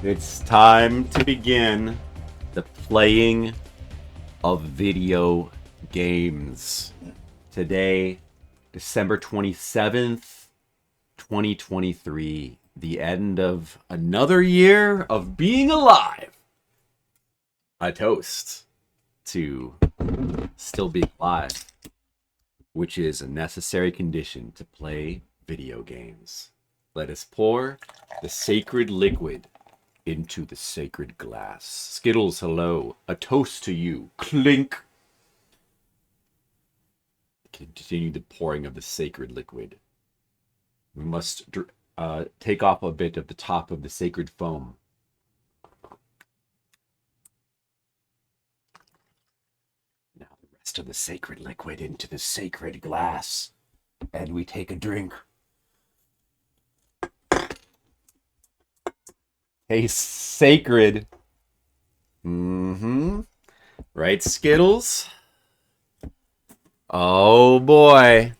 It's time to begin the playing of video games. Today, December 27th, 2023. The end of another year of being alive. A toast to still being alive, which is a necessary condition to play video games. Let us pour the sacred liquid into the sacred glass. Skittles, hello. A toast to you. Clink. Continue the pouring of the sacred liquid. We must take off a bit of the top of the sacred foam. Now the rest of the sacred liquid into the sacred glass. And we take a drink. Hey, sacred. Right, Skittles? Oh, boy.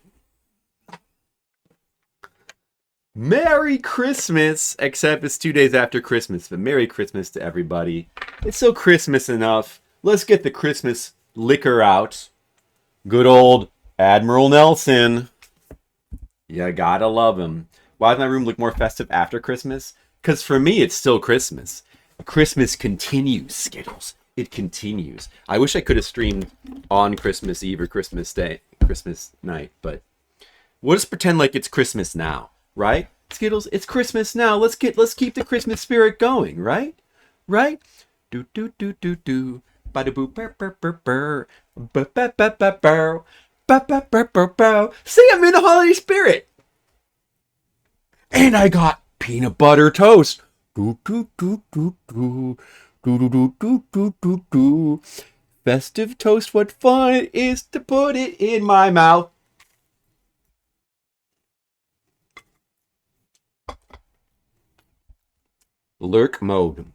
Merry Christmas! Except it's 2 days after Christmas, but Merry Christmas to everybody. It's so Christmas enough. Let's get the Christmas liquor out. Good old Admiral Nelson. You gotta love him. Why does my room look more festive after Christmas? Because for me, it's still Christmas. Christmas continues, Skittles. It continues. I wish I could have streamed on Christmas Eve or Christmas Day, Christmas night, but we'll just pretend like it's Christmas now, right? Skittles, it's Christmas now. Let's keep the Christmas spirit going, right? Right? Do do do do do. Ba da boo burr burr burr burr. Ba ba ba ba burr. Ba ba ba ba ba. See, I'm in the holiday spirit. And I got peanut butter toast. Do do do do do. Do do do do do do do. Festive toast, what fun it is to put it in my mouth. Lurk mode.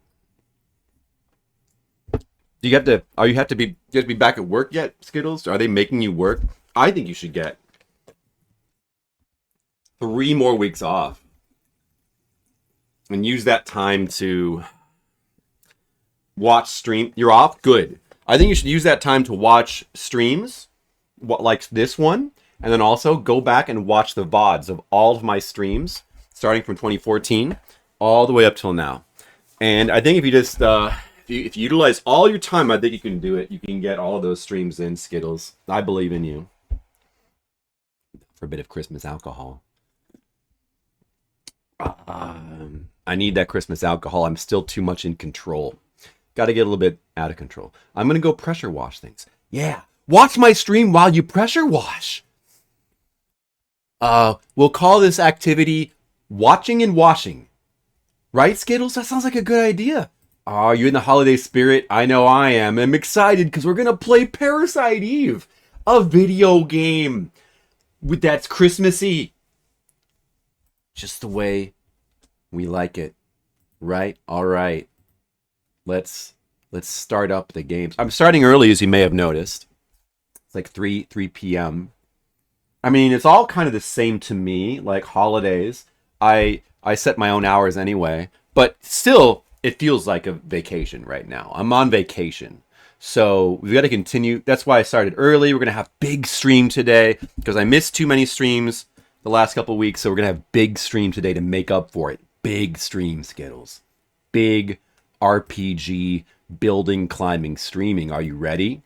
Do you have to be back at work yet, Skittles? Are they making you work? I think you should get 3 more weeks off. And use that time to watch stream. You're off? Good. I think you should use that time to watch streams, like this one, and then also go back and watch the VODs of all of my streams, starting from 2014, all the way up till now. And I think if you just, if you utilize all your time, I think you can do it. You can get all of those streams in, Skittles. I believe in you. For a bit of Christmas alcohol. I need that Christmas alcohol. I'm still too much in control. Got to get a little bit out of control. I'm going to go pressure wash things. Yeah. Watch my stream while you pressure wash. We'll call this activity watching and washing. Right, Skittles? That sounds like a good idea. Oh, you in the holiday spirit? I know I am. I'm excited because we're going to play Parasite Eve. A video game that's Christmassy. Just the way we like it, right? All right. Let's start up the games. I'm starting early, as you may have noticed. It's like 3 p.m. I mean, it's all kind of the same to me, like holidays. I set my own hours anyway, but still, it feels like a vacation right now. I'm on vacation. So we've got to continue. That's why I started early. We're going to have big stream today because I missed too many streams the last couple of weeks, so we're going to have big stream today to make up for it. Big stream, Skittles. Big RPG building, climbing, streaming. Are you ready?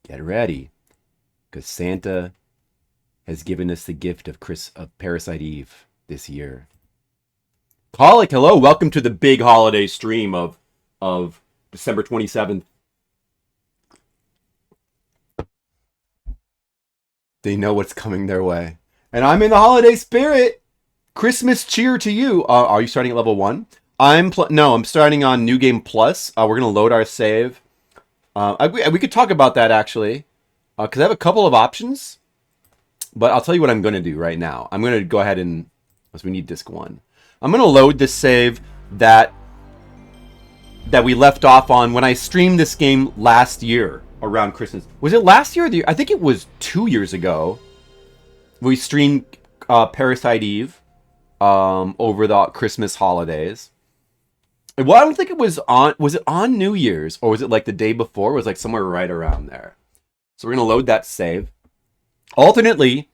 Get ready. Because Santa has given us the gift of Parasite Eve this year. Colic, hello. Welcome to the big holiday stream of December 27th. They know what's coming their way. And I'm in the holiday spirit. Christmas cheer to you. Are you starting at level 1? I'm starting on New Game Plus. We're going to load our save. We could talk about that, actually. Because I have a couple of options. But I'll tell you what I'm going to do right now. I'm going to go ahead and Because we need disc 1. I'm going to load this save that we left off on when I streamed this game last year around Christmas. Was it last year or the year? I think it was 2 years ago. We streamed Parasite Eve over the Christmas holidays. Well, I don't think it was on... Was it on New Year's? Or was it like the day before? It was like somewhere right around there. So we're going to load that save. Alternately,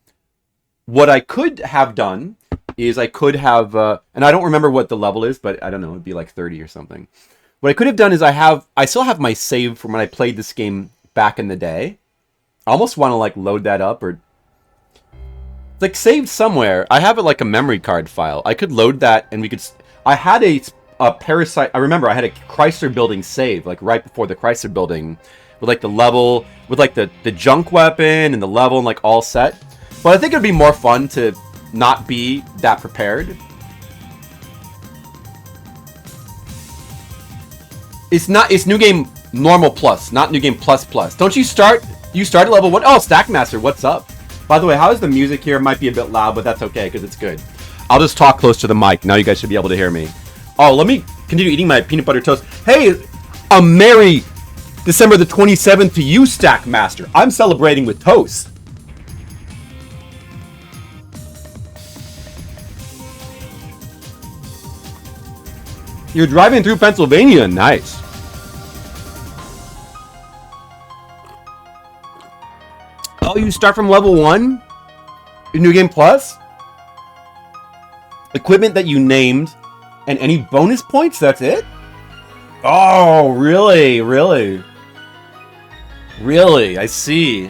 what I could have done is I could have... and I don't remember what the level is, but I don't know. It'd be like 30 or something. What I could have done is I still have my save from when I played this game back in the day. I almost want to like load that up or... like saved somewhere. I have it like a memory card file. I could load that and we could... I had a Parasite... I remember I had a Chrysler Building save, like right before the Chrysler Building, with like the level, with like the junk weapon and the level and like all set. But I think it'd be more fun to not be that prepared. It's New Game Normal Plus, not New Game Plus Plus. Don't you start... You start at level 1? Oh, Stackmaster, what's up? By the way, how is the music here? It might be a bit loud, but that's okay, because it's good. I'll just talk close to the mic. Now you guys should be able to hear me. Oh, let me continue eating my peanut butter toast. Hey, a Merry December the 27th to you, Stackmaster. I'm celebrating with toast. You're driving through Pennsylvania. Nice. Oh, you start from level 1 in New Game Plus? Equipment that you named and any bonus points? That's it? Oh, really? Really? Really? I see.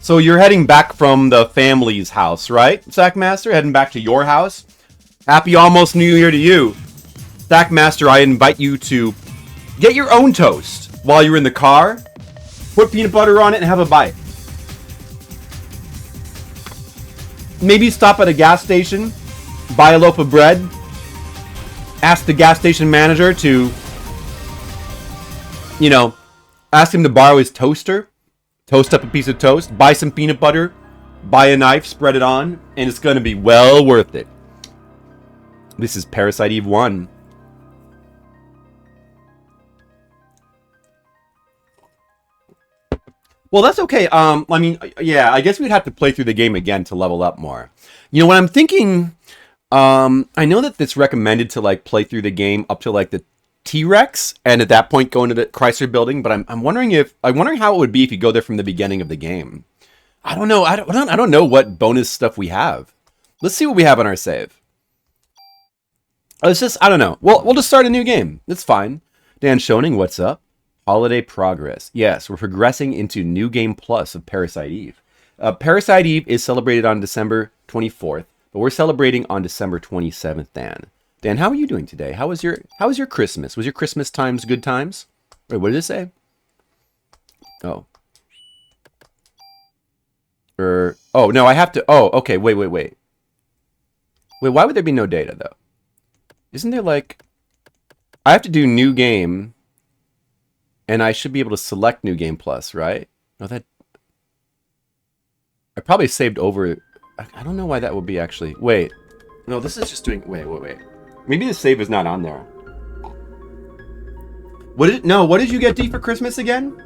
So you're heading back from the family's house, right, Sackmaster? Heading back to your house? Happy almost New Year to you. Stackmaster, I invite you to get your own toast while you're in the car. Put peanut butter on it and have a bite. Maybe stop at a gas station, buy a loaf of bread, ask the gas station manager to, you know, ask him to borrow his toaster, toast up a piece of toast, buy some peanut butter, buy a knife, spread it on, and it's going to be well worth it. This is Parasite Eve 1. Well, that's okay. I mean, yeah, I guess we'd have to play through the game again to level up more. You know, what I'm thinking, I know that it's recommended to, like, play through the game up to, like, the T-Rex, and at that point go into the Chrysler Building, but I'm wondering how it would be if you go there from the beginning of the game. I don't know. I don't know what bonus stuff we have. Let's see what we have on our save. It's just, I don't know. We'll just start a new game. It's fine. Dan Schoening, what's up? Holiday progress. Yes, we're progressing into New Game Plus of Parasite Eve. Parasite Eve is celebrated on December 24th, but we're celebrating on December 27th, Dan. Dan, how are you doing today? How was your Christmas? Was your Christmas times good times? Wait, what did it say? Oh. Oh, no, I have to... Oh, okay, wait. Wait, why would there be no data, though? Isn't there, like... I have to do New Game... And I should be able to select New Game Plus, right? No, that... I probably saved over... I don't know why that would be, actually. Wait. No, this is just doing... Wait. Maybe the save is not on there. What did you get, D, for Christmas again?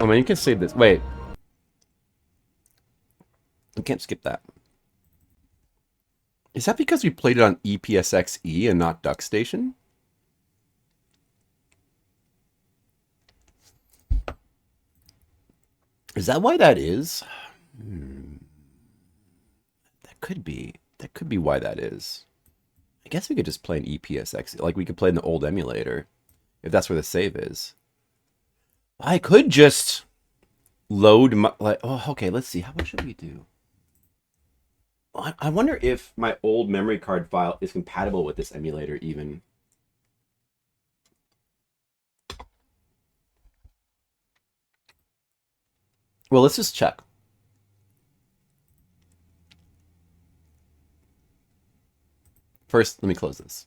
Oh man, you can save this. Wait. You can't skip that. Is that because we played it on EPSXE and not DuckStation? Is that why that is? That could be. That could be why that is. I guess we could just play an EPSXE. Like we could play in the old emulator. If that's where the save is. I could just load my... Like, oh, okay, let's see. What should we do? I wonder if my old memory card file is compatible with this emulator even. Well, let's just check. First, let me close this.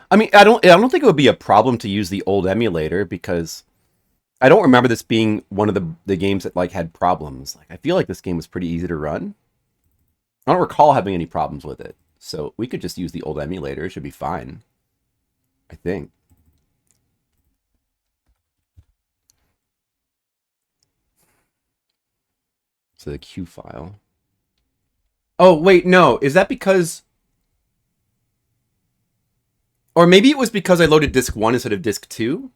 I mean, I don't think it would be a problem to use the old emulator because I don't remember this being one of the games that like had problems. Like I feel like this game was pretty easy to run. I don't recall having any problems with it. So we could just use the old emulator. It should be fine. I think. So the Q file. Oh, wait, no. Is that because... Or maybe it was because I loaded disc 1 instead of disc 2?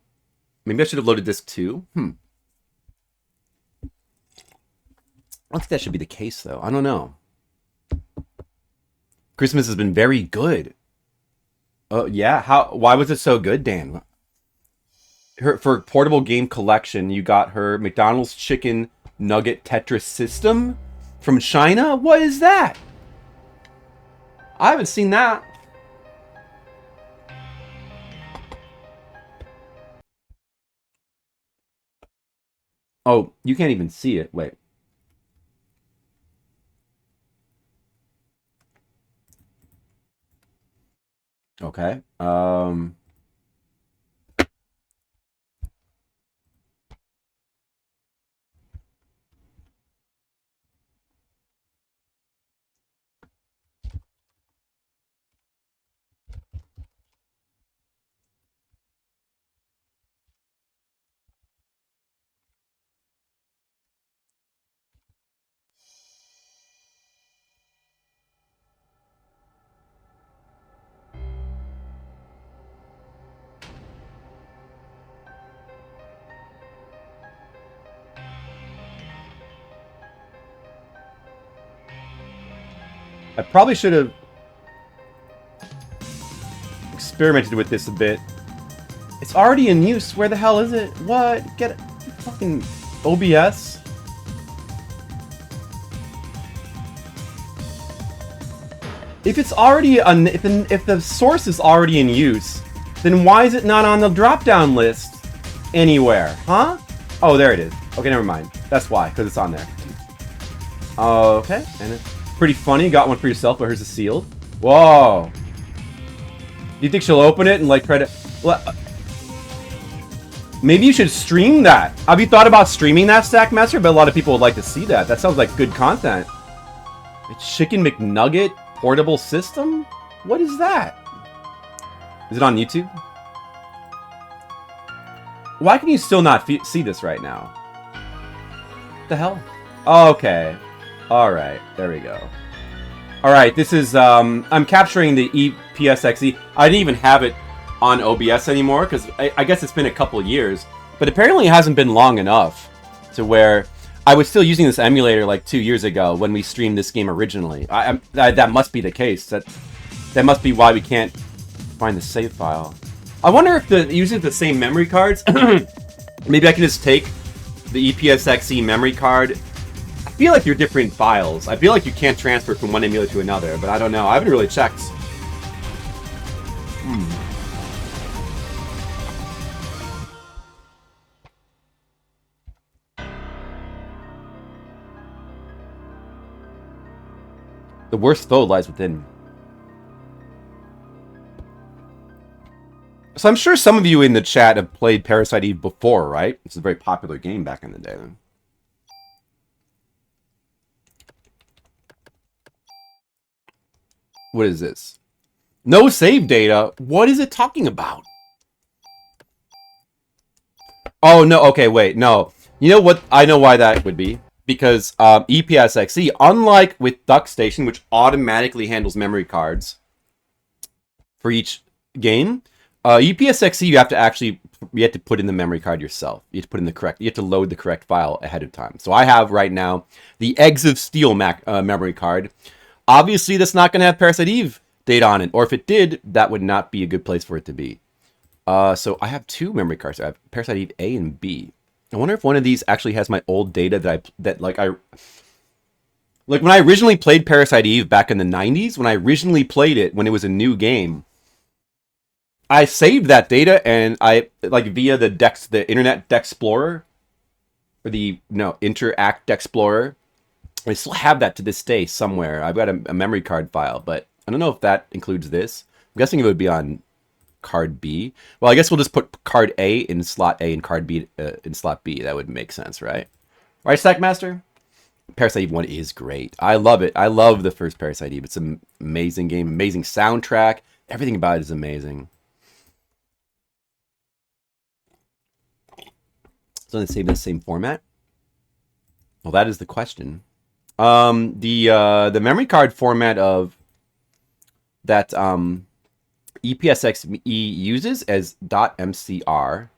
Maybe I should have loaded disc 2? I don't think that should be the case, though. I don't know. Christmas has been very good. Oh, yeah? Why was it so good, Dan? For portable game collection, you got her McDonald's Chicken Nugget Tetris system from China? What is that? I haven't seen that. Oh, you can't even see it. Wait. Okay. I probably should have experimented with this a bit. It's already in use. Where the hell is it? What? Get it? Fucking OBS? If it's already if the source is already in use, then why is it not on the drop-down list anywhere? Huh? Oh, there it is. Okay, never mind. That's why, because it's on there. Okay, and it's pretty funny. Got one for yourself, but hers is sealed. Whoa. Do you think she'll open it and like try to... Well, maybe you should stream that. Have you thought about streaming that, Stackmaster? But a lot of people would like to see that. That sounds like good content. It's Chicken McNugget portable system? What is that? Is it on YouTube? Why can you still not see this right now? What the hell? Oh, okay. Alright, there we go. Alright, this is, I'm capturing the EPSXE. I didn't even have it on OBS anymore, because I guess it's been a couple years. But apparently it hasn't been long enough to where I was still using this emulator like 2 years ago when we streamed this game originally. That must be the case. That must be why we can't find the save file. I wonder if using the same memory cards, maybe I can just take the EPSXE memory card. I feel like they're different files. I feel like you can't transfer from one emulator to another, but I don't know. I haven't really checked. The worst foe lies within. So I'm sure some of you in the chat have played Parasite Eve before, right? It's a very popular game back in the day. What is this? No save data? What is it talking about? Oh, no. Okay, wait. No. You know what? I know why that would be. Because EPSXE, unlike with DuckStation, which automatically handles memory cards for each game, EPSXE you have to put in the memory card yourself. You have to put in you have to load the correct file ahead of time. So I have right now the Eggs of Steel memory card. Obviously, that's not going to have Parasite Eve data on it, or if it did, that would not be a good place for it to be. So I have two memory cards. I have Parasite Eve A and B. I wonder if one of these actually has my old data like when I originally played Parasite Eve back in the 90s, when I originally played it when it was a new game, I saved that data and I like via the Internet Explorer or the no Interact Explorer. I still have that to this day somewhere. I've got a memory card file, but I don't know if that includes this. I'm guessing it would be on card B. Well, I guess we'll just put card A in slot A and card B in slot B. That would make sense, right? Right, Stackmaster? Parasite Eve 1 is great. I love it. I love the first Parasite Eve. It's an amazing game, amazing soundtrack. Everything about it is amazing. So they save the same format? Well, that is the question. The memory card format of that EPSXE uses as .mcr.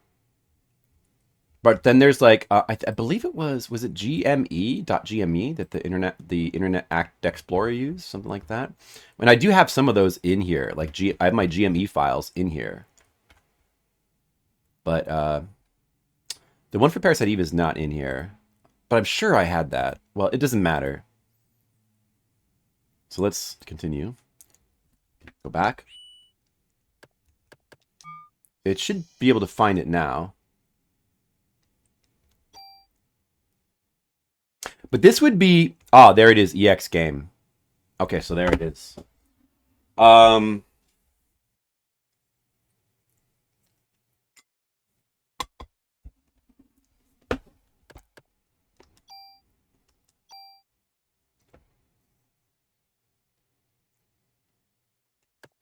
But then there's like I believe it was it GME.GME that the Internet Act Explorer used, something like that. And I do have some of those in here. Like I have my GME files in here. But the one for Parasite Eve is not in here. But I'm sure I had that. Well, it doesn't matter. So let's continue. Go back. It should be able to find it now. But this would be... Oh, there it is, EX game. Okay, so there it is.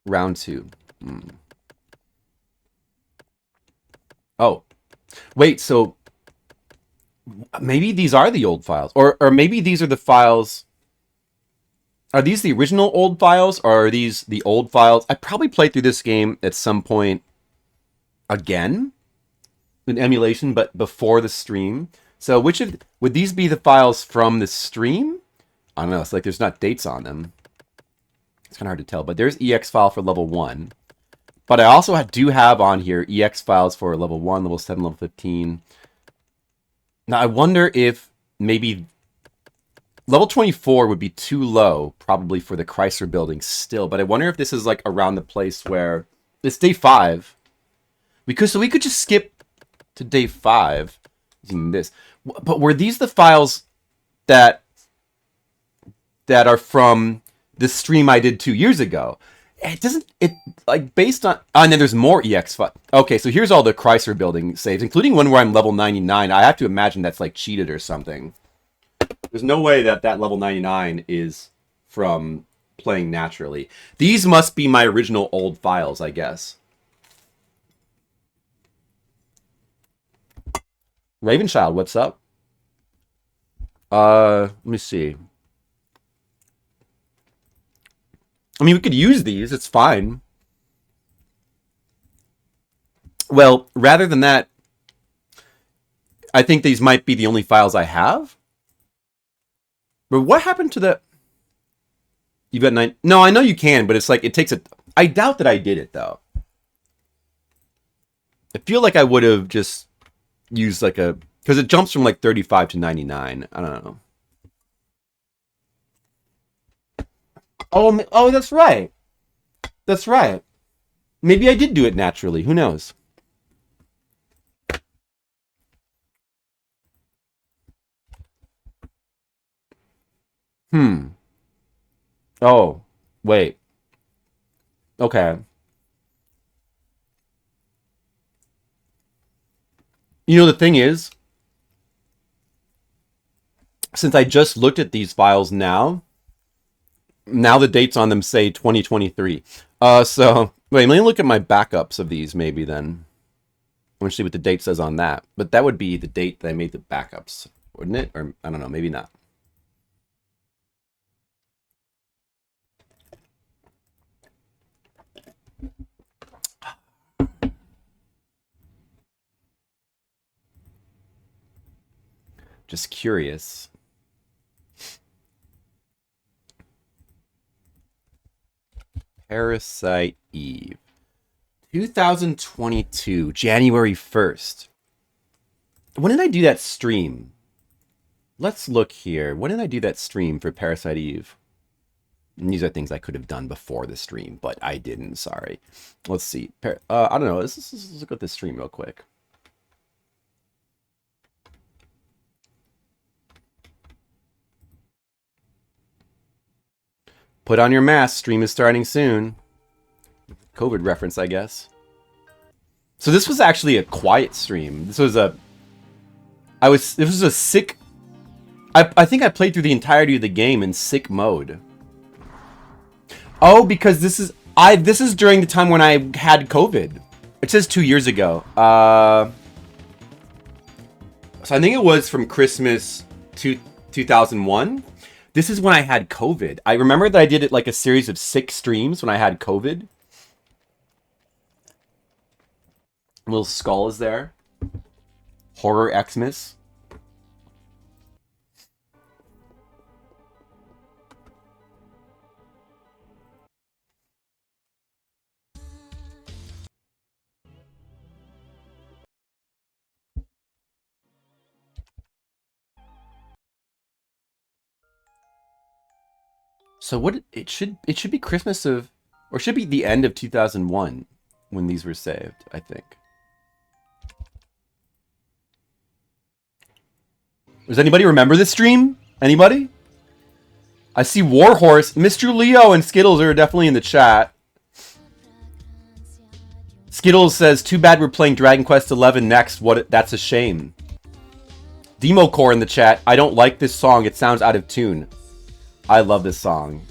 Round 2. Oh. Wait, so... Maybe these are the old files. Or maybe these are the files... Are these the original old files, or are these the old files? I probably played through this game at some point again in emulation, but before the stream. So would these be the files from the stream? I don't know. It's like there's not dates on them. It's kind of hard to tell, but there's EX file for level 1. But I also do have on here EX files for level 1, level 7, level 15. Now, I wonder if maybe level 24 would be too low, probably for the Chrysler Building still. But I wonder if this is like around the place where it's day 5. So we could just skip to day 5 using this. But were these the files that are from the stream I did 2 years ago? Based on... and then there's more EX files. Okay, so here's all the Chrysler Building saves, including one where I'm level 99. I have to imagine that's like cheated or something. There's no way that level 99 is from playing naturally. These must be my original old files, I guess. Ravenchild, what's up? Let me see. I mean, we could use these. It's fine. Well, rather than that, I think these might be the only files I have. But what happened to the... You've got 9... No, I know you can, but it's like, it takes a... I doubt that I did it, though. I feel like I would have just used like a... Because it jumps from like 35 to 99. I don't know. Oh, that's right. That's right. Maybe I did do it naturally. Who knows? Oh, wait. Okay. You know, the thing is, since I just looked at these files now the dates on them say 2023. So, wait, let me look at my backups of these maybe then. I want to see what the date says on that. But that would be the date that I made the backups, wouldn't it? Or, I don't know, maybe not. Just curious. Parasite Eve. 2022, January 1st. When did I do that stream? Let's look here. When did I do that stream for Parasite Eve? And these are things I could have done before the stream, but I didn't. Sorry. Let's see. I don't know. Let's look at this stream real quick. Put on your mask. Stream is starting soon. COVID reference, I guess. So this was actually a quiet stream. This was a... This was a sick... I think I played through the entirety of the game in sick mode. Oh, because this is during the time when I had COVID. It says 2 years ago. So I think it was from Christmas 2001. This is when I had COVID. I remember that I did it like a series of 6 streams when I had COVID. Little skull is there. Horror Xmas. So what it should be Christmas of, or should be the end of 2001 when these were saved, I think. Does anybody remember this stream? Anybody? I see Warhorse, Mr. Leo, and Skittles are definitely in the chat. Skittles says, "Too bad we're playing Dragon Quest XI next. That's a shame." Democore in the chat, "I don't like this song. It sounds out of tune." I love this song,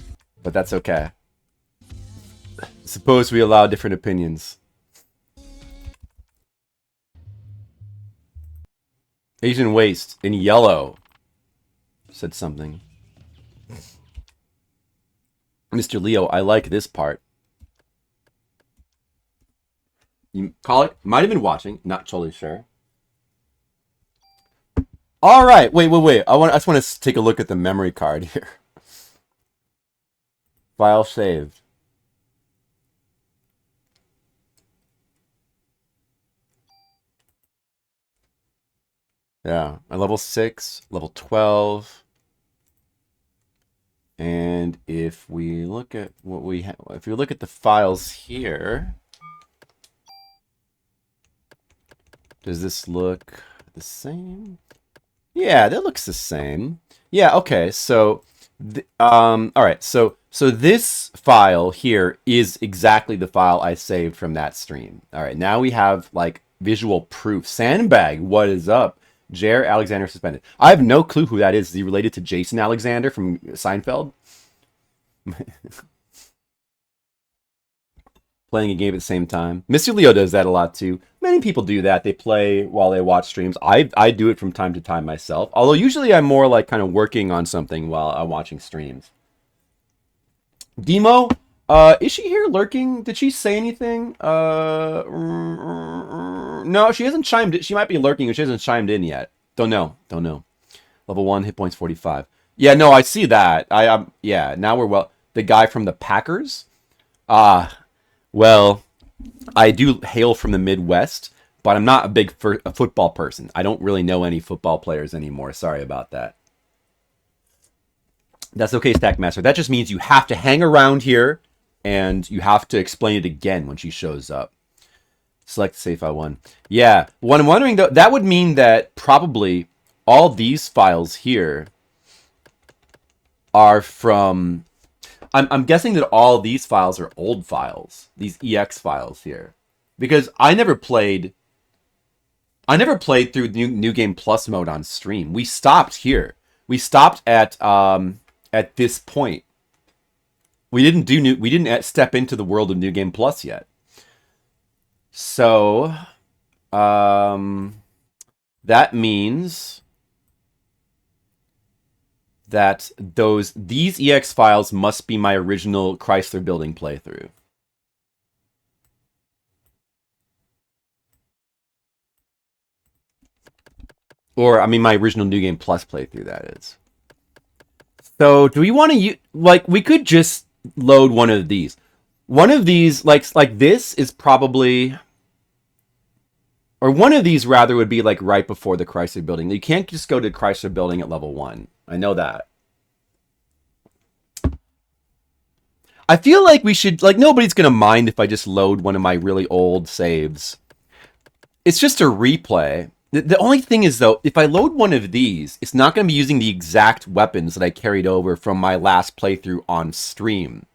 but that's okay. Suppose we allow different opinions. Asian Waste in yellow said something. Mr. Leo, I like this part. You call it? Might have been watching. Not totally sure. All right. Wait. I just want to take a look at the memory card here. File saved. Yeah, at level 6, level 12. And if we look at what we have, if you look at the files here, does this look the same? Yeah, that looks the same. Yeah, okay. So all right. So this file here is exactly the file I saved from that stream. All right. Now we have like visual proof. Sandbag, what is up? Jer Alexander suspended. I have no clue who that is. Is he related to Jason Alexander from Seinfeld? Playing a game at the same time. Mr. Leo does that a lot too. Many people do that. They play while they watch streams. I do it from time to time myself. Although usually I'm more like kind of working on something while I'm watching streams. Demo, is she here lurking? Did she say anything? No, she hasn't chimed in. She might be lurking, but she hasn't chimed in yet. Don't know. Level 1, hit points 45. Yeah, no, I see that. Yeah, now we're well. The guy from the Packers? Well, I do hail from the Midwest, but I'm not a big football person. I don't really know any football players anymore. Sorry about that. That's okay, Stackmaster. That just means you have to hang around here, and you have to explain it again when she shows up. Select save file 1. Yeah, what I'm wondering, though, that would mean that probably all these files here are from... I'm guessing that all these files are old files. These EX files here. Because I never played through New Game Plus mode on stream. We stopped here. We stopped at this point. We didn't step into the world of New Game Plus yet. So that means that these EX files must be my original Chrysler Building playthrough. Or, I mean, my original New Game Plus playthrough, that is. So, do we want to use... Like, we could just load one of these. One of these, like this is probably... Or one of these, rather, would be, like, right before the Chrysler Building. You can't just go to Chrysler Building at level 1. I know that. I feel like we should, like, nobody's gonna mind if I just load one of my really old saves. It's just a replay. The only thing is, though, if I load one of these, it's not going to be using the exact weapons that I carried over from my last playthrough on stream.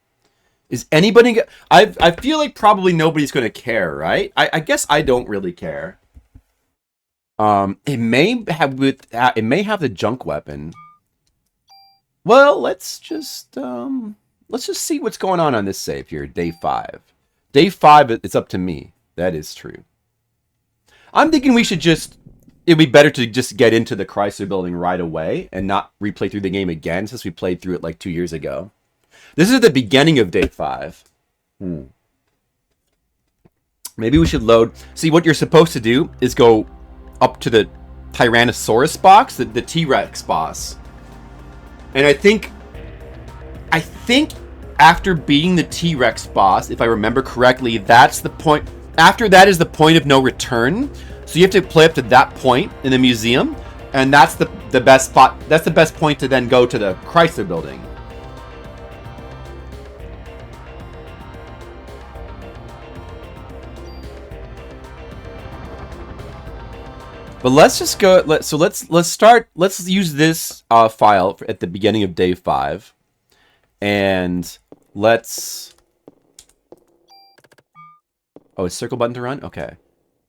Is anybody... I feel like probably nobody's going to care, right? I guess I don't really care. It may have the junk weapon. Well, let's just see what's going on this save here. Day 5. Day 5, it's up to me. That is true. I'm thinking we should just... It'd be better to just get into the Chrysler Building right away and not replay through the game again since we played through it like 2 years ago. This is the beginning of Day 5. Maybe we should load... See, what you're supposed to do is go up to the Tyrannosaurus box, the T-Rex boss. And I think after beating the T-Rex boss, if I remember correctly, that's the point... After that is the point of no return. So you have to play up to that point in the museum, and that's the best spot. That's the best point to then go to the Chrysler Building. But let's just go. Let's start. Let's use this file at the beginning of Day 5, and let's. Oh, is circle button to run? Okay.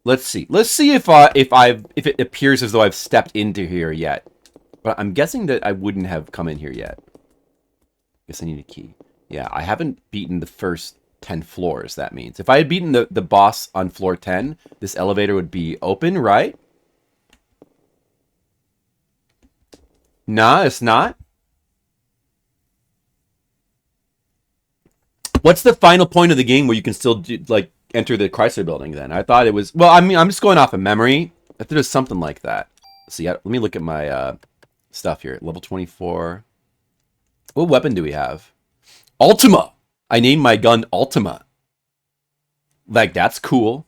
Let's see. Let's see if it appears as though I've stepped into here yet. But I'm guessing that I wouldn't have come in here yet. Guess I need a key. Yeah, I haven't beaten the first 10 floors, that means. If I had beaten the boss on floor 10, this elevator would be open, right? Nah, it's not. What's the final point of the game where you can still do, like, enter the Chrysler Building then? I thought it was... Well, I mean, I'm just going off of memory. I thought it was something like that. See, let me look at my stuff here. Level 24. What weapon do we have? Ultima! I named my gun Ultima. Like, that's cool.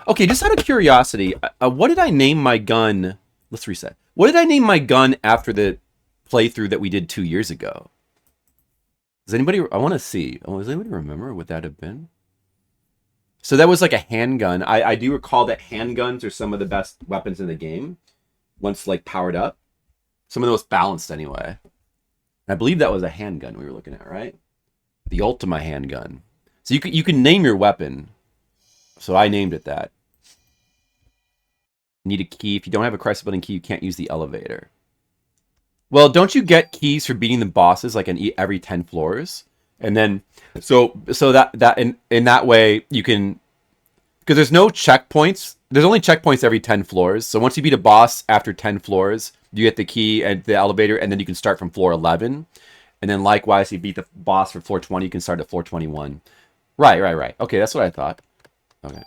Okay, just out of curiosity, what did I name my gun... Let's reset. What did I name my gun after the playthrough that we did 2 years ago? Does anybody... I want to see. Oh, does anybody remember what that have been? So that was like a handgun. I do recall that handguns are some of the best weapons in the game. Once, like, powered up. Some of the most balanced, anyway. I believe that was a handgun we were looking at, right? The Ultima handgun. So you can name your weapon. So I named it that. Need a key. If you don't have a Chrysler Building key, you can't use the elevator. Well, don't you get keys for beating the bosses like in every 10 floors? And then so that in that way you can, because there's no checkpoints. There's only checkpoints every 10 floors. So once you beat a boss after 10 floors, you get the key and the elevator, and then you can start from floor 11. And then likewise, you beat the boss for floor 20, you can start at floor 21. Right. Okay, that's what I thought. Okay.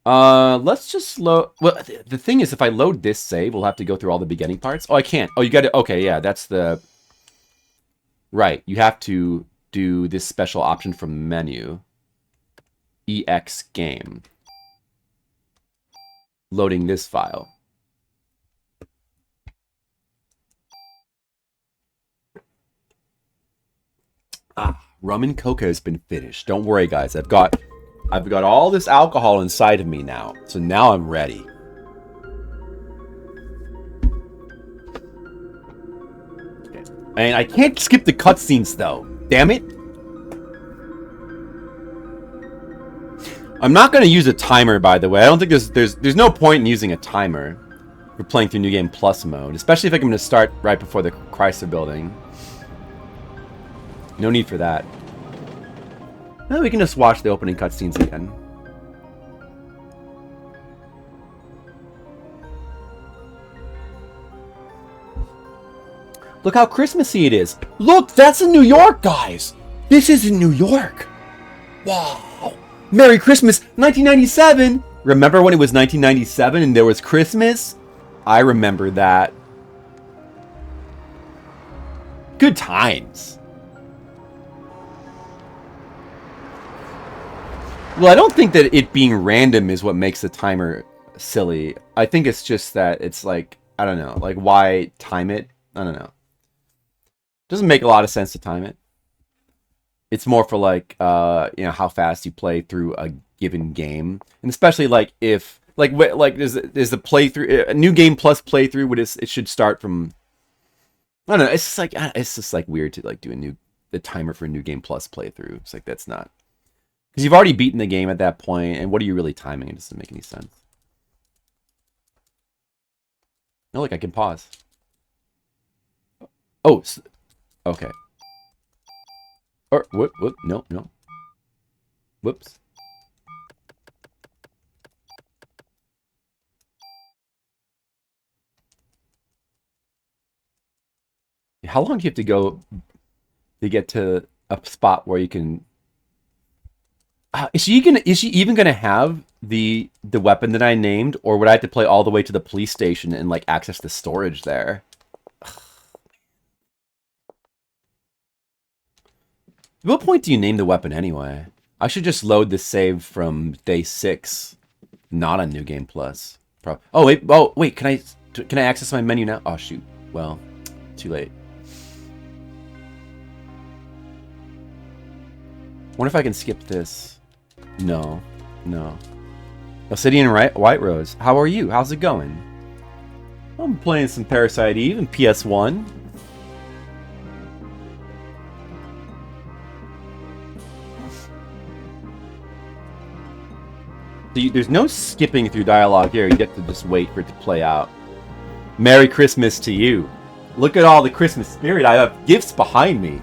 Let's just load... Well, the thing is, if I load this save, we'll have to go through all the beginning parts. Oh, I can't. Oh, you got to... Okay, yeah, that's the... Right, you have to do this special option from menu. EX game. Loading this file. Rum and coca has been finished. Don't worry, guys. I've got all this alcohol inside of me now. So now I'm ready. Okay. And I can't skip the cutscenes, though. Damn it. I'm not going to use a timer, by the way. I don't think there's no point in using a timer for playing through New Game Plus mode. Especially if I'm going to start right before the Chrysler Building. No need for that. Well, we can just watch the opening cutscenes again. Look how Christmassy it is. Look, that's in New York, guys. This is in New York. Wow. Merry Christmas, 1997. Remember when it was 1997 and there was Christmas? I remember that. Good times. Well, I don't think that it being random is what makes the timer silly. I think it's just that it's like, I don't know, like why time it? I don't know. Doesn't make a lot of sense to time it. It's more for like how fast you play through a given game, and especially like if like is the playthrough a new game plus playthrough would it should start from. I don't know. It's just like weird to like do the timer for a new game plus playthrough. It's like that's not because you've already beaten the game at that point, and what are you really timing? It doesn't make any sense. Oh, look, I can pause. Oh, okay. Or whoop, no. Whoops. How long do you have to go to get to a spot where you can? Is she even gonna have the weapon that I named, or would I have to play all the way to the police station and like access the storage there? At what point do you name the weapon anyway? I should just load the save from day 6, not on New Game Plus. Oh wait, can I access my menu now? Oh shoot, well, too late. Wonder if I can skip this. No. Obsidian White Rose, how are you? How's it going? I'm playing some Parasite Eve and PS1. There's no skipping through dialogue here. You get to just wait for it to play out. Merry Christmas to you. Look at all the Christmas spirit. I have gifts behind me.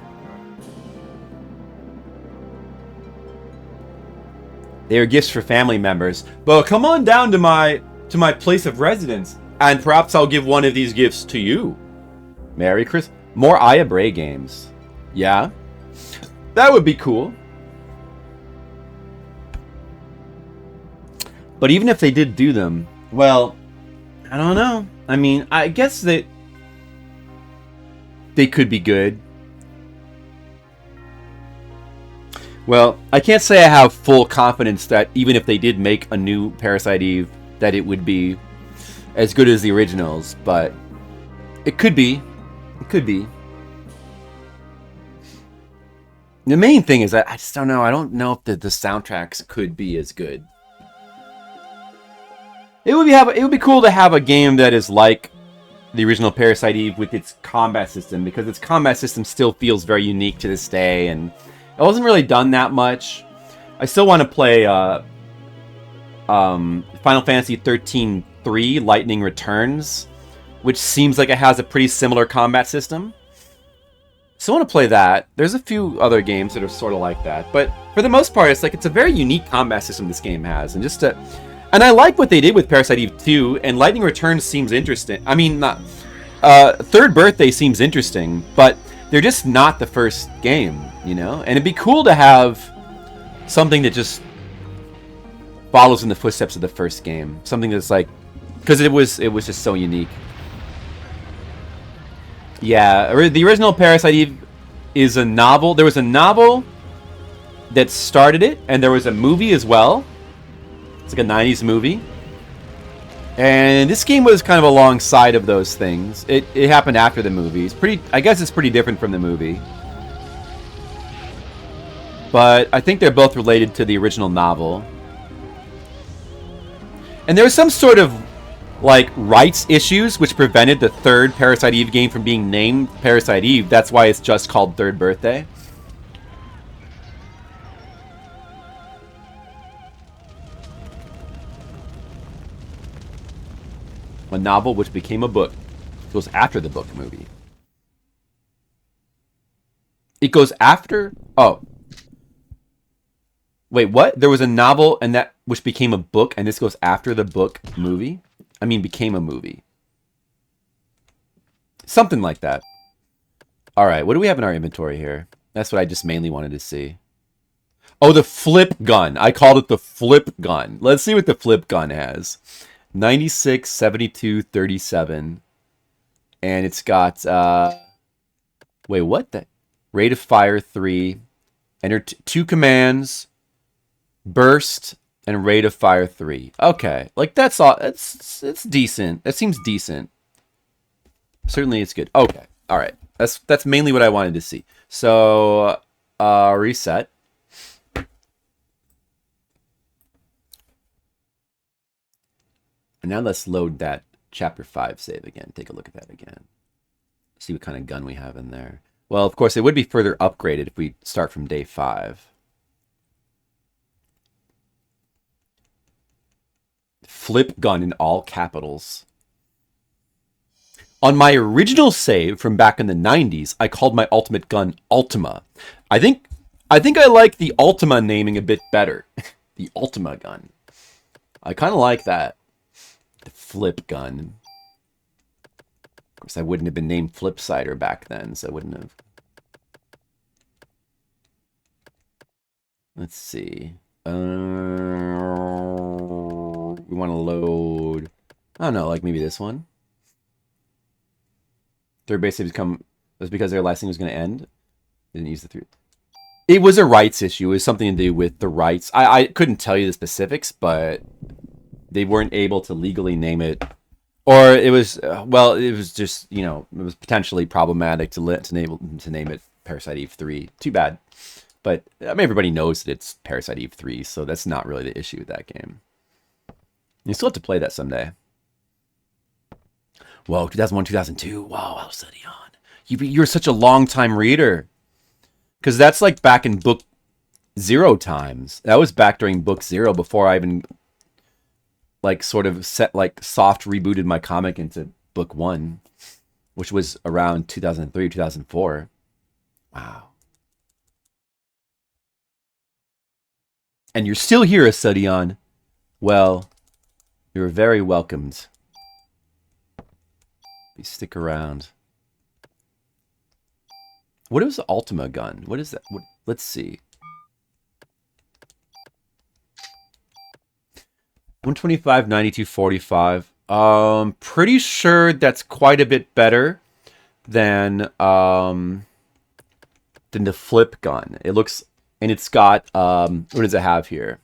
They are gifts for family members. But come on down to my place of residence, and perhaps I'll give one of these gifts to you. Merry Christmas. More Aya Bray games. Yeah? That would be cool. But even if they did do them, well, I don't know. I mean, I guess that they could be good. Well, I can't say I have full confidence that even if they did make a new Parasite Eve, that it would be as good as the originals, but it could be. It could be. The main thing is that I just don't know. I don't know if the soundtracks could be as good. It would be cool to have a game that is like the original Parasite Eve with its combat system, because its combat system still feels very unique to this day, and it wasn't really done that much. I still want to play Final Fantasy 13-3 Lightning Returns, which seems like it has a pretty similar combat system. So I want to play that. There's a few other games that are sort of like that, but for the most part, it's a very unique combat system this game has, and I like what they did with Parasite Eve 2, and Lightning Returns seems interesting. I mean, not Third Birthday seems interesting, but they're just not the first game, you know? And it'd be cool to have something that just follows in the footsteps of the first game. Something that's like, because it was just so unique. Yeah, the original Parasite Eve is a novel. There was a novel that started it, and there was a movie as well. It's like a 90s movie. And this game was kind of alongside of those things. It happened after the movie. I guess it's pretty different from the movie. But I think they're both related to the original novel. And there was some sort of like rights issues which prevented the third Parasite Eve game from being named Parasite Eve. That's why it's just called Third Birthday. A novel which became a book. It goes after the book movie. It goes after... Oh. Wait, what? There was a novel and that which became a book, and this goes after the book movie? I mean, became a movie. Something like that. Alright, what do we have in our inventory here? That's what I just mainly wanted to see. Oh, the flip gun. I called it the flip gun. Let's see what the flip gun has. 96, 72, 37. And it's got, wait, what? The rate of fire 3. Enter 2 commands. Burst and rate of fire 3. Okay. Like, that's all. It's decent. That seems decent. Certainly it's good. Okay. Alright. That's mainly what I wanted to see. So reset. And now let's load that chapter 5 save again. Take a look at that again. See what kind of gun we have in there. Well, of course, it would be further upgraded if we start from day 5. Flip gun in all capitals. On my original save from back in the 90s, I called my ultimate gun Ultima. I think I like the Ultima naming a bit better. The Ultima gun. I kind of like that. The flip gun. Of course, I wouldn't have been named Flipsider back then, so I wouldn't have. Let's see. We want to load. I don't know, like maybe this one. Third base saves come. Was because their licensing was going to end. Didn't use the 3. It was a rights issue. It was something to do with the rights. I couldn't tell you the specifics, but they weren't able to legally name it, or it was well, it was just, you know, it was potentially problematic to name it Parasite Eve 3. Too bad, but I mean, everybody knows that it's Parasite Eve 3, so that's not really the issue with that game. You still have to play that someday. Whoa, 2001, 2002. Wow, I'll study on. You're such a long time reader, because that's like back in book 0 times. That was back during book 0 before I even like sort of soft rebooted my comic into book 1, which was around 2003, 2004. Wow. And you're still here, Asadion. Well, you're very welcomed. Please stick around. What is the Ultima gun? What is that? Let's see. 125, 92, 45. Pretty sure that's quite a bit better than the flip gun. It looks, and it's got what does it have here?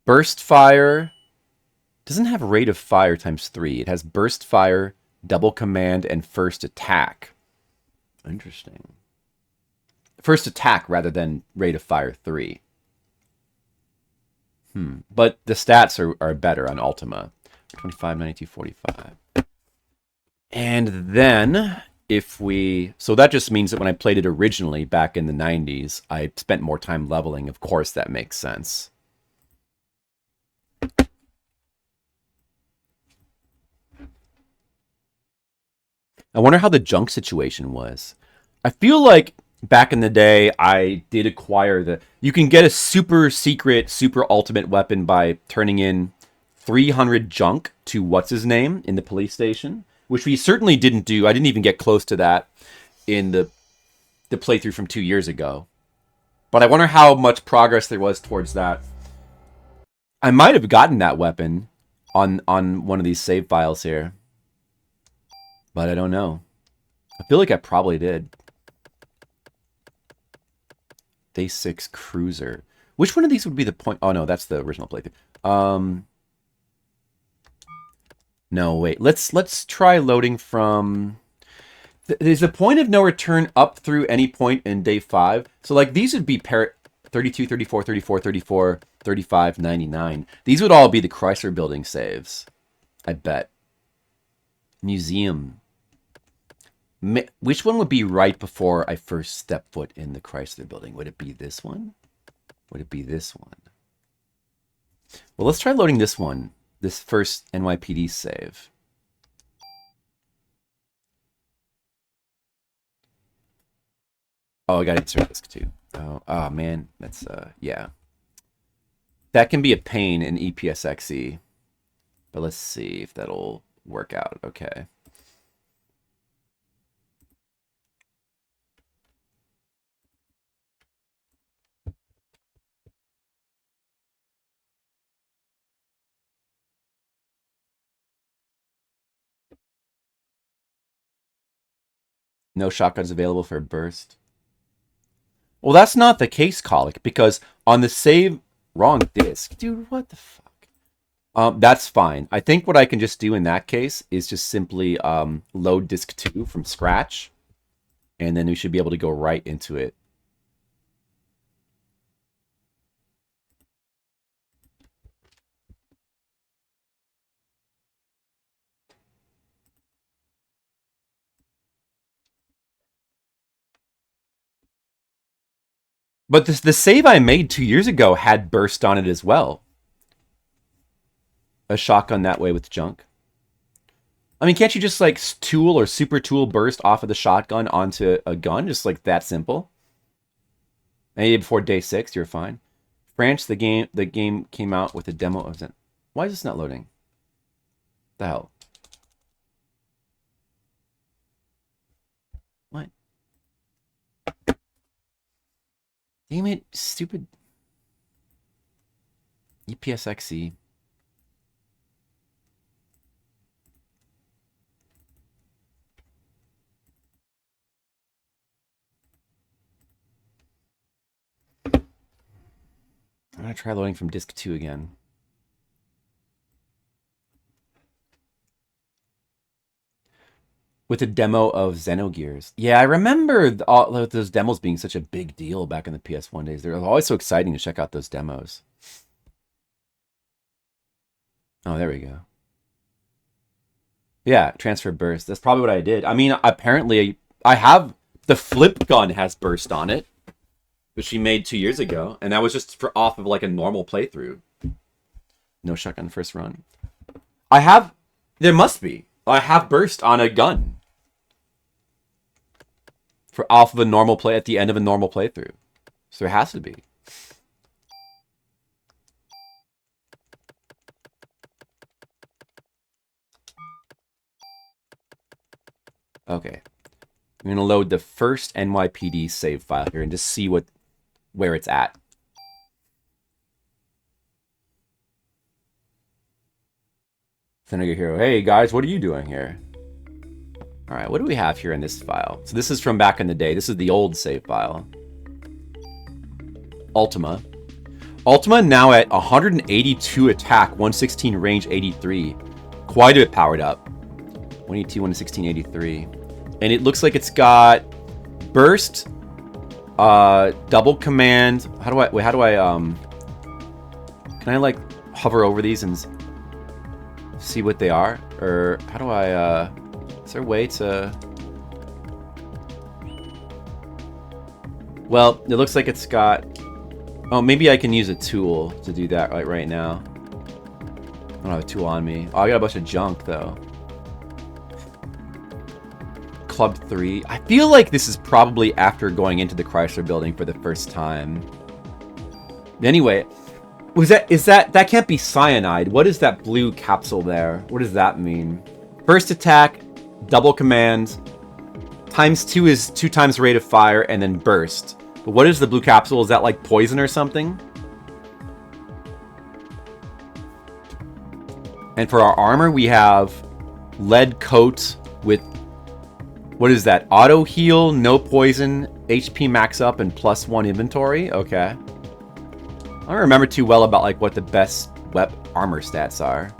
Burst fire. Doesn't have rate of fire ×3. It has burst fire, double command, and first attack. Interesting. First attack rather than rate of fire 3. But the stats are better on Ultima. 25, 92, 45. And then if we... So that just means that when I played it originally back in the 90s, I spent more time leveling. Of course, that makes sense. I wonder how the junk situation was. I feel like back in the day, I did acquire the... You can get a super secret, super ultimate weapon by turning in 300 junk to what's-his-name in the police station, which we certainly didn't do. I didn't even get close to that in the playthrough from 2 years ago. But I wonder how much progress there was towards that. I might have gotten that weapon on one of these save files here. But I don't know. I feel like I probably did. Day 6 Cruiser. Which one of these would be the point? Oh, no, that's the original playthrough. No, wait. Let's try loading from... There's a point of no return up through any point in day 5. So, like, these would be 32, 34, 34, 34, 35, 99. These would all be the Chrysler Building saves. I bet. Museum. Which one would be right before I first step foot in the Chrysler Building? Would it be this one? Would it be this one? Well, let's try loading this one. This first NYPD save. Oh, I got to insert disc too. Oh man, that's yeah. That can be a pain in EPSXE. But let's see if that'll work out. Okay. No shotguns available for a burst. Well, that's not the case, Colic, because on the save... Wrong disc. Dude, what the fuck? That's fine. I think what I can just do in that case is just simply load disk 2 from scratch. And then we should be able to go right into it. But the save I made 2 years ago had burst on it as well. A shotgun that way with junk. I mean, can't you just like tool or super tool burst off of the shotgun onto a gun? Just like that simple. Maybe before day 6, you're fine. France, the game came out with a demo of Zen. Why is this not loading? The hell? What? Damn it, stupid. EPSXE. I'm going to try loading from disk 2 again. With a demo of Xenogears. Yeah, I remember all those demos being such a big deal back in the PS1 days. They were always so exciting to check out those demos. Oh, there we go. Yeah, transfer burst. That's probably what I did. I mean, apparently I have... The flip gun has burst on it, which she made 2 years ago. And that was just for off of like a normal playthrough. No shotgun first run. I have... There must be. I have burst on a gun. For off of a normal play at the end of a normal playthrough. So there has to be. Okay. I'm going to load the first NYPD save file here and just see where it's at. Senator Hero, hey guys, what are you doing here? All right, what do we have here in this file? So this is from back in the day. This is the old save file. Ultima. Ultima now at 182 attack, 116 range, 83. Quite a bit powered up. 182, 116, 83. And it looks like it's got burst, double command. How do I, can I like hover over these and see what they are? Or how do I, is there a way to... Well, it looks like it's got... Oh, maybe I can use a tool to do that right now. I don't have a tool on me. Oh, I got a bunch of junk, though. Club 3. I feel like this is probably after going into the Chrysler Building for the first time. Anyway, that can't be cyanide. What is that blue capsule there? What does that mean? First attack, double command, ×2 is 2 times rate of fire, and then burst. But what is the blue capsule? Is that like poison or something? And for our armor, we have lead coat with, what is that? Auto heal, no poison, HP max up, and +1 inventory? Okay. I don't remember too well about like what the best armor stats are.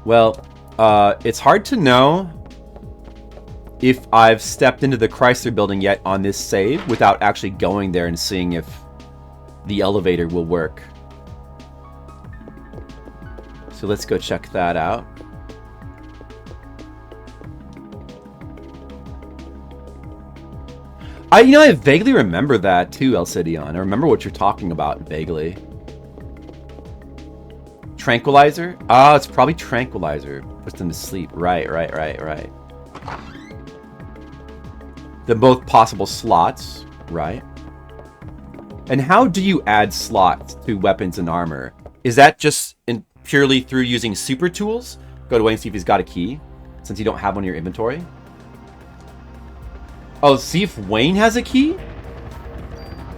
Well, it's hard to know if I've stepped into the Chrysler Building yet on this save without actually going there and seeing if the elevator will work. So let's go check that out. I vaguely remember that too, Elcidion. I remember what you're talking about vaguely. Tranquilizer? Ah, it's probably tranquilizer. Puts them to sleep. Right. The both possible slots, right? And how do you add slots to weapons and armor? Is that just purely through using super tools? Go to Wayne and see if he's got a key, since you don't have one in your inventory. Oh, see if Wayne has a key?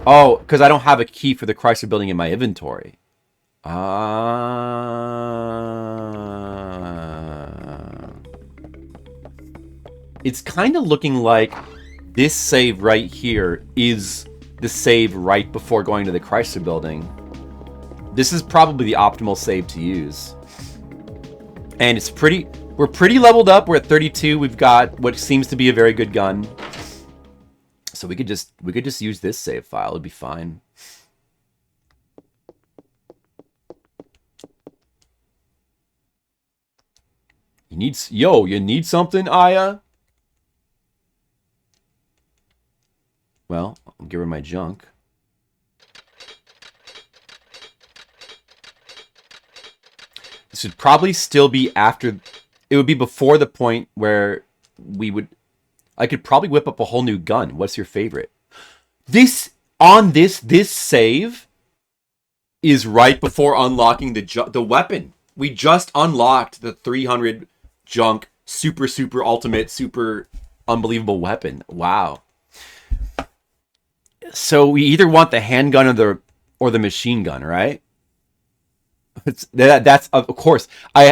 Oh, because I don't have a key for the Chrysler Building in my inventory. It's kind of looking like this save right here is the save right before going to the Chrysler Building. This is probably the optimal save to use. And it's pretty... We're pretty leveled up. We're at 32. We've got what seems to be a very good gun. So we could just use this save file. It'd be fine. You need something, Aya? Well, I'll give her my junk. This would probably still be after... It would be before the point where we would... I could probably whip up a whole new gun. What's your favorite? This save is right before unlocking the weapon. We just unlocked the 300 junk super ultimate super unbelievable weapon. Wow. So we either want the handgun or the machine gun, right? That's of course.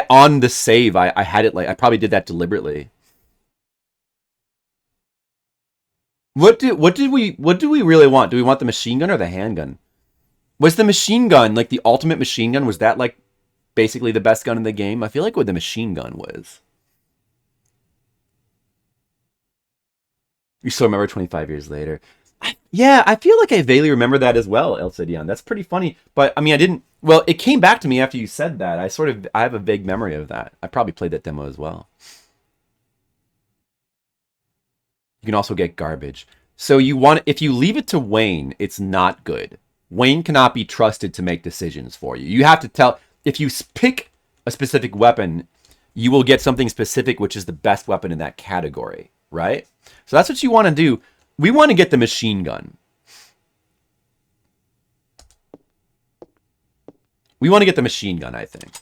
On the save, I had it like I probably did that deliberately. What do we really want? Do we want the machine gun or the handgun? Was the machine gun like the ultimate machine gun? Was that like basically the best gun in the game? I feel like what the machine gun was. You still remember 25 years later. Yeah, I feel like I vaguely remember that as well, El Cidion. That's pretty funny. But, I mean, I didn't... Well, it came back to me after you said that. I have a vague memory of that. I probably played that demo as well. You can also get garbage. So if you leave it to Wayne, it's not good. Wayne cannot be trusted to make decisions for you. You have to tell... If you pick a specific weapon, you will get something specific, which is the best weapon in that category, right? So that's what you want to do. We want to get the machine gun. We want to get the machine gun, I think.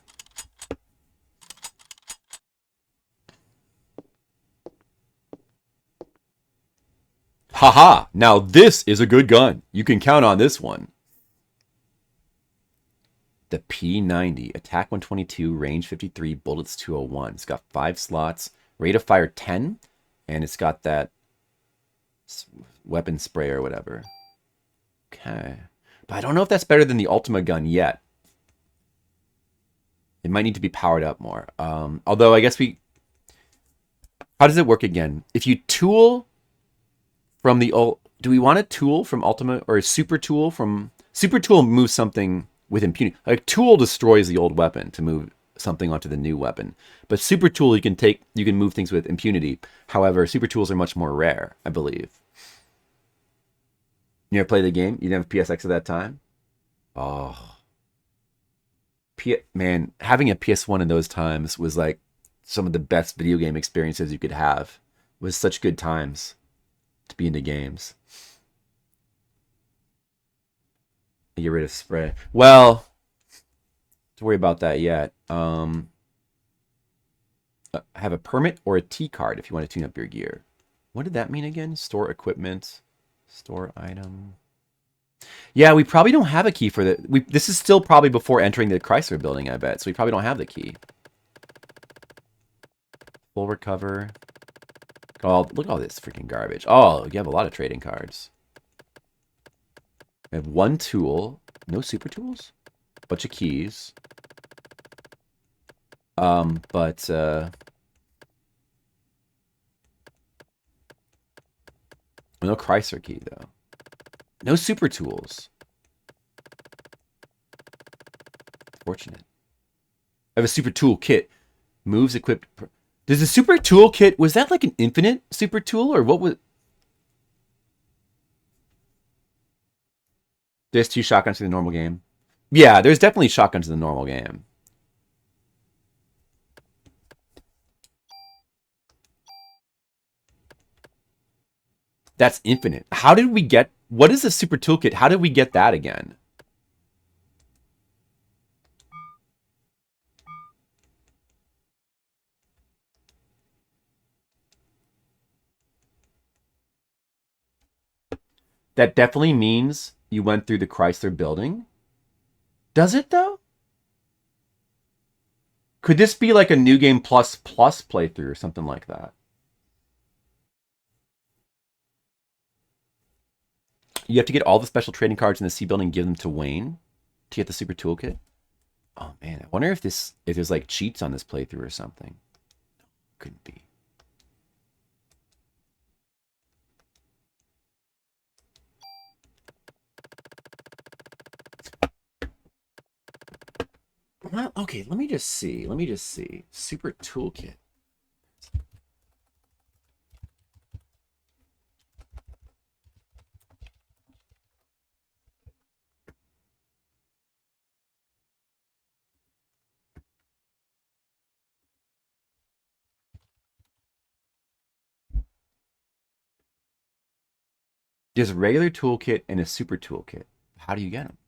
Haha, now this is a good gun. You can count on this one. The P90, attack 122, range 53, bullets 201. It's got 5 slots, rate of fire 10, and it's got that weapon spray or whatever. Okay. But I don't know if that's better than the Ultima gun yet. It might need to be powered up more. Although I guess how does it work again? If you tool from the... Do we want a tool from Ultima or a super tool from... Super tool moves something with impunity. Like tool destroys the old weapon to move something onto the new weapon. But super tool you can move things with impunity. However, super tools are much more rare, I believe. You ever play the game? You didn't have PSX at that time? Oh. Man, having a PS1 in those times was like some of the best video game experiences you could have. It was such good times to be into games. Get rid of spray. Well, don't worry about that yet. Have a permit or a T card if you want to tune up your gear. What did that mean again? Store equipment, store item. Yeah, we probably don't have a key for the... This is still probably before entering the Chrysler Building, I bet. So we probably don't have the key. Full recover. Oh, look at all this freaking garbage. Oh, you have a lot of trading cards. We have one tool. No super tools? Bunch of keys. No Chrysler key, though. No super tools. Fortunate. I have a super tool kit. Moves equipped. Does the super tool kit, was that like an infinite super tool or what was... There's 2 shotguns in the normal game. Yeah, there's definitely shotguns in the normal game. That's infinite. How did we get... What is a super toolkit? How did we get that again? That definitely means you went through the Chrysler Building. Does it, though? Could this be like a New Game Plus playthrough or something like that? You have to get all the special trading cards in the C building and give them to Wayne. to get the super toolkit? Oh man, I wonder if there's like cheats on this playthrough or something. Couldn't be. Well, okay, let me just see. Super toolkit. There's a regular toolkit and a super toolkit. How do you get them?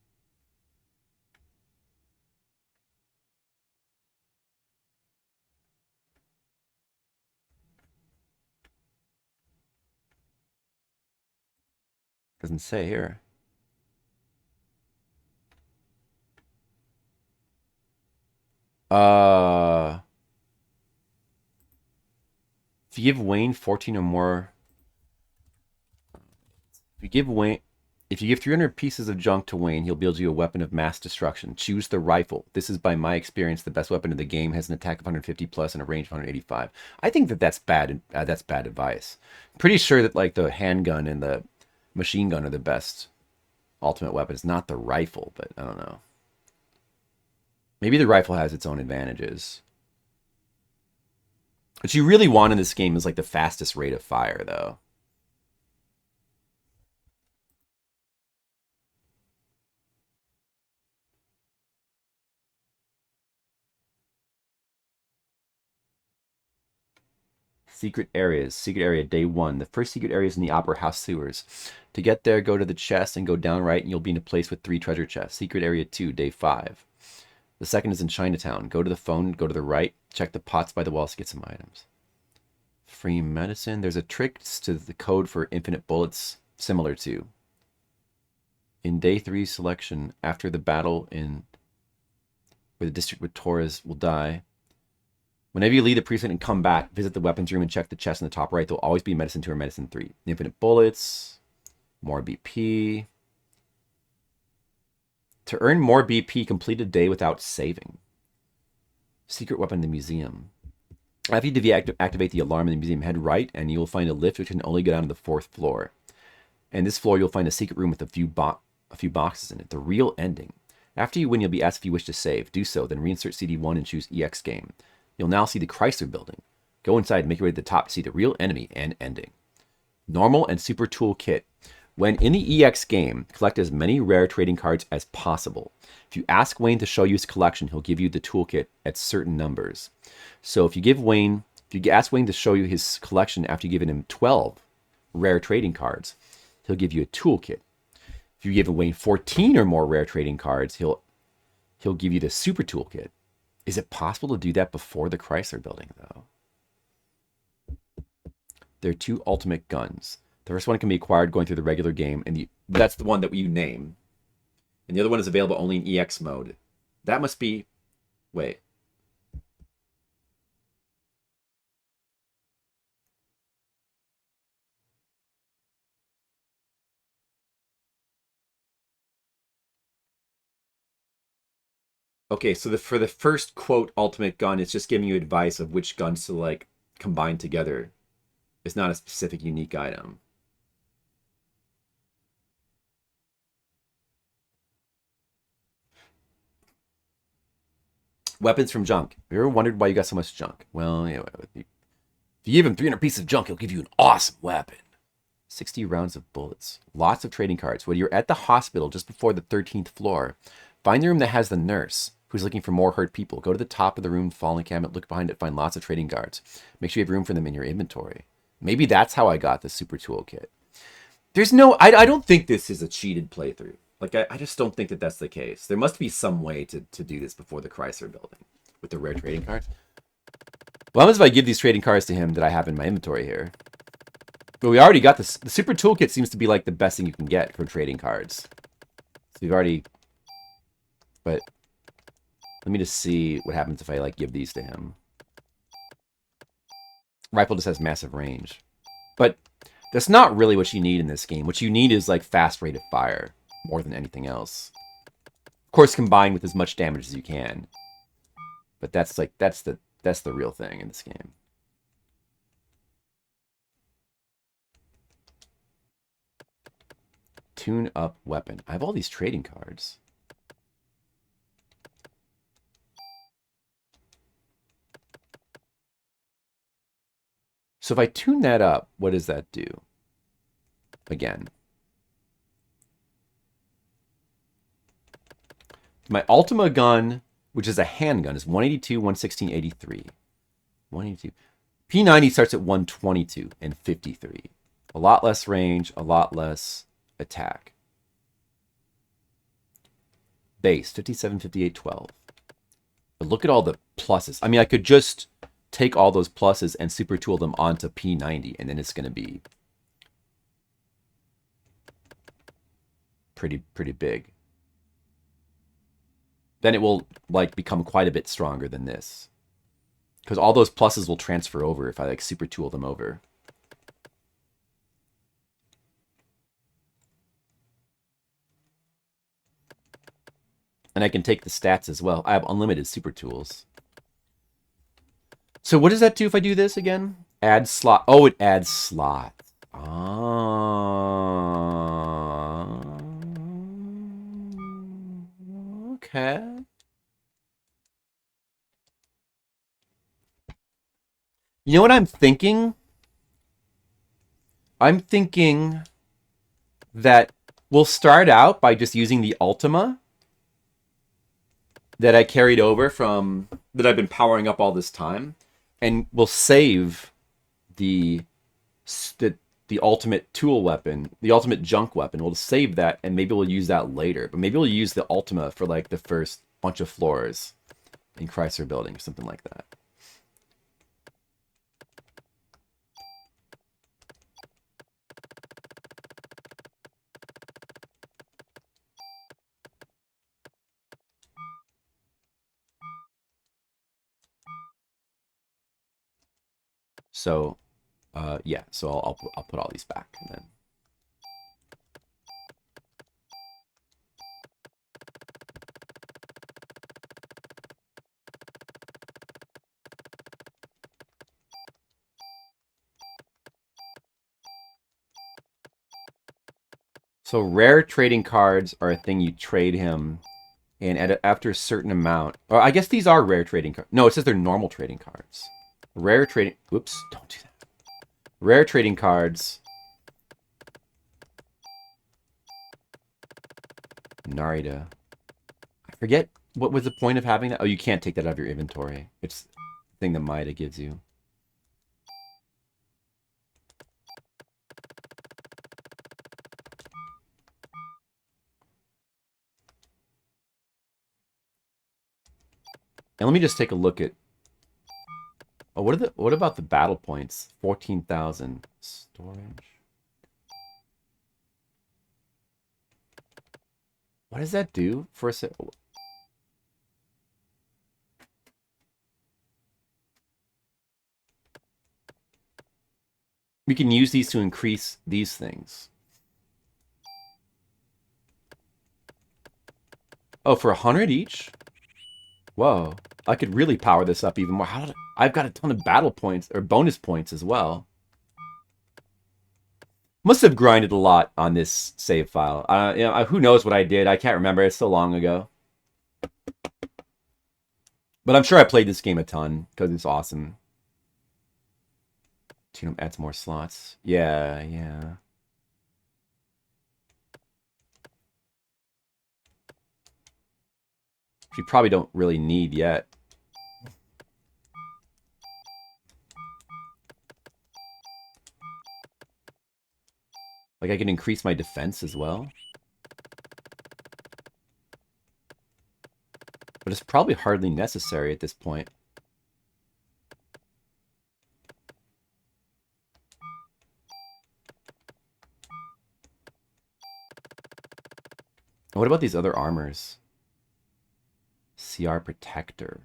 Doesn't say here. If you give Wayne 14 or more, if you give 300 pieces of junk to Wayne, he'll build you a weapon of mass destruction. Choose the rifle. This is, by my experience, the best weapon in the game. Has an attack of 150 plus and a range of 185. I think that's bad. That's bad advice. I'm pretty sure that like the handgun and the machine gun are the best ultimate weapons, not the rifle. But I don't know. Maybe the rifle has its own advantages. What you really want in this game is like the fastest rate of fire, though. Secret areas. Secret area, day 1. The first secret area is in the Opera House sewers. To get there, go to the chest and go down right, and you'll be in a place with 3 treasure chests. Secret area 2, day 5. The second is in Chinatown. Go to the phone, go to the right, check the pots by the walls to get some items. Free medicine. There's a trick to the code for infinite bullets, similar to. In day 3 selection, after the battle in where the district with Torres will die, whenever you leave the precinct and come back, visit the weapons room and check the chest in the top right. There'll always be medicine 2 or medicine 3. Infinite bullets, more BP. To earn more BP, complete a day without saving. Secret weapon in the museum. After you activate the alarm in the museum, head right, and you will find a lift which can only go down to the 4th floor. And this floor, you'll find a secret room with a few boxes in it. The real ending. After you win, you'll be asked if you wish to save. Do so, then reinsert CD1 and choose EX game. You'll now see the Chrysler Building. Go inside and make your way to the top to see the real enemy and ending. Normal and super toolkit. When in the EX game, collect as many rare trading cards as possible. If you ask Wayne to show you his collection, he'll give you the toolkit at certain numbers. So if you ask Wayne to show you his collection after you've given him 12 rare trading cards, he'll give you a toolkit. If you give Wayne 14 or more rare trading cards, he'll give you the super toolkit. Is it possible to do that before the Chrysler Building, though? There are 2 ultimate guns. The first one can be acquired going through the regular game, and that's the one that you name. And the other one is available only in EX mode. That must be... Wait. Okay, so for the first quote ultimate gun, it's just giving you advice of which guns to like combine together. It's not a specific unique item. Weapons from junk. Have you ever wondered why you got so much junk? Well, yeah, if you give him 300 pieces of junk, he'll give you an awesome weapon. 60 rounds of bullets. Lots of trading cards. When you're at the hospital just before the 13th floor, find the room that has the nurse who's looking for more hurt people. Go to the top of the room, fall in the cabinet, look behind it, find lots of trading cards. Make sure you have room for them in your inventory. Maybe that's how I got the super toolkit. There's no... I don't think this is a cheated playthrough. Like, I just don't think that that's the case. There must be some way to do this before the Chrysler Building with the rare trading cards. What happens if I give these trading cards to him that I have in my inventory here? But we already got this. The super toolkit seems to be like the best thing you can get for trading cards. So we've already... But let me just see what happens if I like give these to him. Rifle just has massive range. But that's not really what you need in this game. What you need is like fast rate of fire more than anything else. Of course, combined with as much damage as you can. But that's the real thing in this game. Tune up weapon. I have all these trading cards. So if I tune that up, what does that do? Again. My Ultima gun, which is a handgun, is 182, 116, 83. 182. P90 starts at 122 and 53. A lot less range, a lot less attack. Base, 57, 58, 12. But look at all the pluses. I mean, I could just take all those pluses and super tool them onto P90, and then it's going to be pretty big. Then it will like become quite a bit stronger than this, because all those pluses will transfer over if I like super tool them over. And I can take the stats as well. I have unlimited super tools. So what does that do if I do this again? Add slot. Oh, it adds slots. Okay. You know what I'm thinking? I'm thinking that we'll start out by just using the Ultima that I carried over from, that I've been powering up all this time, and we'll save the ultimate tool weapon, the ultimate junk weapon. We'll save that, and maybe we'll use that later. But maybe we'll use the Ultima for like the first bunch of floors in Chrysler Building or something like that. So, yeah. So I'll put all these back and then. So rare trading cards are a thing you trade him, and after a certain amount, or I guess these are rare trading cards. No, it says they're normal trading cards. Rare trading. Whoops! Don't do that. Rare trading cards. Narita. I forget what was the point of having that. Oh, you can't take that out of your inventory. It's the thing that Maida gives you. And let me just take a look at. Oh, what about the battle points? 14,000 storage. What does that do for a set? We can use these to increase these things. Oh, for 100 each? Whoa. I could really power this up even more. I've got a ton of battle points, or bonus points as well. Must have grinded a lot on this save file. You know, who knows what I did? I can't remember. It's so long ago. But I'm sure I played this game a ton, because it's awesome. Tune up adds more slots. Yeah. You probably don't really need yet. Like I can increase my defense as well. But it's probably hardly necessary at this point. And what about these other armors? CR Protector.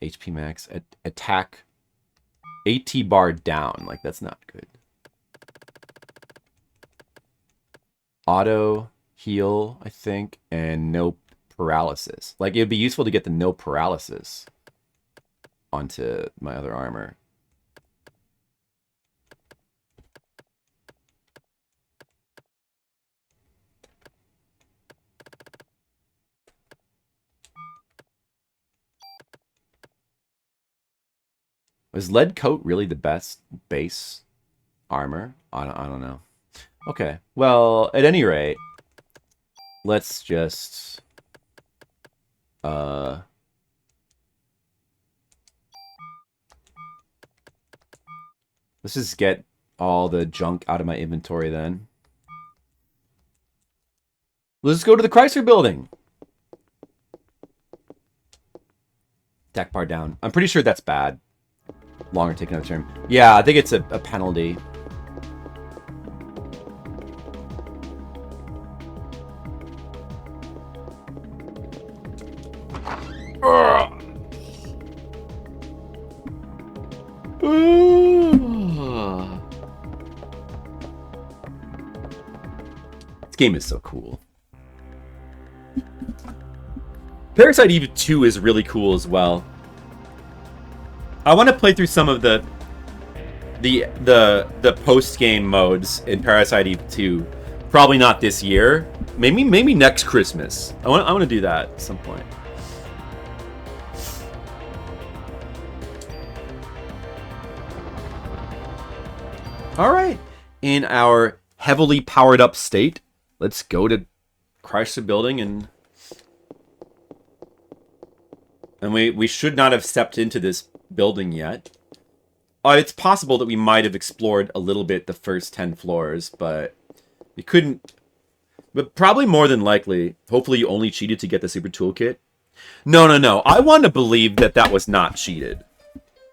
HP max. Attack. AT bar down. Like, that's not good. Auto heal, I think. And no paralysis. Like, it would be useful to get the no paralysis onto my other armor. Was lead coat really the best base armor? I don't know. Okay, well, at any rate, let's just... let's just get all the junk out of my inventory then. Let's go to the Chrysler Building. Deck bar down. I'm pretty sure that's bad. Longer, take another turn. Yeah, I think it's a penalty. This game is so cool. Parasite Eve 2 is really cool as well. I want to play through some of the post-game modes in Parasite Eve 2. Probably not this year. Maybe next Christmas. I want to do that at some point. All right. In our heavily powered up state, let's go to Chrysler Building and we should not have stepped into this building yet. It's possible that we might have explored a little bit the first 10 floors, but we couldn't. But probably more than likely, hopefully you only cheated to get the super toolkit. No. I want to believe that that was not cheated.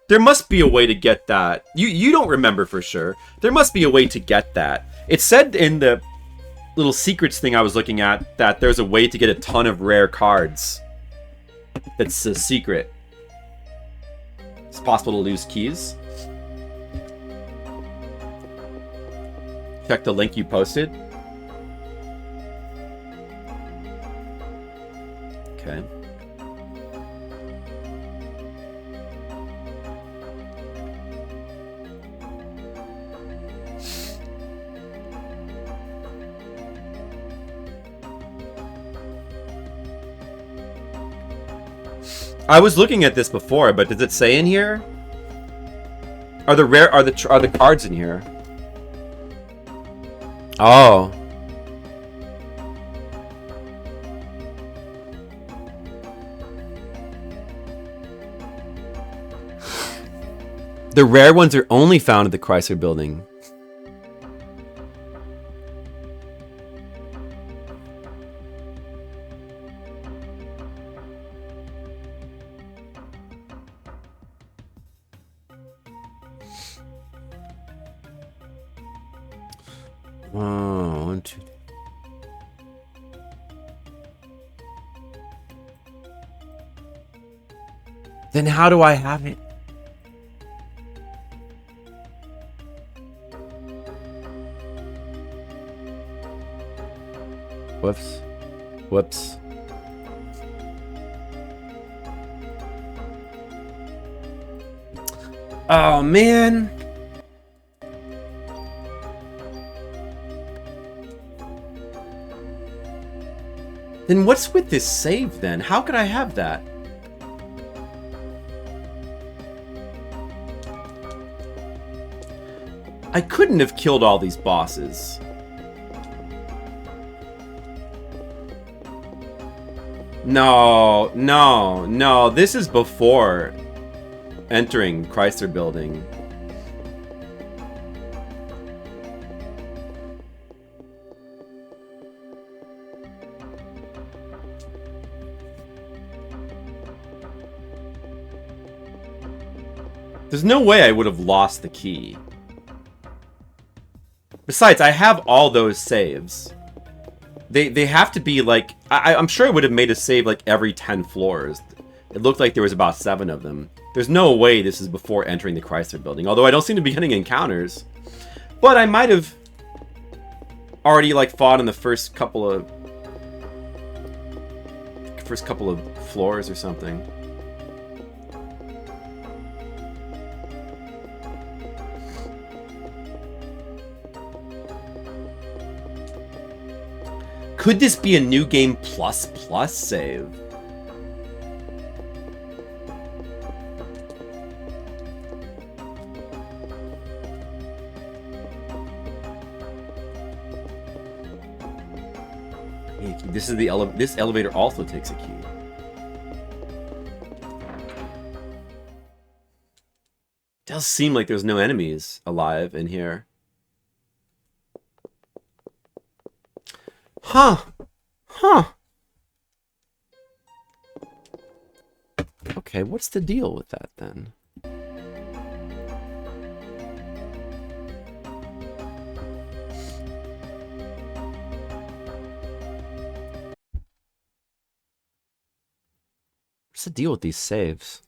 There must be a way to get that. You don't remember for sure. There must be a way to get that. It said in the little secrets thing I was looking at that there's a way to get a ton of rare cards. That's a secret. It's possible to lose keys. Check the link you posted. Okay. I was looking at this before, but does it say in here? Are the cards in here? Oh. The rare ones are only found at the Chrysler Building. Oh, 1, 2. Then how do I have it? Whoops. Oh, man. Then what's with this save then? How could I have that? I couldn't have killed all these bosses. No. This is before entering Chrysler Building. There's no way I would have lost the key. Besides, I have all those saves. They have to be like... I'm sure I would have made a save like every 10 floors. It looked like there was about 7 of them. There's no way this is before entering the Chrysler Building. Although I don't seem to be getting encounters. But I might have already like fought in the first first couple of floors or something. Could this be a new game plus save? This is the this elevator also takes a key. Does seem like there's no enemies alive in here. Huh. Okay, what's the deal with that then? What's the deal with these saves?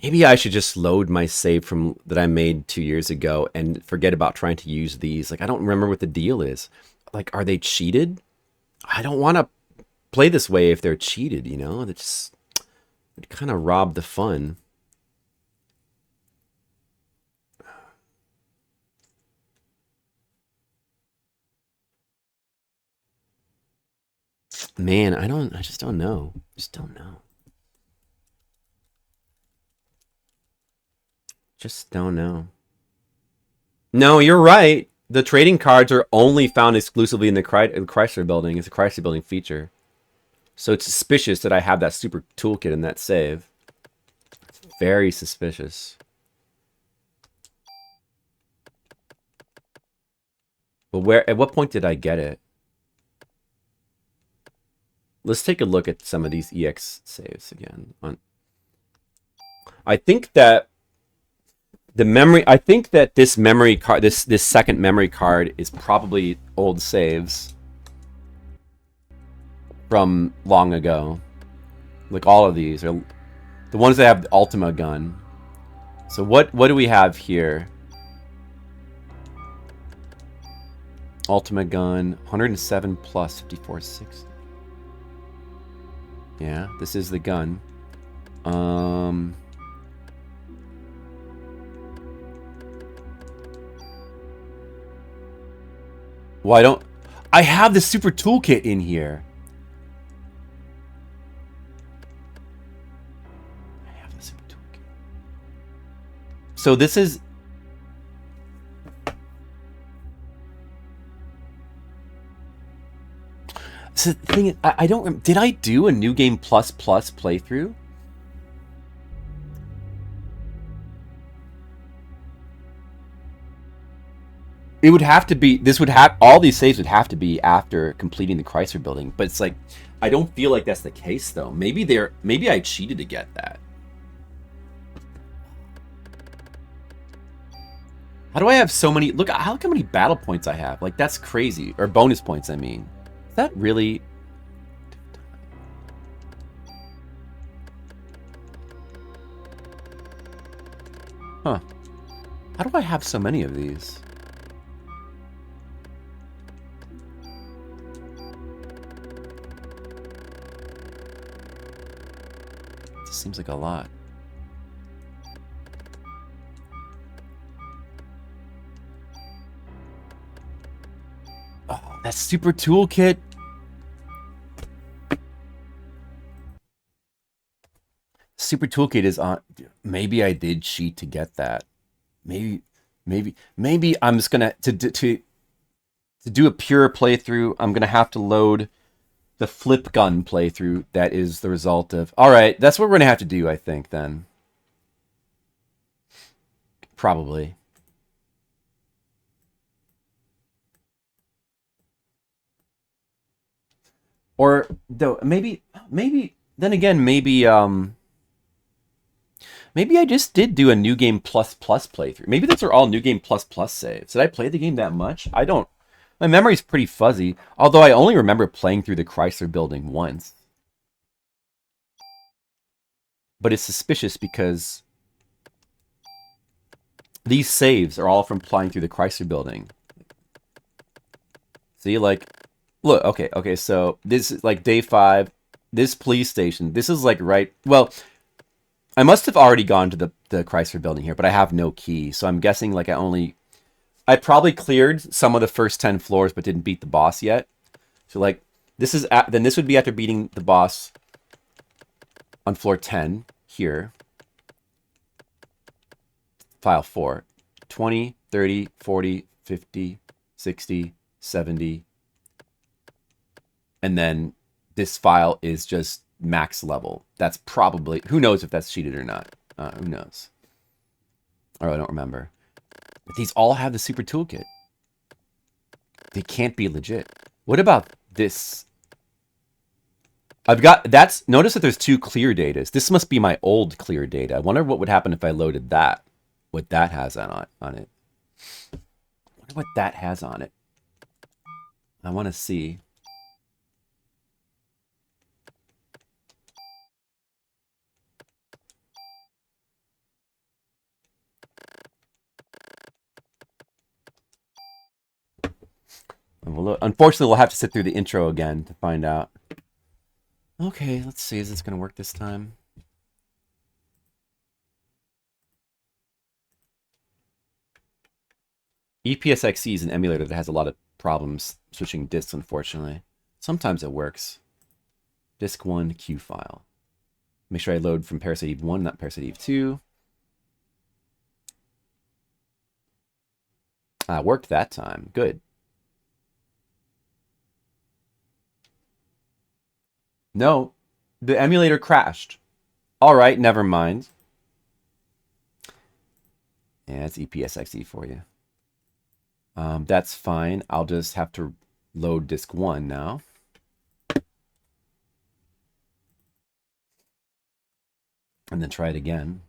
Maybe I should just load my save from that I made 2 years ago and forget about trying to use these. Like, I don't remember what the deal is. Like, are they cheated? I don't want to play this way if they're cheated, you know? They just kind of rob the fun. Man, I just don't know. Just don't know. Just don't know. No, you're right. The trading cards are only found exclusively in the Chrysler Building. It's a Chrysler Building feature. So it's suspicious that I have that super toolkit in that save. It's very suspicious. But at what point did I get it? Let's take a look at some of these EX saves again. I think that this memory card, this second memory card is probably old saves from long ago. Like all of these are the ones that have the Ultima gun. So what do we have here? Ultima gun, 107 plus 5460. Yeah, this is the gun. Why don't I have the super toolkit in here? I have the super toolkit. So this is so the thing is, I don't. Did I do a new game plus playthrough? It would have to be. This would have all these saves would have to be after completing the Chrysler Building. But it's like I don't feel like that's the case though. Maybe I cheated to get that. How do I have so many? Look how many battle points I have. Like that's crazy. Or bonus points, I mean. Is that really? Huh. How do I have so many of these? This seems like a lot. Oh, that super toolkit. Super toolkit is on. Maybe I did cheat to get that. Maybe I'm just gonna to do a pure playthrough. I'm gonna have to load the flip gun playthrough. That is the result of. All right, that's what we're gonna have to do. I think then. Probably. Or though maybe then again maybe I just did do a new game plus playthrough. Maybe those are all new game plus saves. Did I play the game that much? I don't. My memory's pretty fuzzy. Although I only remember playing through the Chrysler Building once. But it's suspicious because these saves are all from flying through the Chrysler Building. See, like, look, okay, so this is like day 5. This police station, this is like right... Well, I must have already gone to the Chrysler Building here, but I have no key. So I'm guessing like I probably cleared some of the first 10 floors, but didn't beat the boss yet. So like, then this would be after beating the boss on floor 10 here. File 4. 20, 30, 40, 50, 60, 70. And then this file is just max level. That's probably... Who knows if that's cheated or not? Who knows? Or I don't remember. But these all have the super toolkit. They can't be legit. What about this? I've got... Notice that there's 2 clear datas. This must be my old clear data. I wonder what would happen if I loaded that. What that has on it. I wonder what that has on it. I want to see. Unfortunately, we'll have to sit through the intro again to find out. Okay, let's see. Is this going to work this time? EPSXE is an emulator that has a lot of problems switching disks, unfortunately. Sometimes it works. Disk 1 Q file. Make sure I load from Parasite Eve 1, not Parasite Eve 2. Worked that time. Good. No, the emulator crashed. All right, never mind. Yeah, it's EPSXE for you. That's fine. I'll just have to load disk 1 now. And then try it again.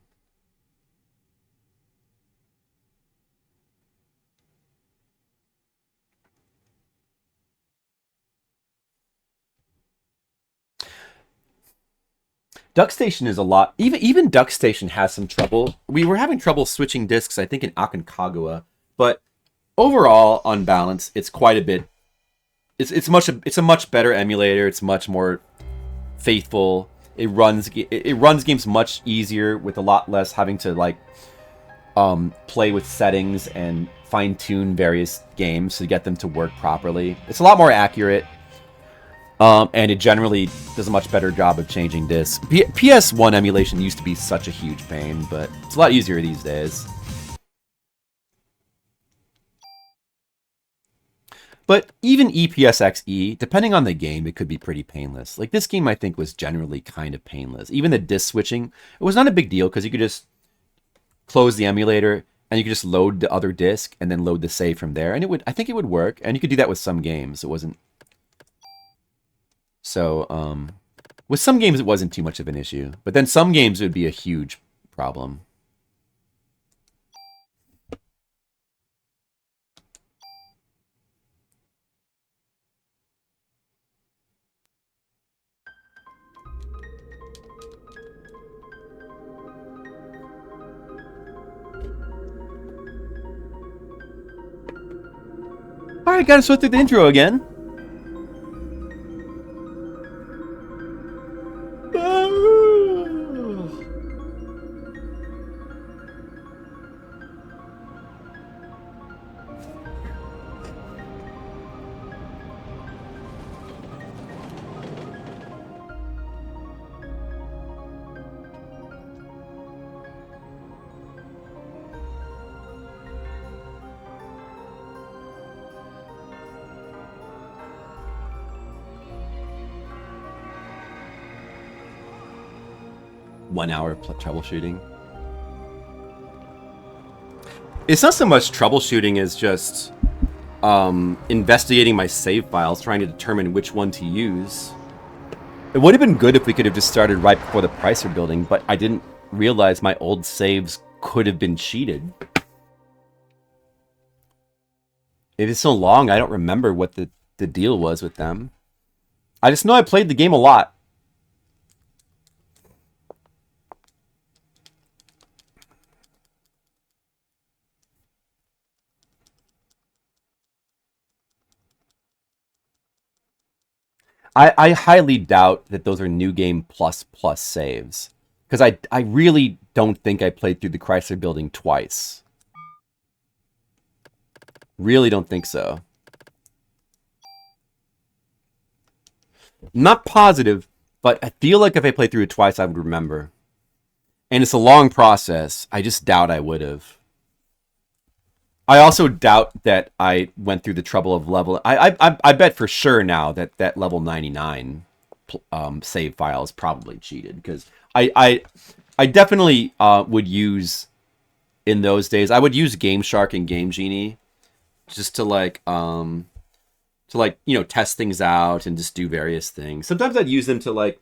DuckStation is a lot. Even DuckStation has some trouble. We were having trouble switching disks, I think, in Aconcagua. But overall, on balance, it's quite a bit. It's a much better emulator. It's much more faithful. It runs games much easier with a lot less having to like play with settings and fine tune various games to get them to work properly. It's a lot more accurate. And it generally does a much better job of changing discs. PS1 emulation used to be such a huge pain, but it's a lot easier these days. But even EPSXE, depending on the game, it could be pretty painless. Like this game, I think, was generally kind of painless. Even the disc switching, it was not a big deal because you could just close the emulator and you could just load the other disc and then load the save from there. And I think it would work. And you could do that with some games. It wasn't... So, with some games, it wasn't too much of an issue. But then some games, it would be a huge problem. Alright, gotta sort through the intro again. One hour troubleshooting. It's not so much troubleshooting as just investigating my save files, trying to determine which one to use. It would have been good if we could have just started right before the Chrysler Building, but I didn't realize my old saves could have been cheated. It is so long, I don't remember what the deal was with them. I just know I played the game a lot. I highly doubt that those are New Game Plus Plus saves. Because I really don't think I played through the Chrysler Building twice. Really don't think so. I'm not positive, but I feel like if I played through it twice, I would remember. And it's a long process. I just doubt I would have. I also doubt that I went through the trouble of level. I bet for sure now that that level 99 save file is probably cheated, because I definitely would use, in those days, I would use Game Shark and Game Genie just to like test things out and just do various things. Sometimes I'd use them to like,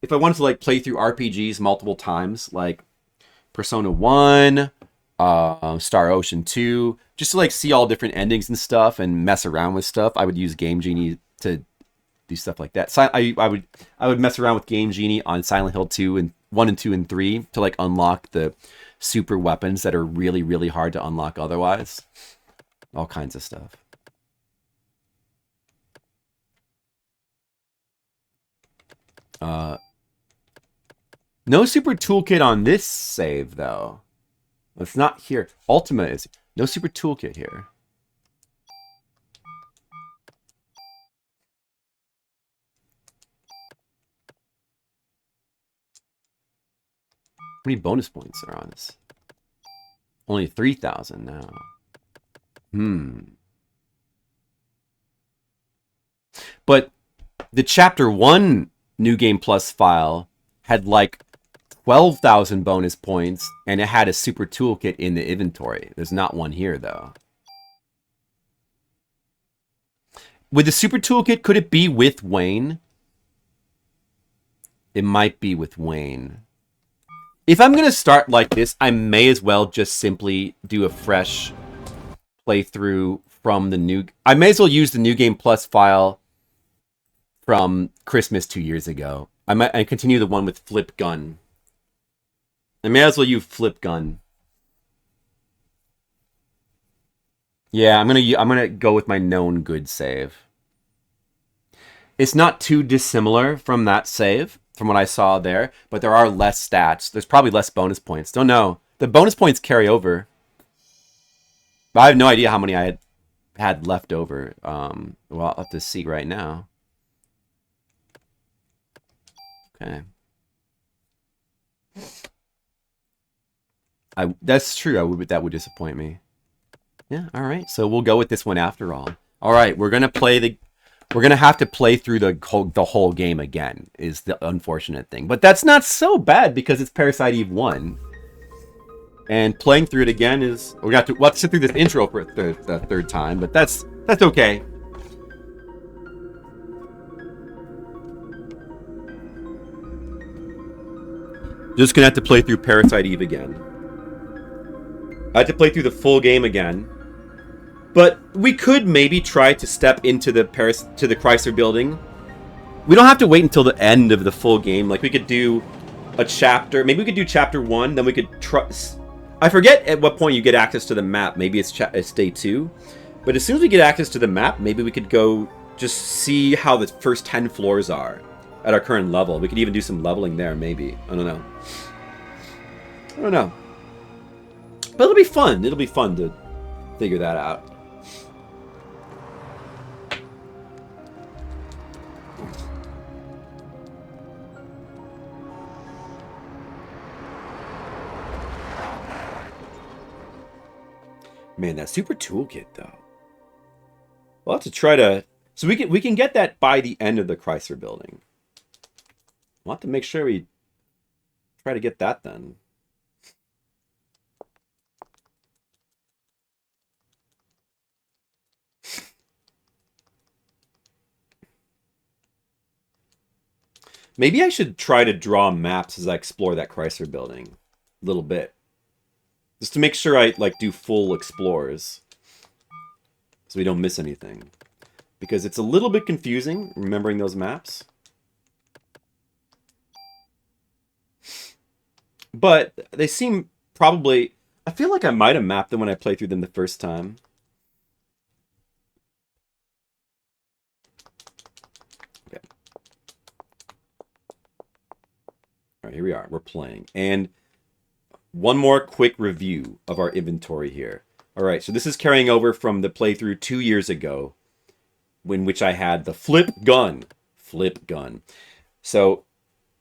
if I wanted to like play through RPGs multiple times, like Persona 1, Star Ocean 2, just to like see all different endings and stuff and mess around with stuff. I would use Game Genie to do stuff like that. So I would mess around with Game Genie on Silent Hill 2 and 1 and 2 and 3 to like unlock the super weapons that are really, really hard to unlock otherwise. All kinds of stuff. No super toolkit on this save though. It's not here. Ultima is no super toolkit here. How many bonus points are on this? Only 3,000 now. But the Chapter 1 New Game Plus file had like 12,000 bonus points, and it had a super toolkit in the inventory. There's not one here, though. With the super toolkit, could it be with Wayne? It might be with Wayne. If I'm going to start like this, I may as well just simply do a fresh playthrough from the new... I may as well use the New Game Plus file from Christmas 2 years ago. I continue the one with Flip Gun. I may as well use Flip Gun. Yeah, I'm gonna go with my known good save. It's not too dissimilar from that save, from what I saw there, but there are less stats. There's probably less bonus points. Don't know. The bonus points carry over. But I have no idea how many I had left over. Well, I'll have to see right now. Okay. That's true. That would disappoint me. Yeah, all right. So we'll go with this one after all. All right, we're gonna have to play through the whole game again. Is the unfortunate thing, but that's not so bad because it's Parasite Eve 1, and playing through it again is we'll have to sit through this intro for the third time, but that's okay. Just gonna have to play through Parasite Eve again. I had to play through the full game again. But we could maybe try to step into the Chrysler Building. We don't have to wait until the end of the full game. Like, we could do a chapter. Maybe we could do chapter 1, then we could I forget at what point you get access to the map. Maybe it's day 2. But as soon as we get access to the map, maybe we could go just see how the first 10 floors are at our current level. We could even do some leveling there, maybe. I don't know. But it'll be fun. It'll be fun to figure that out. Man, that super toolkit though. We'll have to try to. So we can get that by the end of the Chrysler Building. We'll have to make sure we try to get that then. Maybe I should try to draw maps as I explore that Chrysler Building a little bit. Just to make sure I like do full explores. So we don't miss anything. Because it's a little bit confusing remembering those maps. But they seem probably... I feel like I might have mapped them when I played through them the first time. Okay. right, here we are. We're playing. And one more quick review of our inventory here. All right, so this is carrying over from the playthrough 2 years ago, in which I had the flip gun. Flip gun. So,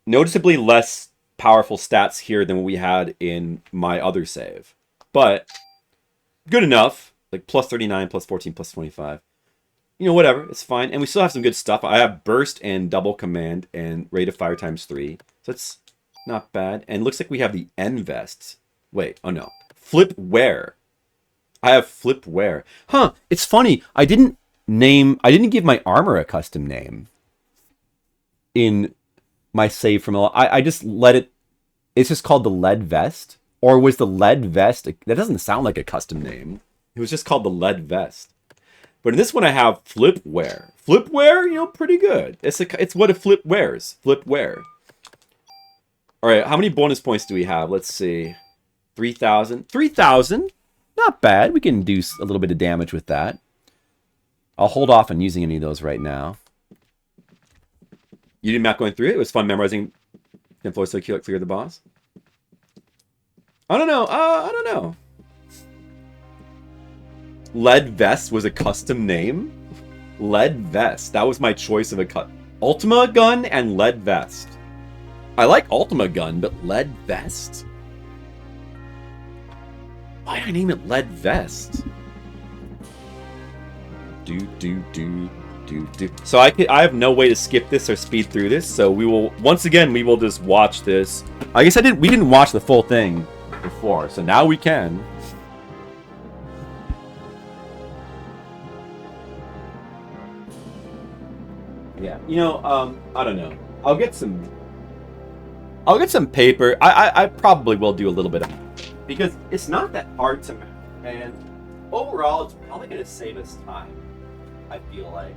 noticeably less powerful stats here than what we had in my other save. But, good enough. Like, plus 39, plus 14, plus 25. You know, whatever. It's fine. And we still have some good stuff. I have burst and double command and rate of fire times 3. So, it's not bad. And it looks like we have the N vests. Wait, oh no. Flip wear. I have flip wear. Huh, it's funny. I didn't give my armor a custom name in my save from I just let it. It's just called the lead vest. Or was the lead vest? That doesn't sound like a custom name. It was just called the lead vest. But in this one I have flip wear. Flip wear, you know, pretty good. It's what a flip wears. Flip wear. All right, how many bonus points do we have? Let's see. 3,000. 3,000. Not bad. We can do a little bit of damage with that. I'll hold off on using any of those right now. You did not going through it? It was fun memorizing 10 floors to clear the boss? I don't know. I don't know. Lead Vest was a custom name? Lead Vest. That was my choice of a cut. Ultima Gun and Lead Vest. I like Ultima Gun, but Lead Vest? Why did I name it Lead Vest? So I have no way to skip this or speed through this, so we will just watch this. I guess we didn't watch the full thing before, so now we can. Yeah, you know, I don't know. I'll get some paper. I probably will do a little bit of it, because it's not that hard to map, and overall it's probably going to save us time, I feel like,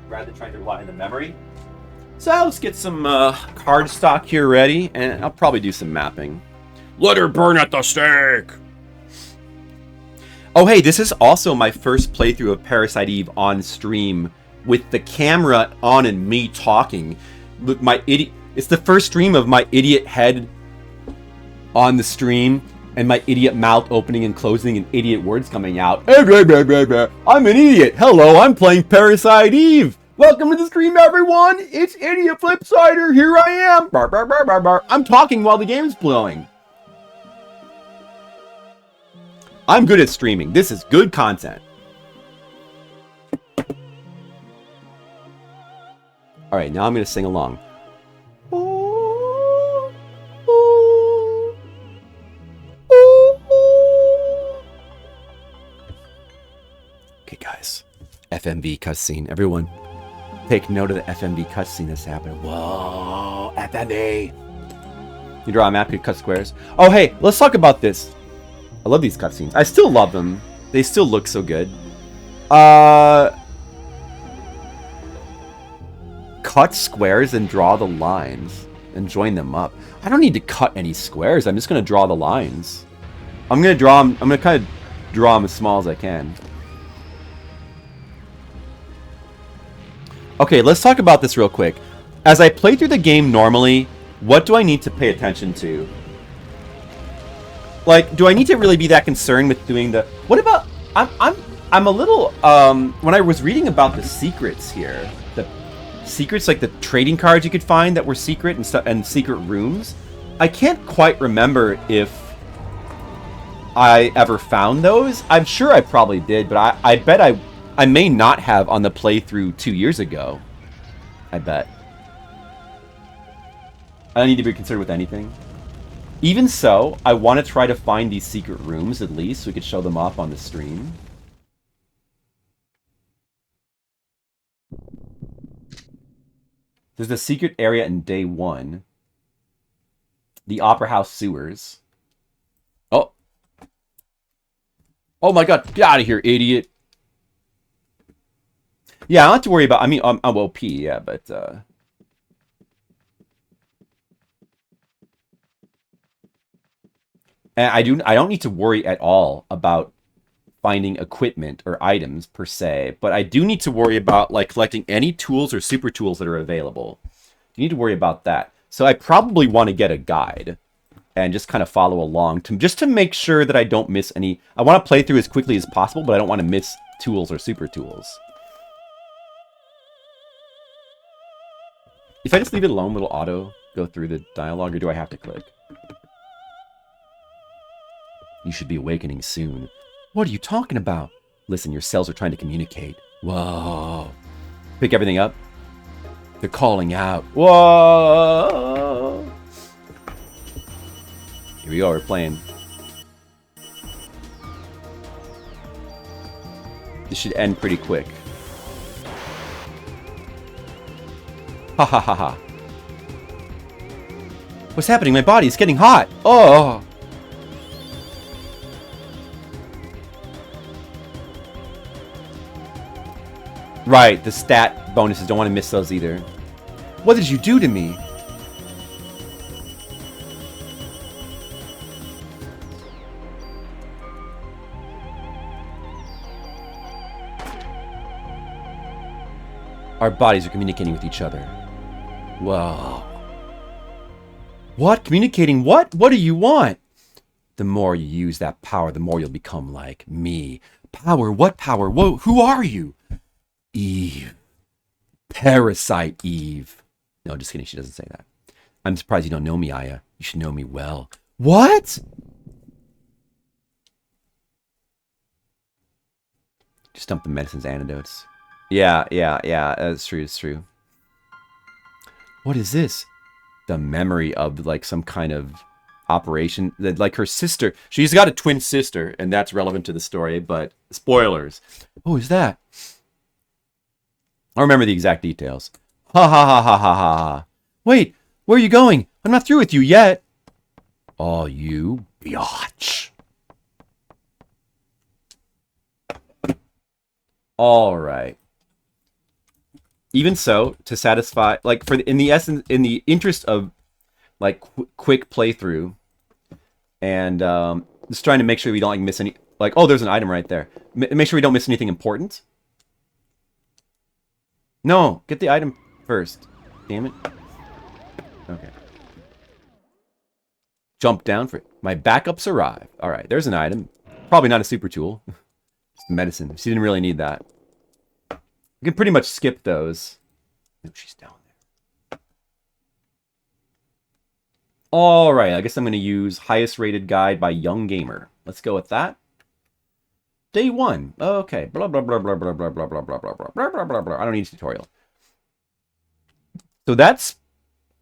rather than trying to rely on the memory. So let's get some card stock here ready, and I'll probably do some mapping. Let her burn at the stake! Oh hey, this is also my first playthrough of Parasite Eve on stream, with the camera on and me talking. Look, it's the first stream of my idiot head on the stream, and my idiot mouth opening and closing and idiot words coming out. I'm an idiot. Hello, I'm playing Parasite Eve. Welcome to the stream, everyone. It's Idiot Flipsider. Here I am. Bar, bar, bar, bar, bar. I'm talking while the game's blowing. I'm good at streaming. This is good content. All right, now I'm going to sing along. Okay, guys. FMV cutscene. Everyone, take note of the FMV cutscene that's happening. Whoa, FMV. You draw a map, you cut squares. Oh, hey, let's talk about this. I love these cutscenes. I still love them. They still look so good. Cut squares and draw the lines and join them up. I don't need to cut any squares. I'm just going to draw the lines. I'm going to draw them. I'm going to kind of draw them as small as I can. Okay, let's talk about this real quick. As I play through the game normally, what do I need to pay attention to? Like, do I need to really be that concerned with doing the... What about... I'm a little... when I was reading about the secrets here, the secrets, like the trading cards you could find that were secret and stuff, and secret rooms, I can't quite remember if I ever found those. I'm sure I probably did, but I bet I may not have on the playthrough 2 years ago. I bet. I don't need to be concerned with anything. Even so, I want to try to find these secret rooms at least, so we could show them off on the stream. There's the secret area in day 1. The Opera House sewers. Oh. Oh my god, get out of here, idiot. Yeah, I don't have to worry about... I mean, I'm OP, yeah, but... And I don't need to worry at all about finding equipment or items, per se. But I do need to worry about, like, collecting any tools or super tools that are available. You need to worry about that. So I probably want to get a guide and just kind of follow along just to make sure that I don't miss any. I want to play through as quickly as possible, but I don't want to miss tools or super tools. If I just leave it alone, will auto go through the dialogue, or do I have to click? You should be awakening soon. What are you talking about? Listen, your cells are trying to communicate. Whoa. Pick everything up. They're calling out. Whoa. Here we go, we're playing. This should end pretty quick. Ha ha ha ha. What's happening? My body's getting hot. Oh. Right, the stat bonuses. Don't want to miss those either. What did you do to me? Our bodies are communicating with each other. Whoa. What? Communicating what? What do you want? The more you use that power, the more you'll become like me. Power? What power? Whoa, who are you? Eve. Parasite Eve. No, just kidding. She doesn't say that. I'm surprised you don't know me, Aya. You should know me well. What? Just dump the medicine's antidotes. Yeah. That's true. It's true. What is this? The memory of like some kind of operation that like her sister. She's got a twin sister, and that's relevant to the story. But spoilers. Oh, is that? I remember the exact details. Ha ha ha ha ha ha. Wait, where are you going? I'm not through with you yet. Oh, you biatch. All right. Even so, to satisfy, like, in the interest of, like, quick playthrough, and just trying to make sure we don't like miss any, like, oh, there's an item right there. Make sure we don't miss anything important. No, get the item first. Damn it. Okay. Jump down for it. My backups arrive. All right, there's an item. Probably not a super tool. Just medicine. She didn't really need that. We can pretty much skip those. Oh, she's down there. All right, I guess I'm going to use highest rated guide by Young Gamer. Let's go with that. Day 1. Okay. Blah, blah, blah, blah, blah, blah, blah, blah, blah, blah, blah, blah, blah, blah. I don't need a tutorial. So that's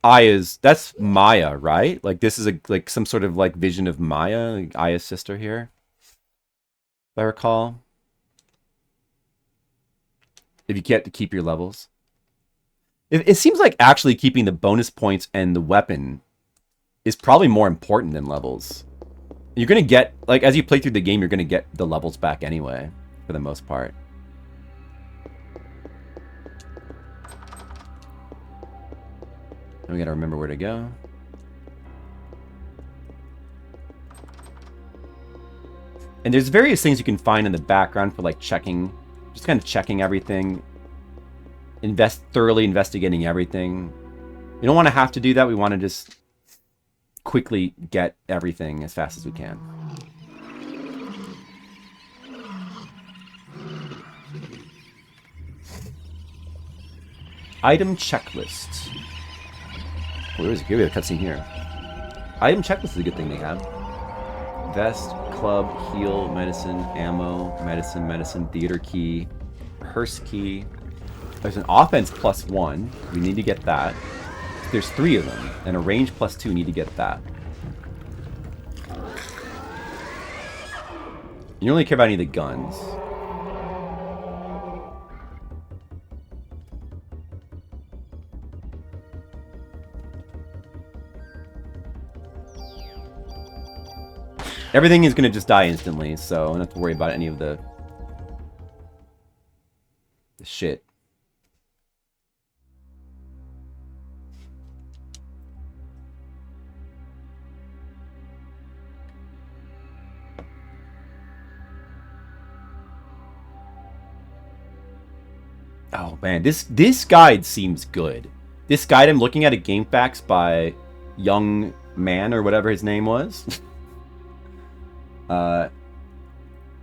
that's Maya, right? Like this is like some sort of like vision of Maya, like Aya's sister here. If I recall. If you get to keep your levels. It seems like actually keeping the bonus points and the weapon is probably more important than levels. You're going to get, like, as you play through the game, you're going to get the levels back anyway, for the most part. And we got to remember where to go. And there's various things you can find in the background for, like, checking, just kind of checking everything. Thoroughly investigating everything. We don't want to have to do that. We want to just quickly get everything as fast as we can. Item checklist. Where is it? Give me a cutscene here. Item checklist is a good thing they have. Vest, club, heal, medicine, ammo, medicine, theater key, hearse key. There's an offense +1. We need to get that. There's 3 of them. And a range +2. Need to get that. You don't really care about any of the guns. Everything is going to just die instantly, so I don't have to worry about any of the shit. Oh man, this guide seems good. This guide I'm looking at a Game Facts by Young Man or whatever his name was. What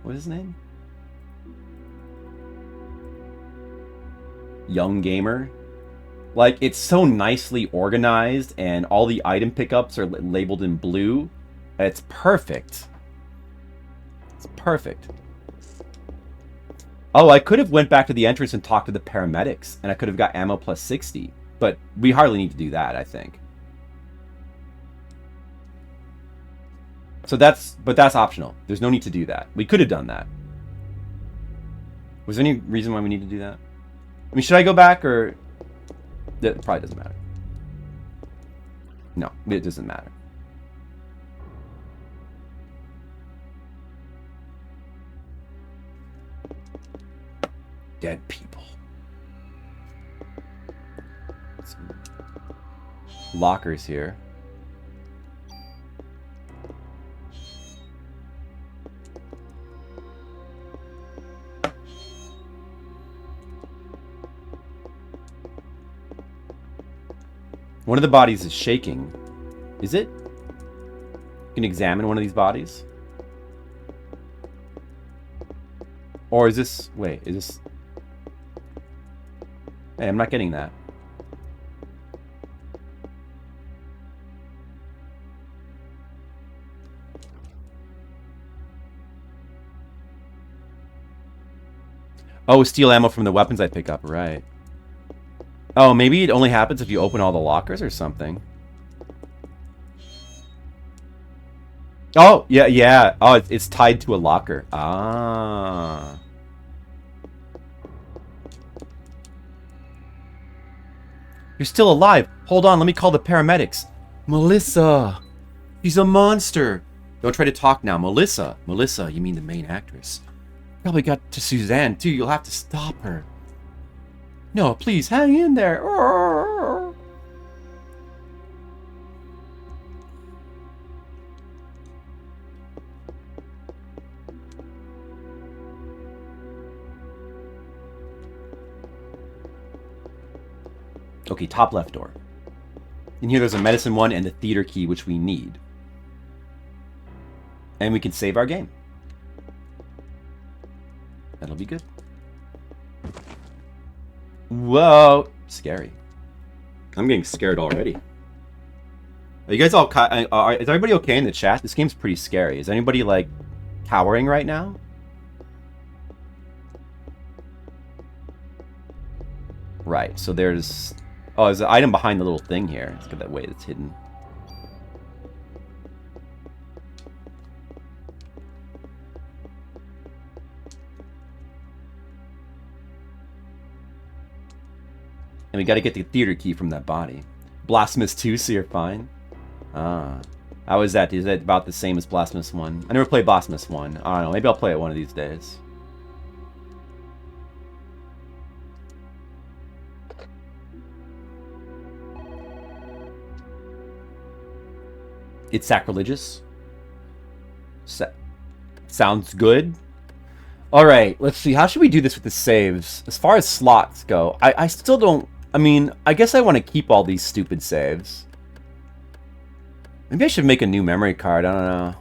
is his name? Young Gamer. Like, it's so nicely organized, and all the item pickups are labeled in blue. It's perfect. It's perfect. Oh, I could have went back to the entrance and talked to the paramedics, and I could have got ammo plus 60. But we hardly need to do that, I think. So that's optional. There's no need to do that. We could have done that. Was there any reason why we need to do that? I mean, should I go back, or... It probably doesn't matter. No, it doesn't matter. Dead people. Some lockers here. One of the bodies is shaking. Is it? You can examine one of these bodies? Or is this... Wait, is this... Hey, I'm not getting that. Oh, steal ammo from the weapons I pick up, right. Oh, maybe it only happens if you open all the lockers or something. Oh, yeah, yeah. Oh, it's tied to a locker. Ah. You're still alive. Hold on, let me call the paramedics. Melissa. She's a monster. Don't try to talk now. Melissa. Melissa, you mean the main actress. Probably got to Suzanne, too. You'll have to stop her. No, please, hang in there. Okay, top left door. In here there's a medicine one and the theater key, which we need. And we can save our game. That'll be good. Whoa, scary. I'm getting scared already. Are you guys all... is everybody okay in the chat? This game's pretty scary. Is anybody, like, cowering right now? Right, so there's... Oh, there's an item behind the little thing here. Let's get that way that's hidden. And we gotta get the theater key from that body. Blasphemous 2, so you're fine. Ah. How is that? Is that about the same as Blasphemous 1? I never played Blasphemous 1. I don't know. Maybe I'll play it one of these days. It's sacrilegious. Sounds good. Alright, let's see. How should we do this with the saves? As far as slots go, I still don't... I mean, I guess I want to keep all these stupid saves. Maybe I should make a new memory card. I don't know.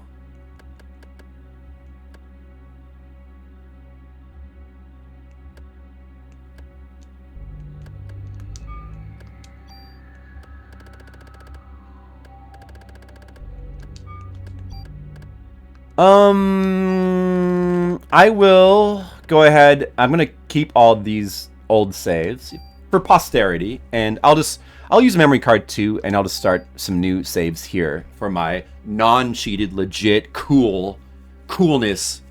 I will go ahead. I'm gonna keep all these old saves for posterity, and I'll use memory card 2, and I'll just start some new saves here for my non-cheated, legit, coolness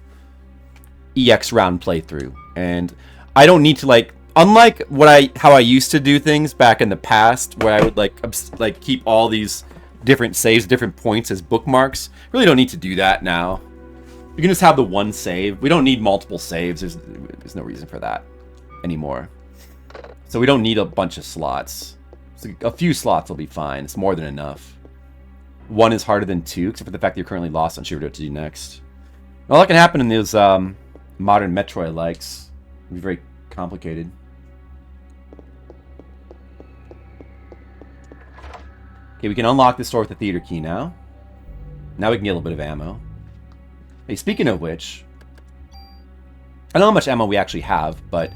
EX round playthrough. And I don't need to, like, unlike how I used to do things back in the past, where I would like keep all these different saves, different points as bookmarks. Really don't need to do that now. You can just have the one save. We don't need multiple saves. There's no reason for that anymore. So we don't need a bunch of slots. So a few slots will be fine. It's more than enough. 1 is harder than 2, except for the fact that you're currently lost. I'm sure what to do next. All that can happen in those modern Metroid likes. It'll be very complicated. Okay, we can unlock this door with the theater key now. Now we can get a little bit of ammo. Hey, speaking of which, I don't know how much ammo we actually have, but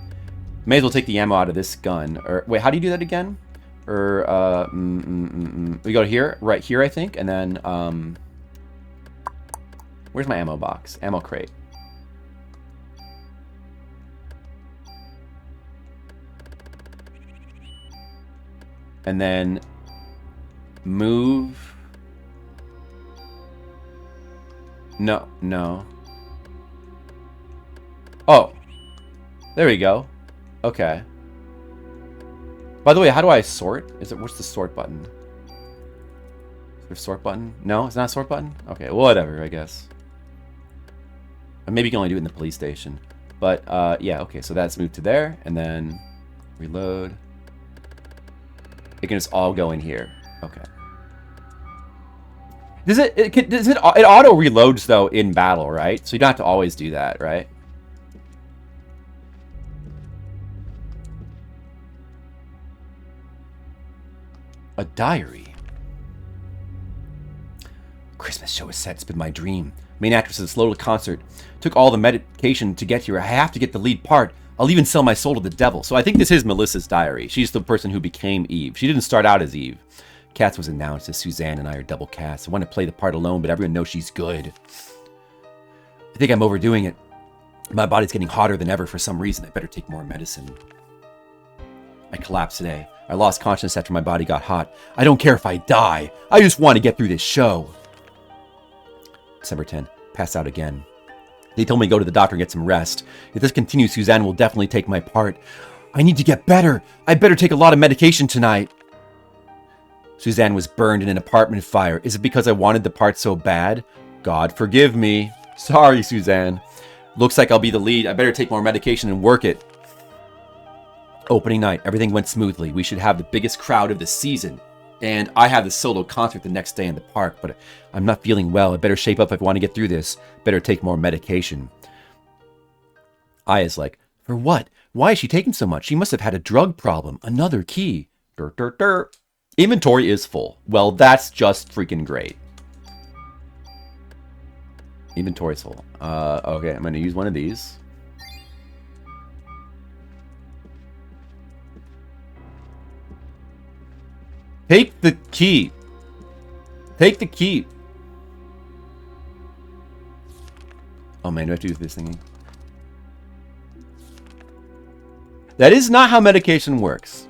may as well take the ammo out of this gun. Or wait, how do you do that again? Or we go here, right here, I think, and then where's my ammo box? Ammo crate. And then move. No, no. Oh, there we go. Okay. By the way, how do I sort? What's the sort button? Is there a sort button? No, it's not a sort button? Okay, well, whatever, I guess. Maybe you can only do it in the police station. But, yeah, okay, so that's moved to there, and then reload. It can just all go in here. Okay. It auto reloads though in battle, right? So you don't have to always do that, right? A diary. Christmas show is set. It's been my dream. Main actress of this little concert. Took all the medication to get here. I have to get the lead part. I'll even sell my soul to the devil. So I think this is Melissa's diary. She's the person who became Eve. She didn't start out as Eve. Cats was announced as Suzanne and I are double cast. I want to play the part alone, but everyone knows she's good. I think I'm overdoing it. My body's getting hotter than ever for some reason. I better take more medicine. I collapsed today. I lost consciousness after my body got hot. I don't care if I die. I just want to get through this show. December 10th. Pass out again. They told me to go to the doctor and get some rest. If this continues, Suzanne will definitely take my part. I need to get better. I better take a lot of medication tonight. Suzanne was burned in an apartment fire. Is it because I wanted the part so bad? God forgive me. Sorry, Suzanne. Looks like I'll be the lead. I better take more medication and work it. Opening night. Everything went smoothly. We should have the biggest crowd of the season. And I have the solo concert the next day in the park, but I'm not feeling well. I better shape up if I want to get through this. Better take more medication. Aya's like, for what? Why is she taking so much? She must have had a drug problem. Another key. Dur, dur, dur. Inventory is full. Well, that's just freaking great. Inventory's full. Okay, I'm going to use one of these. Take the key. Take the key. Oh man, do I have to do this thing? That is not how medication works.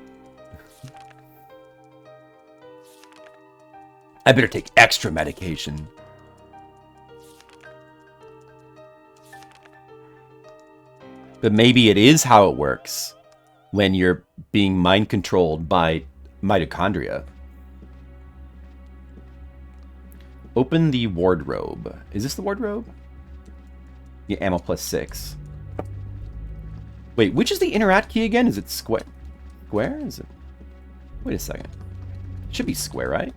I better take extra medication. But maybe it is how it works when you're being mind controlled by mitochondria. Open the wardrobe. Is this the wardrobe? Yeah, ammo plus 6. Wait, which is the interact key again? Is it square? Square? Is it? Wait a second. It should be square, right?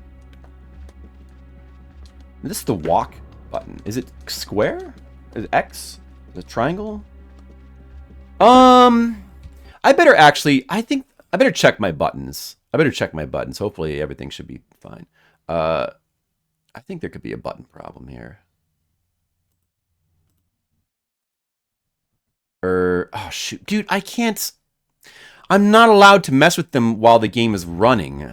This is the walk button. Is it square? Is it X? Is it triangle? I better actually, I think I better check my buttons. Hopefully everything should be fine. I think there could be a button problem here. Oh shoot. Dude, I can't. I'm not allowed to mess with them while the game is running.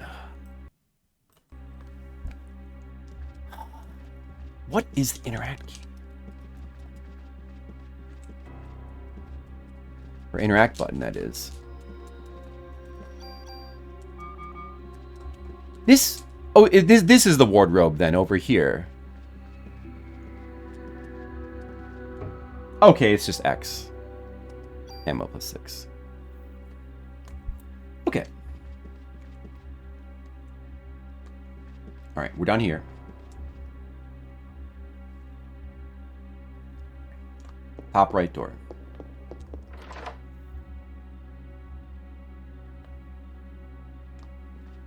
What is the interact key? Or interact button, that is. This... Oh, this is the wardrobe then, over here. Okay, it's just X. Ammo plus 6. Okay. Alright, we're down here. Top right door.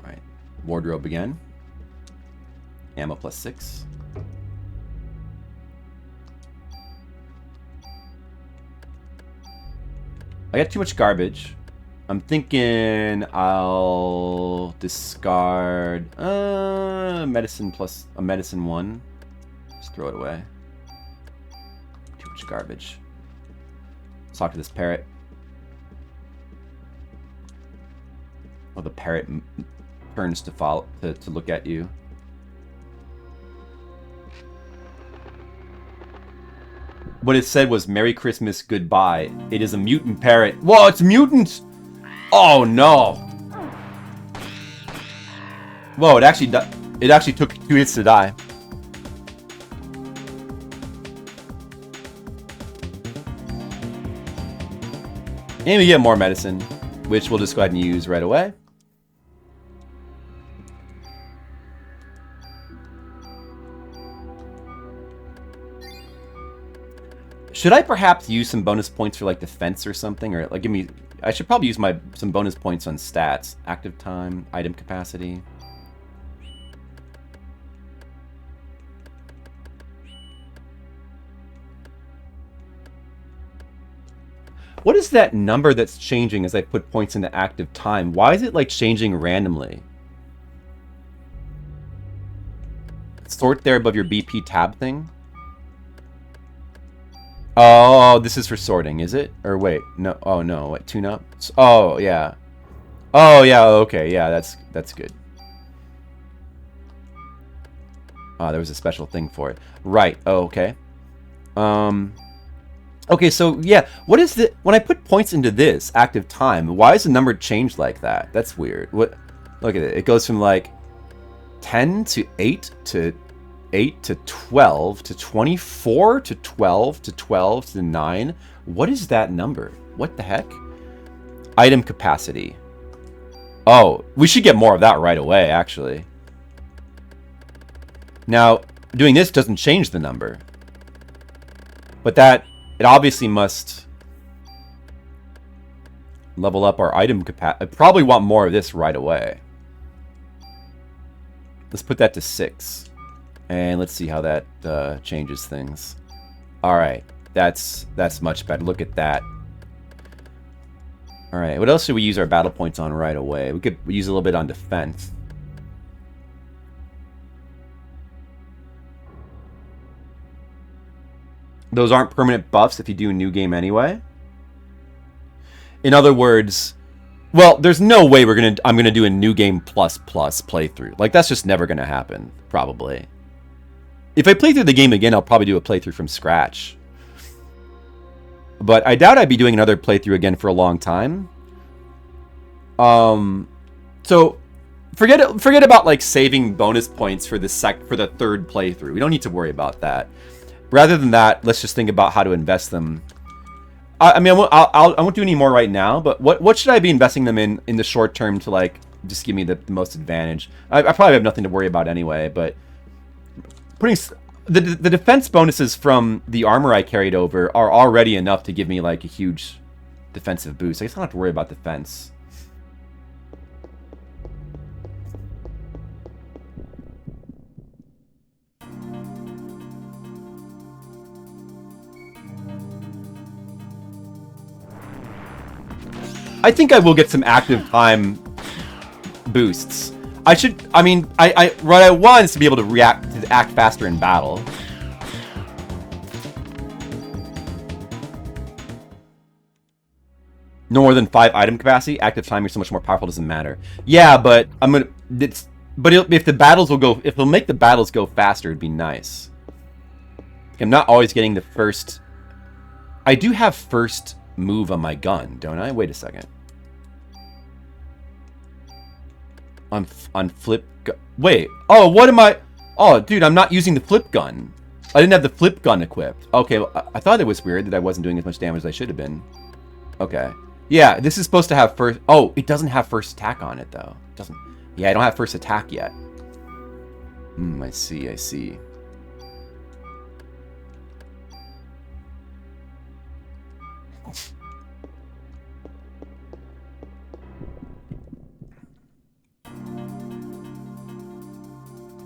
Alright. Wardrobe again. Ammo plus 6. I got too much garbage. I'm thinking I'll discard medicine plus a medicine 1. Just throw it away. Too much garbage. Let's talk to this parrot. Oh, the parrot turns to follow to look at you. What it said was "Merry Christmas, goodbye." It is a mutant parrot. Whoa, it's mutants! Oh no! Whoa, it actually took 2 hits to die. And we get more medicine, which we'll just go ahead and use right away. Should I perhaps use some bonus points for like defense or something, or like give me? I should probably use some bonus points on stats, active time, item capacity. What is that number that's changing as I put points into active time? Why is it like changing randomly? Sort there above your BP tab thing. Oh, this is for sorting, is it? Or wait, no. Oh no, what, tune up? Oh yeah. Oh yeah. Okay, yeah, that's good. Oh, there was a special thing for it. Right. Oh, okay. Okay, so yeah, what is the when I put points into this active time? Why is the number changed like that? That's weird. What? Look at it. It goes from like 10 to 8 to 8 to 12 to 24 to 12 to 12 to 9. What is that number? What the heck? Item capacity. Oh, we should get more of that right away, actually. Now, doing this doesn't change the number. But that, it obviously must level up our item capacity. I probably want more of this right away. Let's put that to 6. And let's see how that changes things. Alright, that's much better. Look at that. Alright, what else should we use our battle points on right away? We could use a little bit on defense. Those aren't permanent buffs if you do a new game anyway. In other words, well, there's no way I'm gonna do a new game plus playthrough. Like, that's just never gonna happen, probably. If I play through the game again, I'll probably do a playthrough from scratch. But I doubt I'd be doing another playthrough again for a long time. So forget about like saving bonus points for the third playthrough. We don't need to worry about that. Rather than that, let's just think about how to invest them. I mean, I won't do any more right now. But what should I be investing them in the short term to like just give me the most advantage? I probably have nothing to worry about anyway. But putting the defense bonuses from the armor I carried over are already enough to give me like a huge defensive boost. I guess I don't have to worry about defense. I think I will get some active time boosts. What I want is to be able to act faster in battle. No more than 5 item capacity. Active time, you're so much more powerful. Doesn't matter. Yeah, but if it'll make the battles go faster, it'd be nice. I'm not always getting the first. I do have first move on my gun, don't I? Wait a second. On flip gun. Wait. Oh, what am I? Oh, dude, I'm not using the flip gun. I didn't have the flip gun equipped. Okay, well, I thought it was weird that I wasn't doing as much damage as I should have been. Okay. Yeah, this is supposed to have first. Oh, it doesn't have first attack on it though. It doesn't. Yeah, I don't have first attack yet. I see. I see.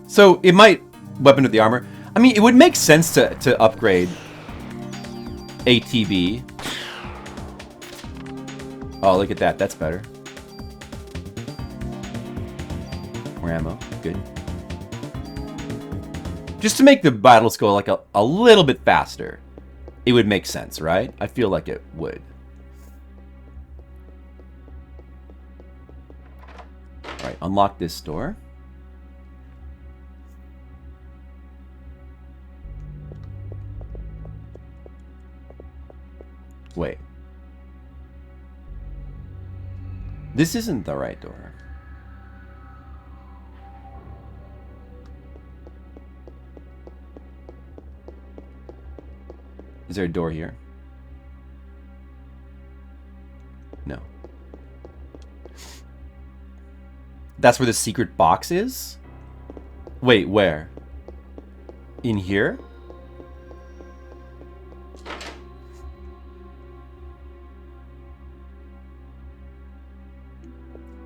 So it might weapon with the armor. I mean, it would make sense to upgrade ATB. Oh, look at that. That's better. More ammo. Good. Just to make the battles go like a little bit faster. It would make sense, right? I feel like it would. Alright, unlock this door. Wait. This isn't the right door. Is there a door here? No. That's where the secret box is? Wait, where? In here?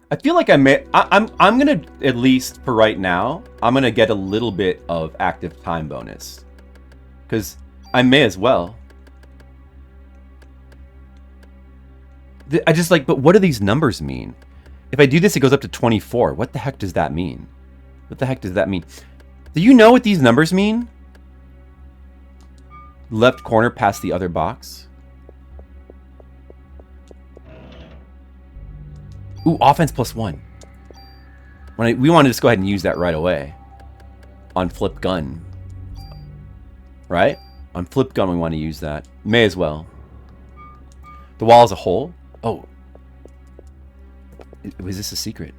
I feel like I'm gonna, at least for right now, I'm gonna get a little bit of active time bonus. Because I may as well. I just like, but what do these numbers mean? If I do this, it goes up to 24. What the heck does that mean? What the heck does that mean? Do you know what these numbers mean? Left corner past the other box. Ooh, offense +1. We want to just go ahead and use that right away. On flip gun. Right? On flip gun, we want to use that. May as well. The wall is a hole. Oh. Was this a secret?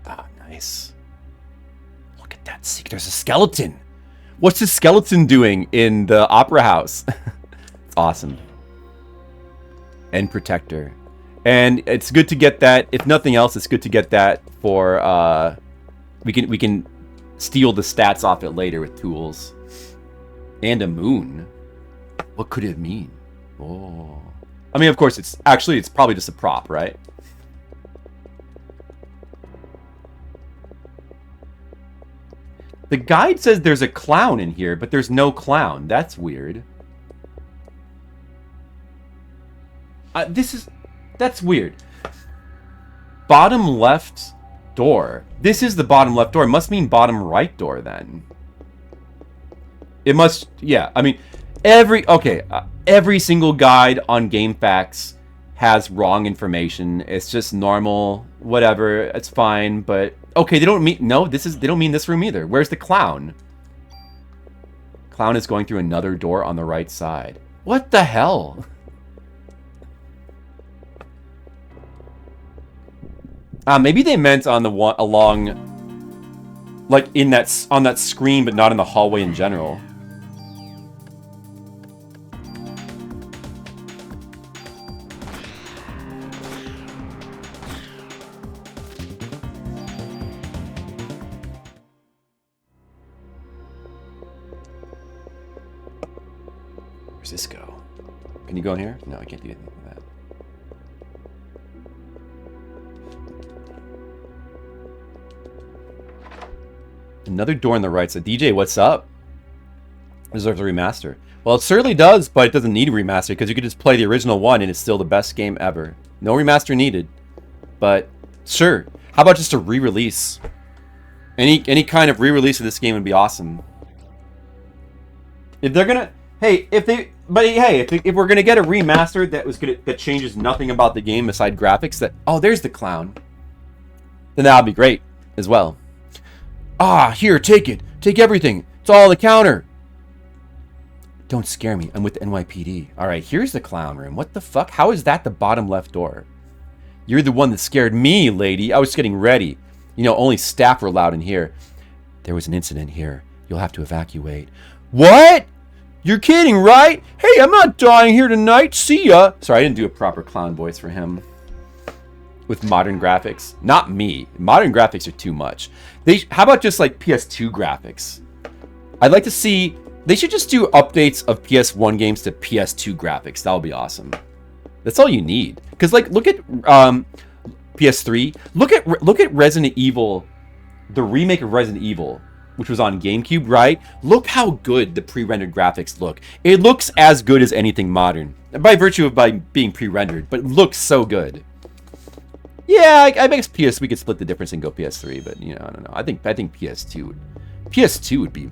Ah, nice. Look at that secret. There's a skeleton. What's the skeleton doing in the opera house? It's awesome. End protector. And it's good to get that. If nothing else, it's good to get that for we can steal the stats off it later with tools. And a moon. What could it mean? Oh. I mean, of course, it's probably just a prop, right? The guide says there's a clown in here, but there's no clown. That's weird. That's weird. Bottom left door. This is the bottom left door. It must mean bottom right door then. It must, yeah. I mean, every single guide on GameFAQs has wrong information. It's just normal, whatever. It's fine, but okay, they don't mean they don't mean this room either. Where's the clown? Clown is going through another door on the right side. What the hell? Maybe they meant on the one along, like on that screen, but not in the hallway in general. Where's this go? Can you go in here? No, I can't do anything with that. Another door on the right side. DJ, what's up? Deserves a remaster. Well, it certainly does, but it doesn't need a remaster because you could just play the original one and it's still the best game ever. No remaster needed. But sure. How about just a re-release? Any kind of re-release of this game would be awesome. If they're gonna, if we're gonna get a remaster that changes nothing about the game beside graphics, there's the clown, then that would be great as well. Ah, here, take it. Take everything. It's all on the counter. Don't scare me. I'm with the NYPD. All right, here's the clown room. What the fuck? How is that the bottom left door? You're the one that scared me, lady. I was getting ready. You know, only staff were allowed in here. There was an incident here. You'll have to evacuate. What? You're kidding, right? Hey, I'm not dying here tonight. See ya. Sorry, I didn't do a proper clown voice for him. With modern graphics. Not me. Modern graphics are too much. How about just like PS2 graphics? I'd like to see... They should just do updates of PS1 games to PS2 graphics. That would be awesome. That's all you need. Because like, look at PS3. Look at Resident Evil. The remake of Resident Evil. which was on GameCube, right? Look how good the pre-rendered graphics look. It looks as good as anything modern, by virtue of being pre-rendered, but it looks so good. Yeah, I guess we could split the difference and go PS3, but you know, I don't know. I think PS2 would be,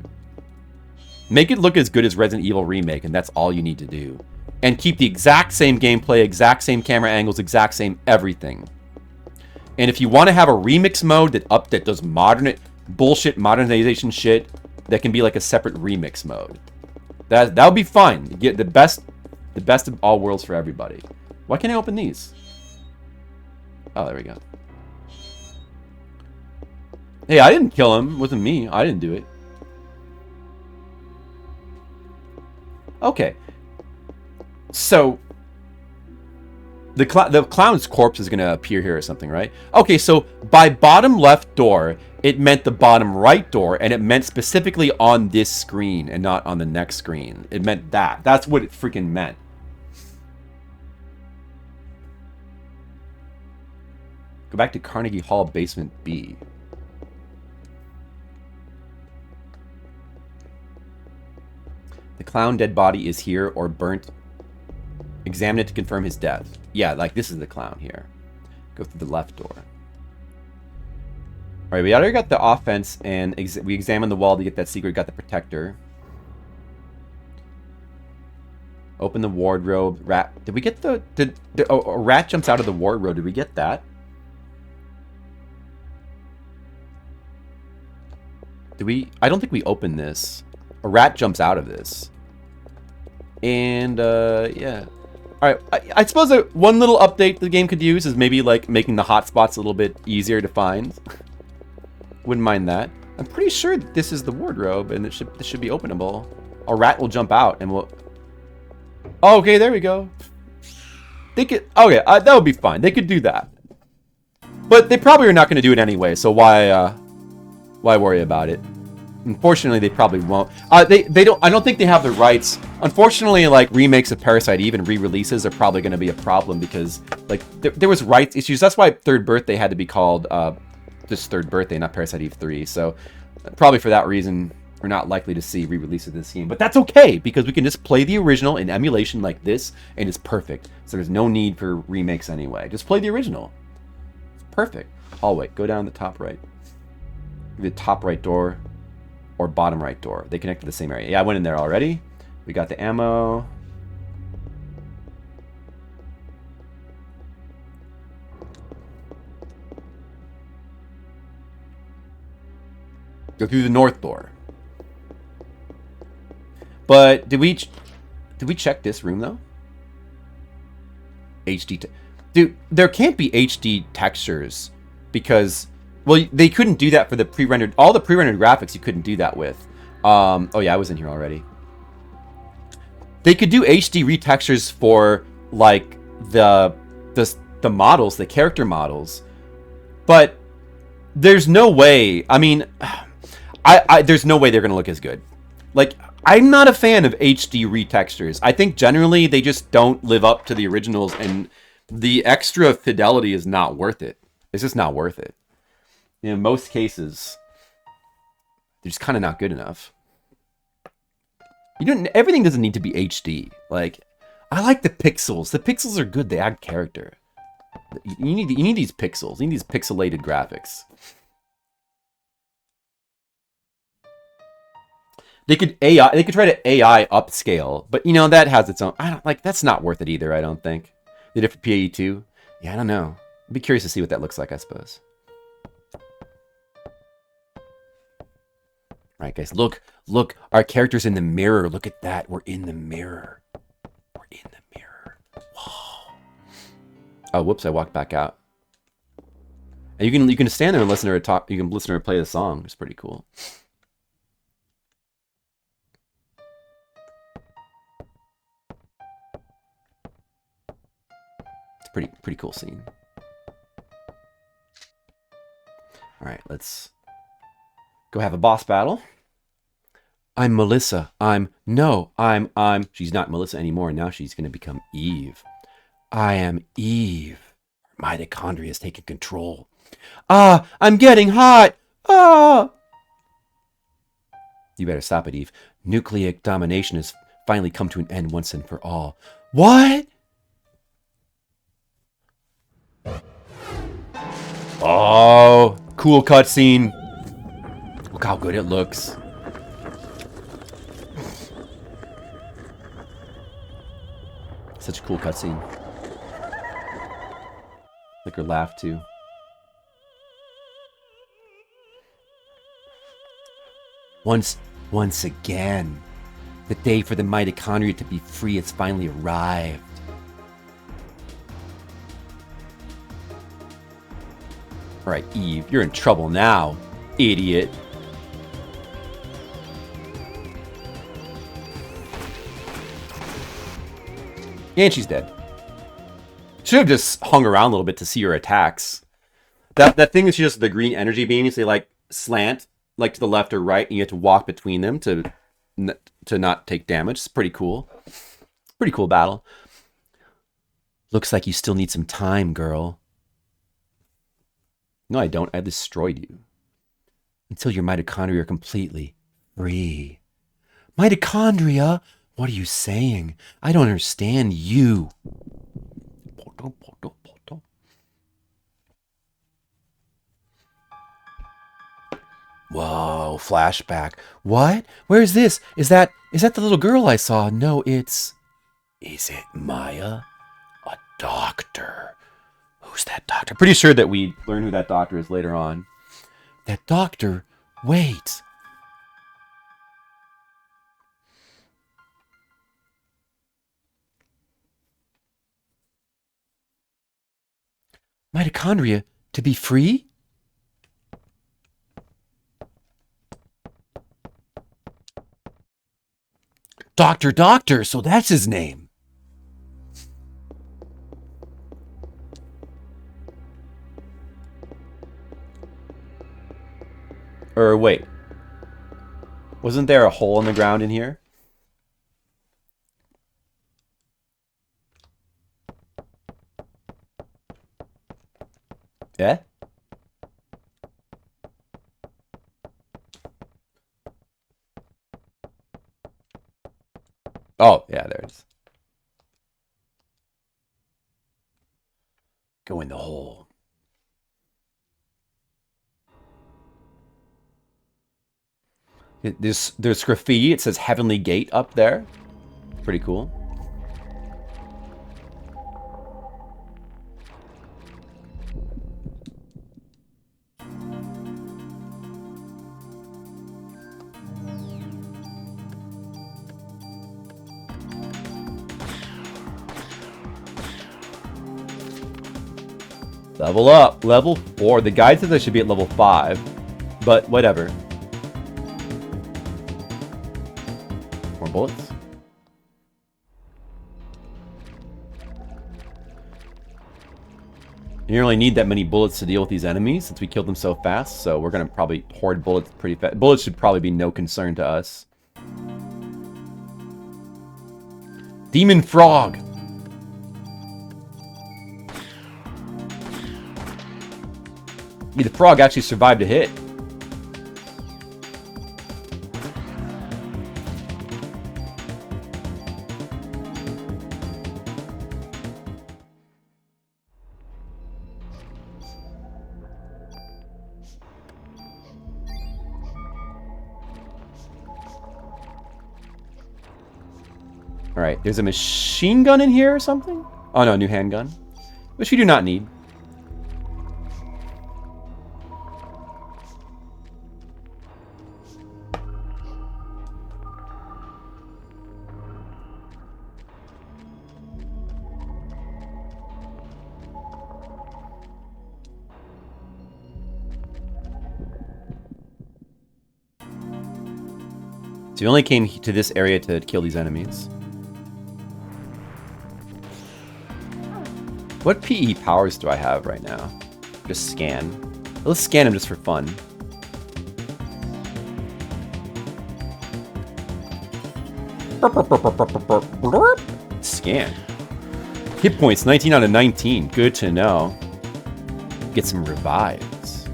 make it look as good as Resident Evil Remake, and that's all you need to do. And keep the exact same gameplay, exact same camera angles, exact same everything. And if you want to have a remix mode that does bullshit modernization shit, that can be like a separate remix mode. That would be fine. You get the best of all worlds for everybody. Why can't I open these? Oh, there we go. Hey, I didn't kill him. It wasn't me. I didn't do it. Okay. So, the clown's corpse is going to appear here or something, right? Okay, so by bottom left door, it meant the bottom right door, and it meant specifically on this screen and not on the next screen. It meant that. That's what it freaking meant. Go back to Carnegie Hall Basement B. The clown dead body is here or burnt. Examine it to confirm his death. Yeah, like this is the clown here. Go through the left door. Alright, we already got the offense, and we examined the wall to get that secret. Got the protector. Open the wardrobe. Rat. Did we get the... a rat jumps out of the wardrobe. Did we get that? Did we... I don't think we opened this. A rat jumps out of this. And, yeah. Alright, I suppose that one little update the game could use is maybe, like, making the hotspots a little bit easier to find. Wouldn't mind that. I'm pretty sure that this is the wardrobe, and this should be openable. A rat will jump out, and we'll... Oh, okay, there we go. They could... Okay, that would be fine. They could do that. But they probably are not going to do it anyway, so why worry about it? Unfortunately, they probably won't. They don't. I don't think they have the rights. Unfortunately, like remakes of Parasite Eve and re-releases are probably going to be a problem because like there was rights issues. That's why Third Birthday had to be called just Third Birthday, not Parasite Eve 3. So probably for that reason, we're not likely to see re-releases of this game. But that's okay because we can just play the original in emulation like this, and it's perfect. So there's no need for remakes anyway. Just play the original. It's perfect. Hallway. Go down the top right. The top right door. Or bottom right door. They connect to the same area. Yeah, I went in there already. We got the ammo. Go through the north door. But did we check this room though? HD. Dude, there can't be HD textures because. Well, they couldn't do that for the pre-rendered... All the pre-rendered graphics you couldn't do that with. Oh, yeah, I was in here already. They could do HD retextures for, like, the models, the character models. But there's no way... I mean, there's no way they're going to look as good. Like, I'm not a fan of HD retextures. I think generally they just don't live up to the originals, and the extra fidelity is not worth it. It's just not worth it. In most cases, they're just kind of not good enough. Everything doesn't need to be HD. Like, I like the pixels. The pixels are good. They add character. You need these pixels. You need these pixelated graphics. They could try to AI upscale, but you know that has its own. That's not worth it either. I don't think. They did it for PAE2. Yeah, I don't know. I'd be curious to see what that looks like. I suppose. Right, guys, look, our character's in the mirror. Look at that. We're in the mirror. We're in the mirror. Whoa. Oh, whoops, I walked back out. And you can stand there and listen to her talk. You can listen to her play the song. It's pretty cool. It's a pretty cool scene. All right, let's go have a boss battle. I'm Melissa. She's not Melissa anymore. Now she's going to become Eve. I am Eve. Mitochondria has taken control. I'm getting hot. You better stop it, Eve. Nucleic domination has finally come to an end once and for all. What? Oh, cool cutscene. Look how good it looks. Such a cool cutscene. Like her laugh too. Once again, the day for the mitochondria to be free has finally arrived. Alright, Eve, you're in trouble now, idiot. And she's dead. Should have just hung around a little bit to see her attacks. That thing is just the green energy beams. They like slant like to the left or right, and you have to walk between them to not take damage. It's pretty cool. Pretty cool battle. Looks like you still need some time, girl. No, I don't. I destroyed you. Until your mitochondria are completely free. Mitochondria? What are you saying? I don't understand you. Whoa, flashback. What? Where is this? Is that the little girl I saw? No, it's... Is it Maya? A doctor. Who's that doctor? Pretty sure that we learn who that doctor is later on. That doctor? Wait. Mitochondria to be free? Doctor, so that's his name. Or wait. Wasn't there a hole in the ground in here? Yeah? Oh, yeah, there it is. Go in the hole. There's graffiti. It says Heavenly Gate up there. Pretty cool. Level up. Level 4. The guide says I should be at level 5. But whatever. More bullets. You don't really need that many bullets to deal with these enemies since we killed them so fast. So we're going to probably hoard bullets pretty fast. Bullets should probably be no concern to us. Demon Frog. The frog actually survived a hit. Alright, there's a machine gun in here or something? Oh no, new handgun. Which we do not need. So we only came to this area to kill these enemies. What PE powers do I have right now? Just scan. Let's scan them just for fun. Scan. Hit points 19 out of 19. Good to know. Get some revives.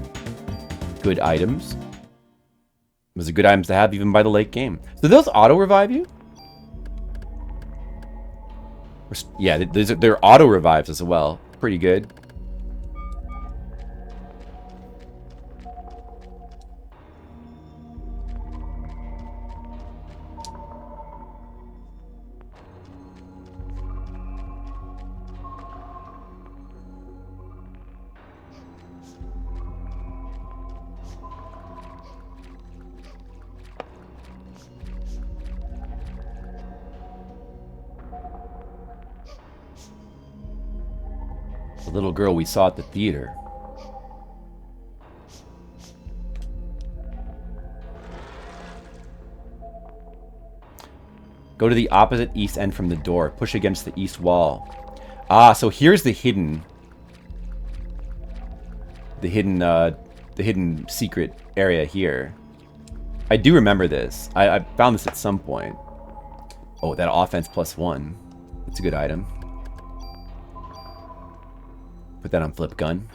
Good items. Those are good items to have even by the late game. So those auto-revive you? Yeah, they're auto-revives as well. Pretty good. The little girl we saw at the theater. Go to the opposite east end from the door. Push against the east wall. Ah, so here's the hidden secret area here. I do remember this. I found this at some point. Oh, that offense +1. That's a good item. Put that on flip gun.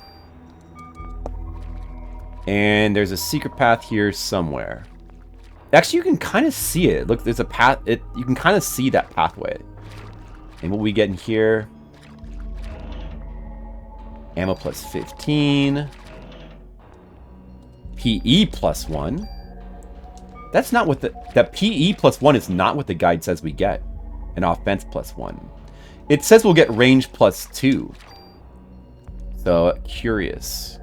And there's a secret path here somewhere. Actually, you can kind of see it. Look, there's a path. You can kind of see that pathway. And what we get in here? Ammo +15. PE +1. That's not what that PE +1 is not what the guide says we get. An offense +1. It says we'll get range +2. So, curious.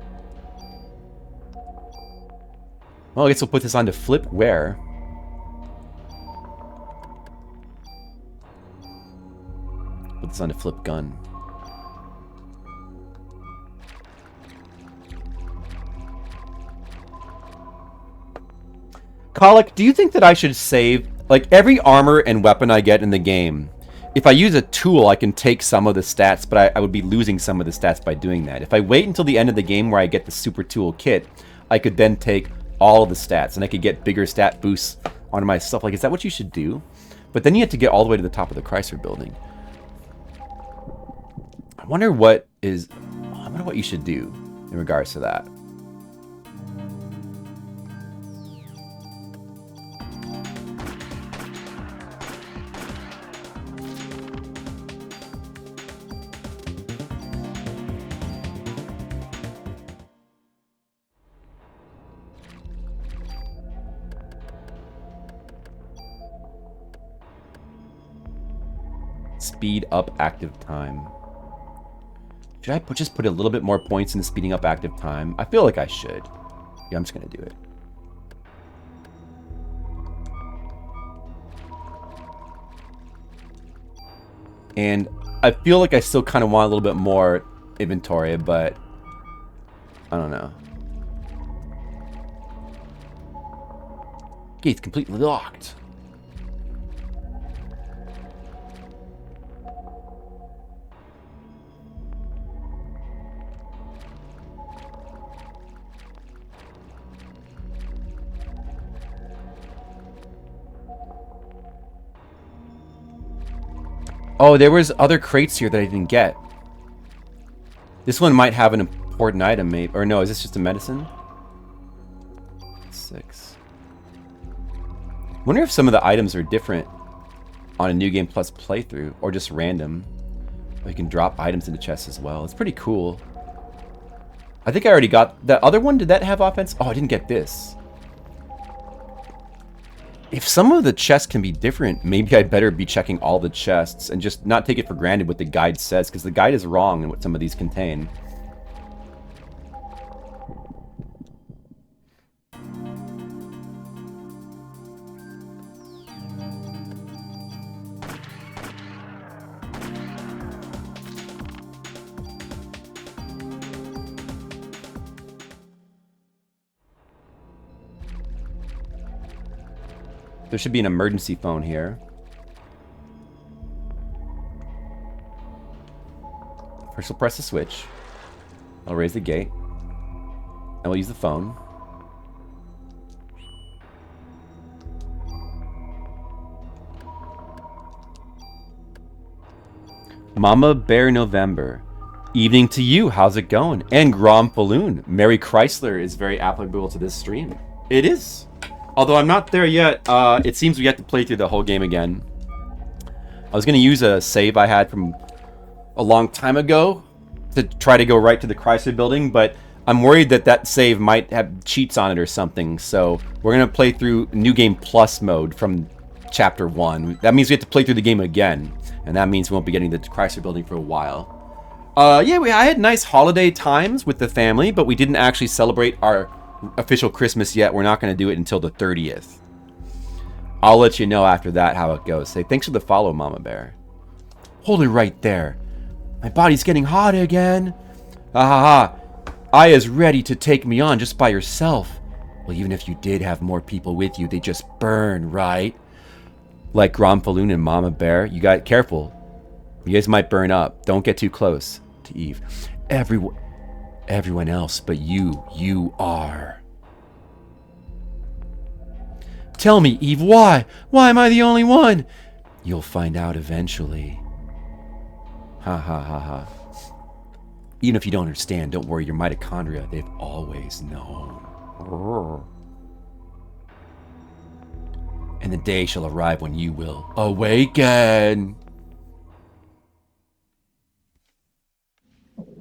Well, I guess we'll put this on to flip where? Put this on to flip gun. Colic, do you think that I should save, like, every armor and weapon I get in the game? If I use a tool, I can take some of the stats, but I would be losing some of the stats by doing that. If I wait until the end of the game where I get the super tool kit, I could then take all of the stats, and I could get bigger stat boosts on my stuff. Like, is that what you should do? But then you have to get all the way to the top of the Chrysler Building. I wonder what you should do in regards to that. Speed up active time. Should I just put a little bit more points into speeding up active time? I feel like I should. Yeah, I'm just gonna do it. And I feel like I still kind of want a little bit more inventory, but I don't know. Gate's completely locked. Oh, there was other crates here that I didn't get. This one might have an important item, maybe. Or no, is this just a medicine? 6. Wonder if some of the items are different on a New Game Plus playthrough, or just random. Or you can drop items into chests as well. It's pretty cool. I think I already got... The other one, did that have offense? Oh, I didn't get this. If some of the chests can be different, maybe I better be checking all the chests and just not take it for granted what the guide says, because the guide is wrong in what some of these contain. There should be an emergency phone here. First we'll press the switch. I'll raise the gate. And we'll use the phone. Mama Bear November. Evening to you. How's it going? And Grom Falloon. Merry Chrysler is very applicable to this stream. It is. Although I'm not there yet, it seems we have to play through the whole game again. I was going to use a save I had from a long time ago to try to go right to the Chrysler Building, but I'm worried that that save might have cheats on it or something, so we're going to play through New Game Plus mode from Chapter 1. That means we have to play through the game again, and that means we won't be getting the Chrysler Building for a while. Yeah, I had nice holiday times with the family, but we didn't actually celebrate our official Christmas yet. We're not going to do it until the 30th. I'll let you know after that how it goes. Say, thanks for the follow, Mama Bear. Hold it right there. My body's getting hot again. Ha. Aya's ready to take me on just by yourself. Well, even if you did have more people with you, they just burn, right? Like Gromfaloon and Mama Bear. You got careful. You guys might burn up. Don't get too close to Eve. Everyone else but you are. Tell me, Eve, why? Why am I the only one? You'll find out eventually. Ha. Even if you don't understand, don't worry, your mitochondria, they've always known. And the day shall arrive when you will awaken.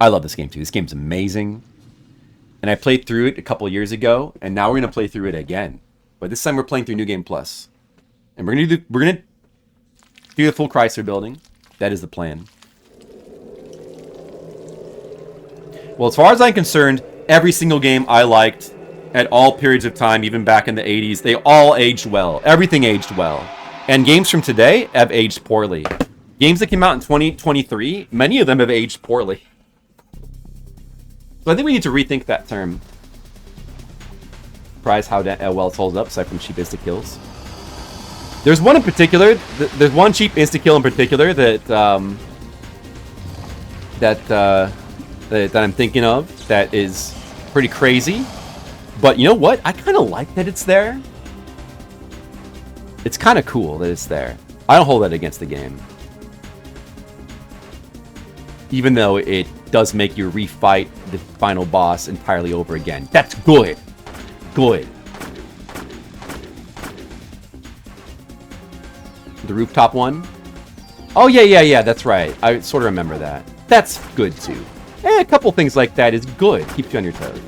I love this game too. This game's amazing. And I played through it a couple years ago, and now we're going to play through it again. But this time we're playing through New Game Plus. And we're going to do the full Chrysler Building. That is the plan. Well, as far as I'm concerned, every single game I liked at all periods of time, even back in the 80s, they all aged well. Everything aged well. And games from today have aged poorly. Games that came out in 2023, many of them have aged poorly. So I think we need to rethink that term. Surprise how well it holds up, aside from cheap insta-kills. There's one in particular, there's one cheap insta-kill in particular that I'm thinking of that is pretty crazy. But you know what? I kind of like that it's there. It's kind of cool that it's there. I don't hold that against the game. Even though it does make you refight the final boss entirely over again. That's good. Good. The rooftop one? Oh, yeah, that's right. I sort of remember that. That's good, too. A couple things like that is good. Keeps you on your toes.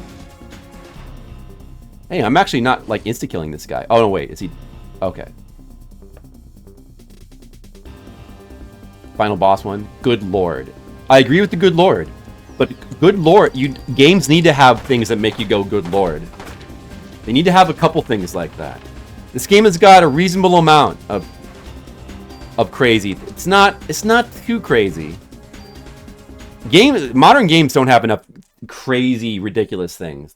Hey, I'm actually not, like, insta-killing this guy. Oh, no, wait. Is he... Okay. Final boss one. Good lord. I agree with the good lord. But good lord, games need to have things that make you go, good lord. They need to have a couple things like that. This game has got a reasonable amount of crazy. It's not too crazy. Modern games don't have enough crazy, ridiculous things.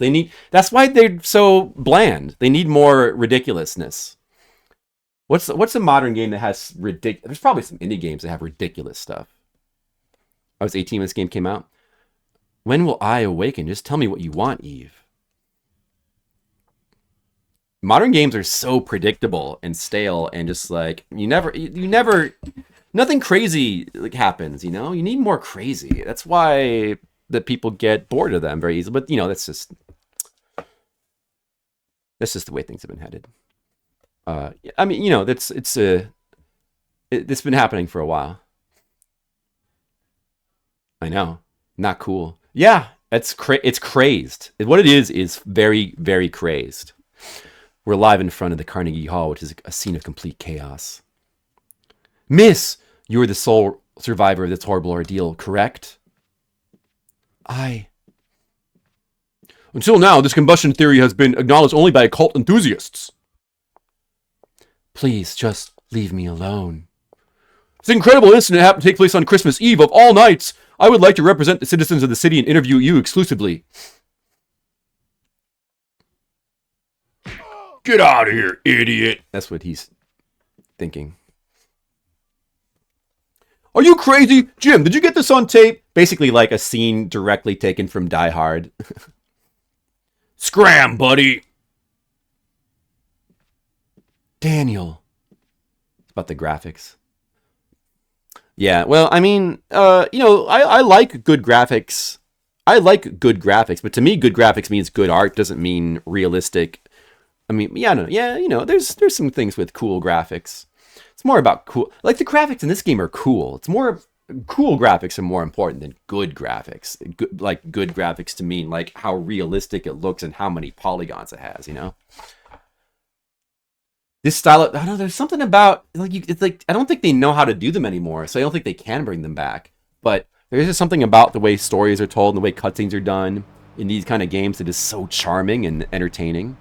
That's why they're so bland. They need more ridiculousness. What's a modern game that has ridiculous? There's probably some indie games that have ridiculous stuff. I was 18 when this game came out. When will I awaken? Just tell me what you want, Eve. Modern games are so predictable and stale and just like you never nothing crazy like happens, you know? You need more crazy. That's why the people get bored of them very easily. But you know, that's just the way things have been headed. I mean, you know, it's been happening for a while. I know. Not cool. Yeah, it's crazed. What it is very, very crazed. We're live in front of the Carnegie Hall, which is a scene of complete chaos. Miss, you are the sole survivor of this horrible ordeal, correct? Until now, this combustion theory has been acknowledged only by occult enthusiasts. Please, just leave me alone. This incredible incident happened to take place on Christmas Eve of all nights. I would like to represent the citizens of the city and interview you exclusively. Get out of here, idiot. That's what he's thinking. Are you crazy? Jim, did you get this on tape? Basically like a scene directly taken from Die Hard. Scram, buddy. Daniel. It's about the graphics. Yeah, well, I mean, you know, I like good graphics. I like good graphics, but to me, good graphics means good art. Doesn't mean realistic, I mean, yeah, no, yeah, there's some things with cool graphics. It's more about cool. Like the graphics in this game are cool. It's more cool graphics are more important than good graphics. Good graphics to mean like how realistic it looks and how many polygons it has. This style, I don't know. There's something about it's like I don't think they know how to do them anymore, so I don't think they can bring them back. But there's just something about the way stories are told and the way cutscenes are done in these kind of games that is so charming and entertaining.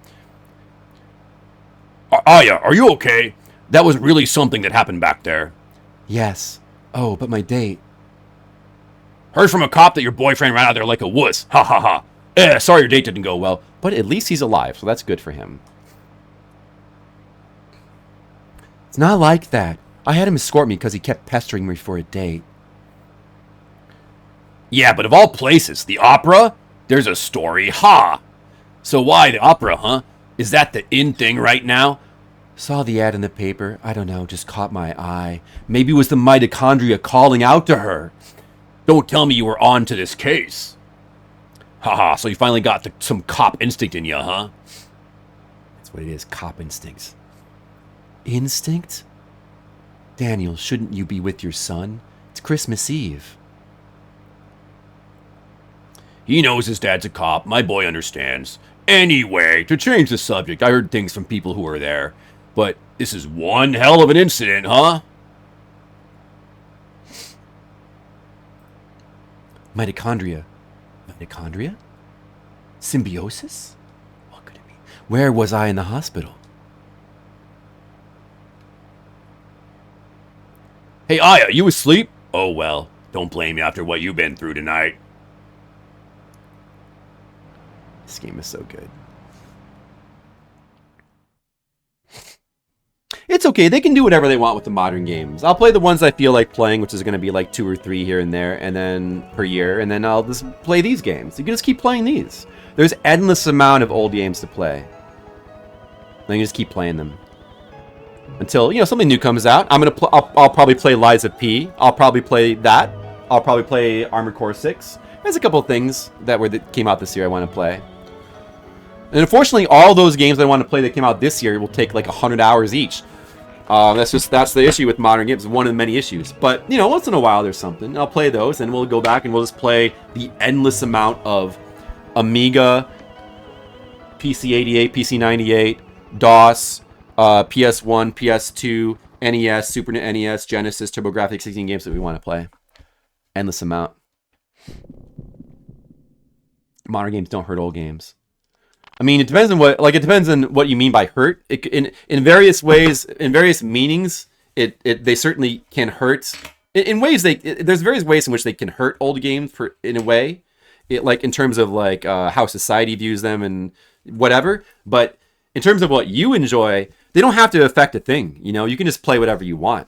Aya, are you okay? That was really something that happened back there. Yes. Oh, but my date. Heard from a cop that your boyfriend ran out there like a wuss. Ha ha ha. Sorry your date didn't go well. But at least he's alive, so that's good for him. It's not like that. I had him escort me because he kept pestering me for a date. Yeah, but of all places, the opera? There's a story, ha! So why the opera, huh? Is that the in thing right now? Saw the ad in the paper. I don't know, just caught my eye. Maybe it was the mitochondria calling out to her. Don't tell me you were on to this case. Haha, so you finally got some cop instinct in you, huh? That's what it is, cop instincts. Instinct? Daniel, shouldn't you be with your son? It's Christmas Eve. He knows his dad's a cop. My boy understands. Anyway, to change the subject, I heard things from people who were there. But this is one hell of an incident, huh? Mitochondria. Mitochondria? Symbiosis? What could it be? Where was I in the hospital? Hey, Aya, you asleep? Oh, well, don't blame me after what you've been through tonight. This game is so good. It's okay. They can do whatever they want with the modern games. I'll play the ones I feel like playing, which is going to be like 2 or 3 here and there, and then per year, and then I'll just play these games. You can just keep playing these. There's endless amount of old games to play. Then you just keep playing them until something new comes out. I'll probably play Lies of P. I'll probably play that. I'll probably play Armored Core 6. There's a couple of things that came out this year I want to play. And unfortunately, all those games I want to play that came out this year will take like 100 hours each. That's the issue with modern games. One of the many issues. But once in a while there's something. I'll play those, and we'll go back and we'll just play the endless amount of Amiga, PC-88, PC-98, DOS, PS1, PS2, NES, Super NES, Genesis, TurboGrafx 16 games that we want to play. Endless amount. Modern games don't hurt old games. I mean, it depends on what you mean by hurt. In various ways, in various meanings, they certainly can hurt. In ways there's various ways in which they can hurt old games in a way, in terms of how society views them and whatever. But in terms of what you enjoy, they don't have to affect a thing. You can just play whatever you want,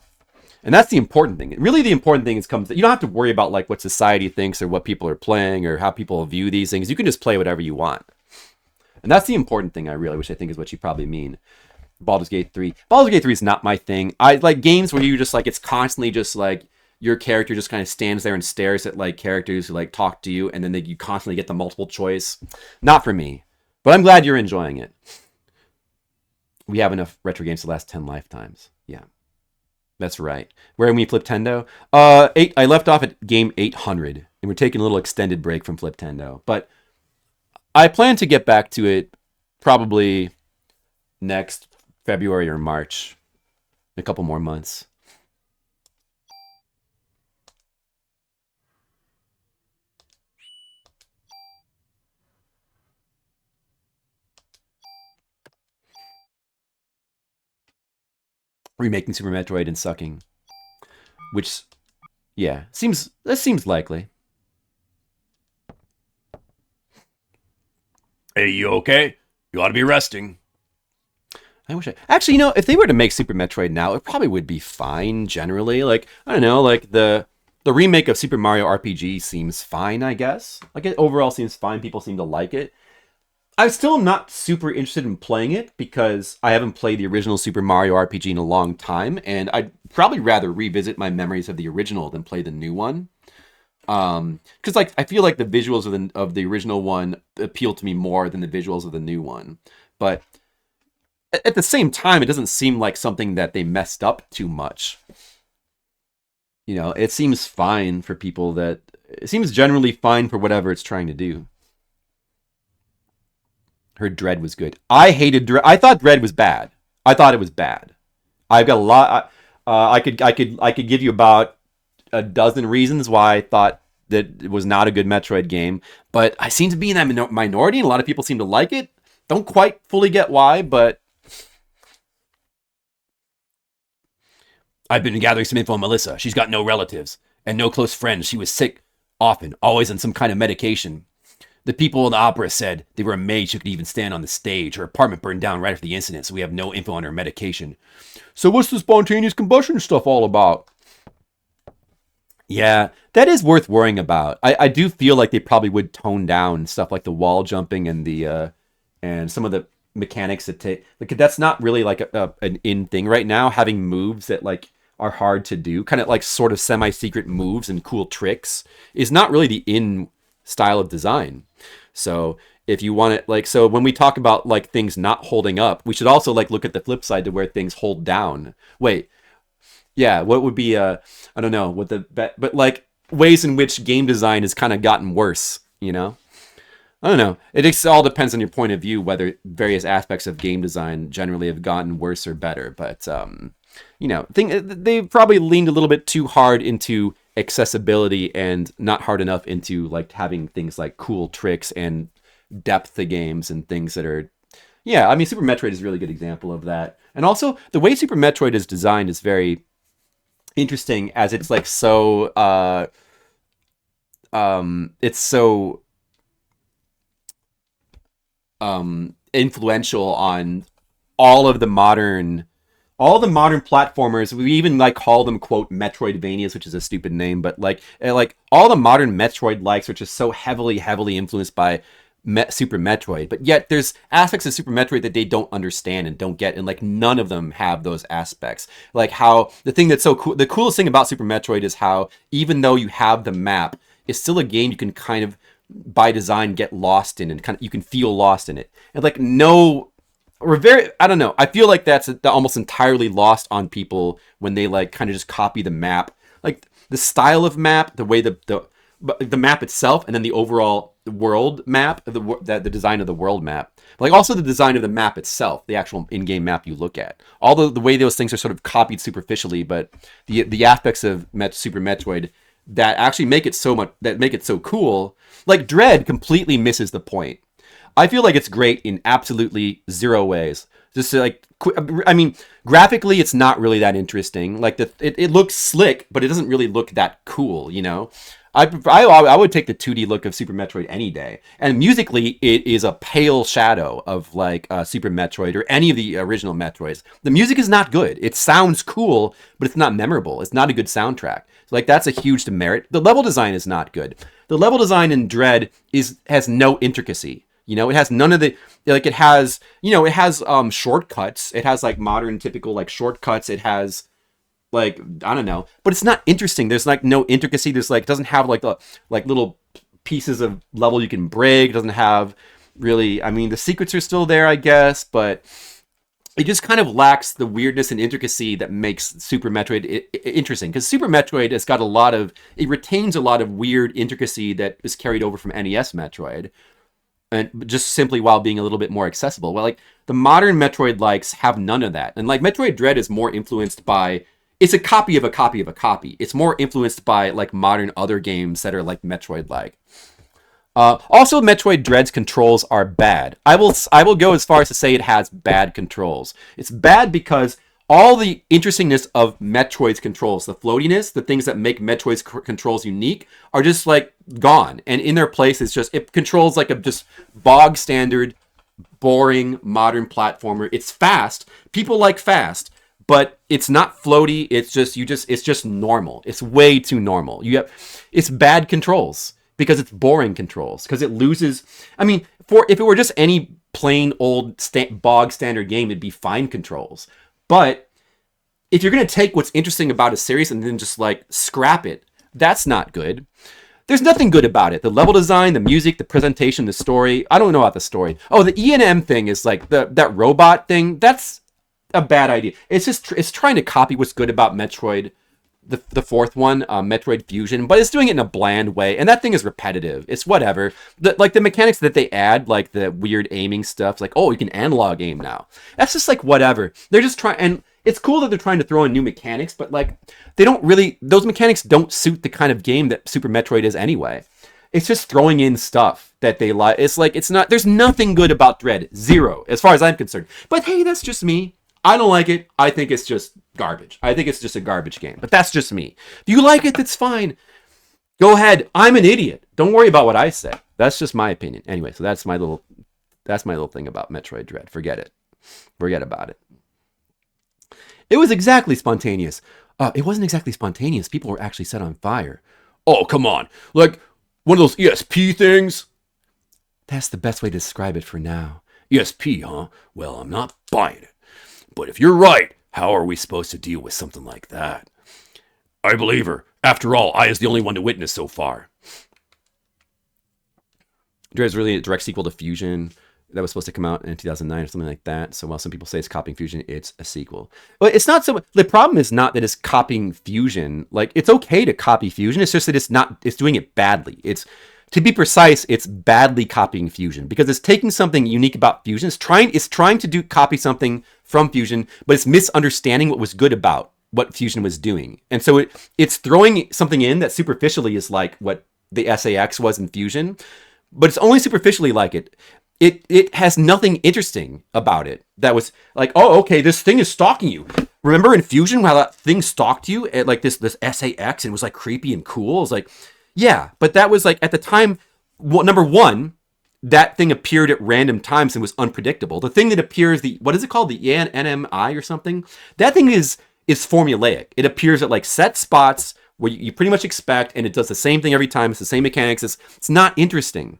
and that's the important thing. Really, the important thing you don't have to worry about what society thinks or what people are playing or how people view these things. You can just play whatever you want. And that's the important thing, which I think is what you probably mean. Baldur's Gate 3. Baldur's Gate 3 is not my thing. I like games where you just it's constantly just your character just kind of stands there and stares at characters who talk to you, and then you constantly get the multiple choice. Not for me. But I'm glad you're enjoying it. We have enough retro games to last 10 lifetimes. Yeah. That's right. Where are we, Fliptendo? I left off at game 800, and we're taking a little extended break from Fliptendo. But I plan to get back to it probably next February or March. A couple more months. Remaking Super Metroid and sucking. Which, yeah, that seems likely. Hey, you okay? You ought to be resting. I wish actually, if they were to make Super Metroid now, it probably would be fine generally. I don't know, the remake of Super Mario RPG seems fine, I guess. It overall seems fine. People seem to like it. I'm still not super interested in playing it because I haven't played the original Super Mario RPG in a long time, and I'd probably rather revisit my memories of the original than play the new one. Because I feel like the visuals of the original one appeal to me more than the visuals of the new one. But at the same time, it doesn't seem like something that they messed up too much. You know, it seems fine for people that it seems generally fine for whatever it's trying to do. Heard Dread was good. I hated Dread. I thought Dread was bad. I thought it was bad. I've got a lot. I could give you about a dozen reasons why I thought that it was not a good Metroid game, but I seem to be in that minority, and a lot of people seem to like it. Don't quite fully get why, but I've been gathering some info on Melissa. She's got no relatives and no close friends. She was sick often, always on some kind of medication. The people in the opera said they were amazed she could even stand on the stage. Her apartment burned down right after the incident, so we have no info on her medication. So what's the spontaneous combustion stuff all about? Yeah, that is worth worrying about. I do feel like they probably would tone down stuff like the wall jumping and the and some of the mechanics that take like that's not really like an in thing right now. Having moves that like are hard to do, kind of like sort of semi-secret moves and cool tricks, is not really the in style of design. So if you want it like so when we talk about like things not holding up, we should also like look at the flip side to where things hold down. Wait. Yeah, what would be I don't know what the but like ways in which game design has kind of gotten worse, you know? I don't know. It all depends on your point of view whether various aspects of game design generally have gotten worse or better, but you know, they probably leaned a little bit too hard into accessibility and not hard enough into like having things like cool tricks and depth to games and things that are yeah, I mean Super Metroid is a really good example of that. And also the way Super Metroid is designed is very interesting as it's like so it's so influential on all of the modern platformers. We even like call them quote Metroidvanias, which is a stupid name, but like all the modern Metroid likes, which is so heavily influenced by Super Metroid, but yet there's aspects of Super Metroid that they don't understand and don't get, and like none of them have those aspects. Like how the thing that's so cool, the coolest thing about Super Metroid is how even though you have the map, it's still a game you can kind of by design get lost in, and kind of you can feel lost in it. And like no, or very, I don't know. I feel like that's almost entirely lost on people when they like kind of just copy the map, like the style of map, the way the map itself, and then the overall world map, the design of the world map, like also the design of the map itself, the actual in-game map you look at. All the way those things are sort of copied superficially, but the aspects of Super Metroid that actually make it so cool, like Dread completely misses the point. I feel like it's great in absolutely zero ways. Just like, I mean, graphically, it's not really that interesting. Like it looks slick, but it doesn't really look that cool, you know? I would take the 2D look of Super Metroid any day. And musically, it is a pale shadow of like Super Metroid or any of the original Metroids. The music is not good. It sounds cool, but it's not memorable. It's not a good soundtrack. So, like that's a huge demerit. The level design is not good. The level design in Dread has no intricacy. You know, it has none of the like. It has shortcuts. It has like modern typical like shortcuts. It has like I don't know, but it's not interesting. There's like no intricacy. There's like it doesn't have like the like little pieces of level you can break. It doesn't have really. I mean, the secrets are still there, I guess, but it just kind of lacks the weirdness and intricacy that makes Super Metroid interesting. Because Super Metroid has got it retains a lot of weird intricacy that is carried over from NES Metroid. And just simply while being a little bit more accessible. Well, like the modern Metroid likes have none of that. And like Metroid Dread is more influenced by, it's a copy of a copy of a copy. It's more influenced by like modern other games that are like Metroid-like. Also, Metroid Dread's controls are bad. I will go as far as to say it has bad controls. It's bad because all the interestingness of Metroid's controls, the floatiness, the things that make Metroid's controls unique, are just like gone. And in their place, it controls like a just bog standard, boring modern platformer. It's fast. People like fast, but it's not floaty. It's just normal. It's way too normal. It's bad controls because it's boring controls because it loses. I mean, if it were just any plain old bog standard game, it'd be fine controls. But if you're going to take what's interesting about a series and then just like scrap it, that's not good. There's nothing good about it. The level design, the music, the presentation, the story. I don't know about the story. Oh, the E&M thing is like that robot thing. That's a bad idea. It's trying to copy what's good about Metroid, the fourth one, Metroid Fusion, but it's doing it in a bland way, and that thing is repetitive. It's whatever. The mechanics that they add, like the weird aiming stuff, like, oh, you can analog aim now. That's just like whatever. They're just trying, and it's cool that they're trying to throw in new mechanics, but like they don't really, those mechanics don't suit the kind of game that Super Metroid is anyway. It's just throwing in stuff that they like. It's like, it's not, there's nothing good about Dread. Zero, as far as I'm concerned. But hey, that's just me. I don't like it. I think it's just garbage. I think it's just a garbage game. But that's just me. If you like it, that's fine. Go ahead. I'm an idiot. Don't worry about what I say. That's just my opinion. Anyway, so that's my little thing about Metroid Dread. Forget it. Forget about it. It was exactly spontaneous. It wasn't exactly spontaneous. People were actually set on fire. Oh, come on. Like one of those ESP things? That's the best way to describe it for now. ESP, huh? Well, I'm not buying it. But if you're right, how are we supposed to deal with something like that? I believe her. After all, I is the only one to witness so far. Dread's really a direct sequel to Fusion that was supposed to come out in 2009 or something like that. So while some people say it's copying Fusion, it's a sequel. But it's not so. The problem is not that it's copying Fusion. Like, it's okay to copy Fusion. It's just that it's doing it badly. To be precise, it's badly copying Fusion because it's taking something unique about Fusion. It's trying to copy something from Fusion, but it's misunderstanding what was good about what Fusion was doing. And so it's throwing something in that superficially is like what the SAX was in Fusion, but it's only superficially like it. It has nothing interesting about it that was like, oh, okay, this thing is stalking you. Remember in Fusion how that thing stalked you at like this SAX and it was like creepy and cool? It was like, yeah, but that was like at the time, number one, that thing appeared at random times and was unpredictable. The thing that appears, what is it called? The NMI or something? That thing is formulaic. It appears at like set spots where you pretty much expect, and it does the same thing every time. It's the same mechanics. It's not interesting.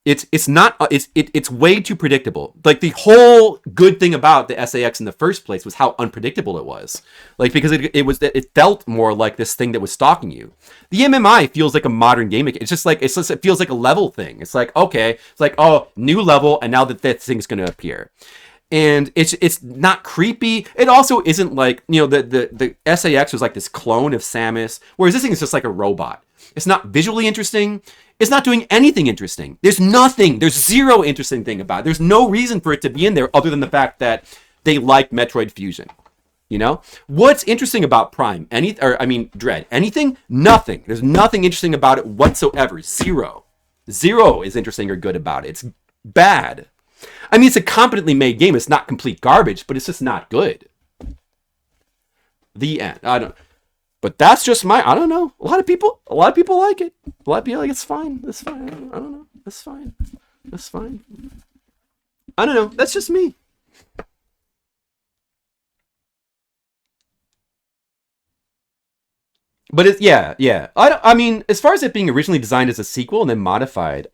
It's way too predictable. Like the whole good thing about the SAX in the first place was how unpredictable it was. Like because it felt more like this thing that was stalking you. The MMI feels like a modern game. It feels like a level thing. It's like, okay, it's like, oh, new level, and now that thing's going to appear. And it's not creepy. It also isn't like, the SAX was like this clone of Samus, whereas this thing is just like a robot. It's not visually interesting. It's not doing anything interesting. There's zero interesting thing about it. There's no reason for it to be in there other than the fact that they like Metroid Fusion. What's interesting about Prime? Dread? Anything? Nothing. There's nothing interesting about it whatsoever. Zero is interesting or good about it. It's bad. It's a competently made game. It's not complete garbage, but it's just not good. The end. But that's just I don't know. A lot of people like it. A lot of people like it's fine. It's fine. I don't know. It's fine. That's fine. I don't know. That's just me. But yeah. As far as it being originally designed as a sequel and then modified,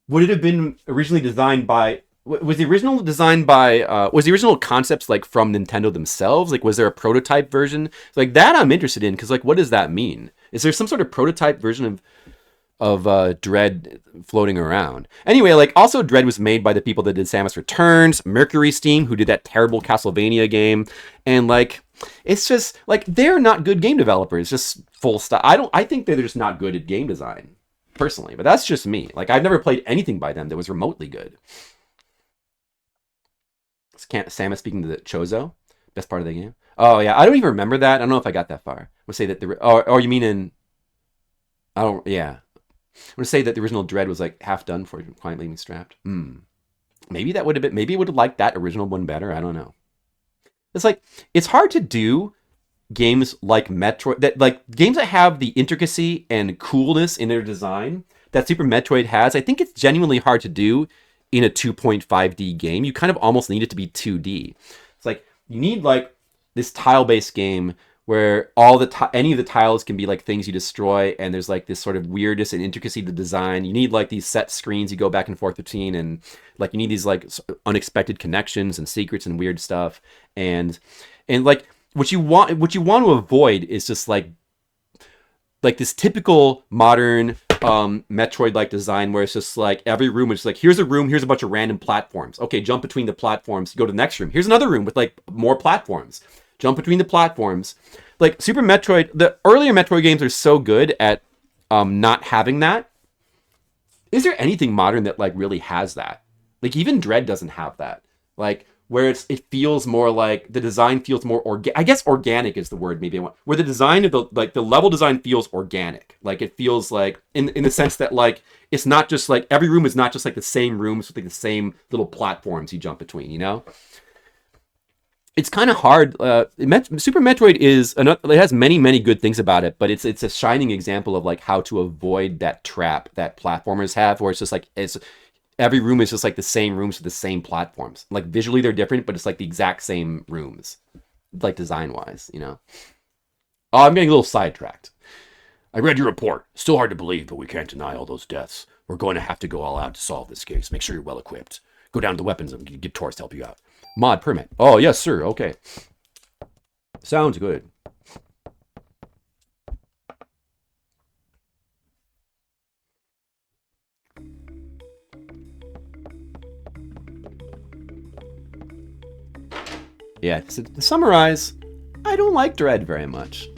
would it have been originally designed by? Was the original concepts like from Nintendo themselves? Like, was there a prototype version? Like that I'm interested in because like, what does that mean? Is there some sort of prototype version of Dread floating around? Anyway, like also Dread was made by the people that did Samus Returns, Mercury Steam, who did that terrible Castlevania game, and like it's just like they're not good game developers. Just full stop. I think they're just not good at game design personally, but that's just me. Like I've never played anything by them that was remotely good. Samus speaking to the Chozo, best part of the game. Oh yeah, I don't even remember that. I don't know if I got that far. I'm gonna say that you mean in? I don't. Yeah, I'm gonna say that the original Dread was like half done for Quiet Leaving Strapped. Maybe that would have been. Maybe it would have liked that original one better. I don't know. It's like it's hard to do games like Metroid games that have the intricacy and coolness in their design that Super Metroid has. I think it's genuinely hard to do in a 2.5D game. You kind of almost need it to be 2D. It's like you need like this tile-based game where any of the tiles can be like things you destroy, and there's like this sort of weirdness and intricacy to the design. You need like these set screens you go back and forth between, and like you need these like unexpected connections and secrets and weird stuff. And like what you want to avoid is just like like this typical modern Metroid-like design where it's just like every room is just like, here's a room, here's a bunch of random platforms. Okay, jump between the platforms, go to the next room. Here's another room with like more platforms. Jump between the platforms. Like Super Metroid, the earlier Metroid games are so good at not having that. Is there anything modern that like really has that? Like even Dread doesn't have that. Like where it feels more like the design feels more I guess organic is the word maybe I want. Where the design of the level design feels organic. Like it feels like in the sense that like it's not just like every room is not just like the same rooms with like the same little platforms you jump between, you know? It's kind of hard. Super Metroid it has many good things about it, but it's a shining example of like how to avoid that trap that platformers have, where it's just like every room is just like the same rooms with the same platforms. Like visually they're different, but it's like the exact same rooms, like design wise, you know. Oh, I'm getting a little sidetracked. I read your report. Still hard to believe, but we can't deny all those deaths. We're going to have to go all out to solve this case. Make sure you're well equipped. Go down to the weapons and get Taurus to help you out. Mod permit. Oh, yes, sir. Okay. Sounds good. Yeah, to summarize, I don't like Dread very much.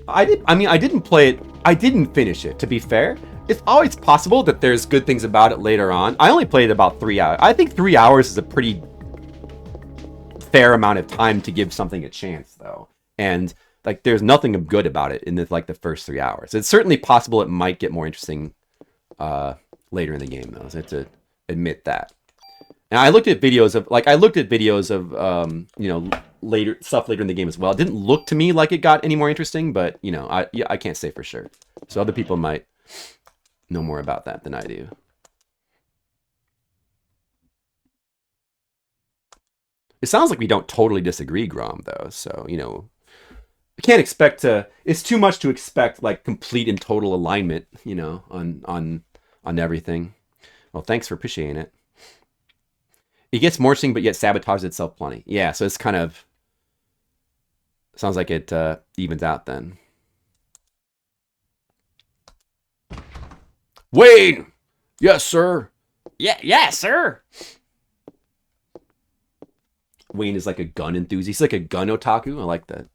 I didn't play it. I didn't finish it, to be fair. It's always possible that there's good things about it later on. I only played about 3 hours. I think 3 hours is a pretty fair amount of time to give something a chance, though. And like, there's nothing good about it in the first 3 hours. It's certainly possible it might get more interesting later in the game, though. So I have to admit that. And I looked at videos of you know, later in the game as well. It didn't look to me like it got any more interesting, but you know, I can't say for sure. So other people might know more about that than I do. It sounds like we don't totally disagree, Grom, though. So, you know, I can't expect it's too much to expect like complete and total alignment, you know, on everything. Well, thanks for appreciating it. It gets more interesting, but yet sabotages itself plenty. Yeah, so it's kind of sounds like it evens out then. Wayne! Yes, sir. Yeah, sir. Wayne is like a gun enthusiast. He's like a gun otaku. I like that.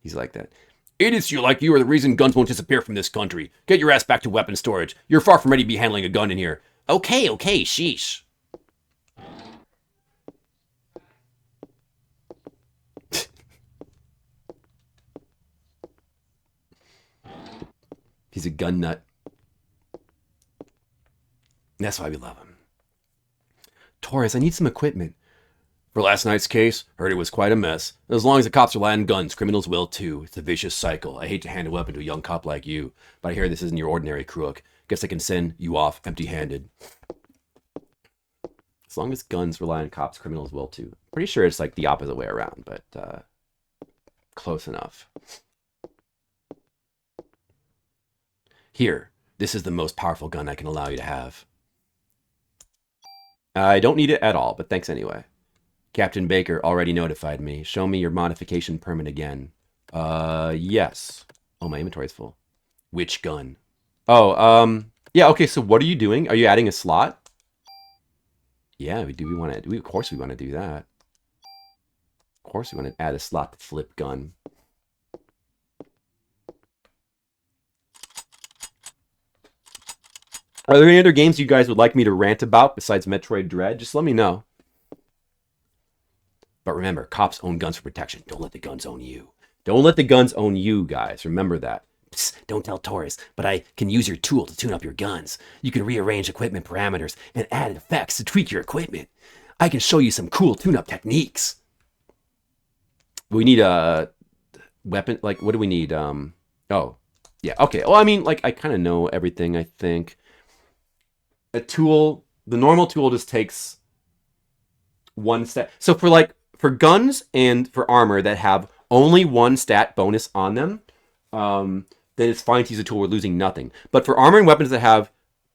He's like that. Idiots like you are the reason guns won't disappear from this country. Get your ass back to weapon storage. You're far from ready to be handling a gun in here. Okay, sheesh. He's a gun nut. That's why we love him. Taurus, I need some equipment. For last night's case, heard it was quite a mess. As long as the cops rely on guns, criminals will too. It's a vicious cycle. I hate to hand a weapon to a young cop like you, but I hear this isn't your ordinary crook. Guess I can send you off empty-handed. As long as guns rely on cops, criminals will too. Pretty sure it's like the opposite way around, but close enough. Here, this is the most powerful gun I can allow you to have. I don't need it at all, but thanks anyway. Captain Baker already notified me. Show me your modification permit again. Yes. Oh, my inventory is full. Which gun? Oh, yeah, okay, so what are you doing? Are you adding a slot? Yeah, of course we want to do that. Of course we want to add a slot to flip gun. Are there any other games you guys would like me to rant about besides Metroid Dread? Just let me know. But remember, cops own guns for protection. Don't let the guns own you. Don't let the guns own you, guys. Remember that. Psst, don't tell Taurus, but I can use your tool to tune up your guns. You can rearrange equipment parameters and add effects to tweak your equipment. I can show you some cool tune-up techniques. We need a weapon. Like, what do we need? Oh, yeah. Okay. Well, I mean, like, I kind of know everything, I think. A tool, the normal tool just takes one stat. So for guns and for armor that have only one stat bonus on them, then it's fine to use a tool. We're losing nothing. But for armor and weapons that have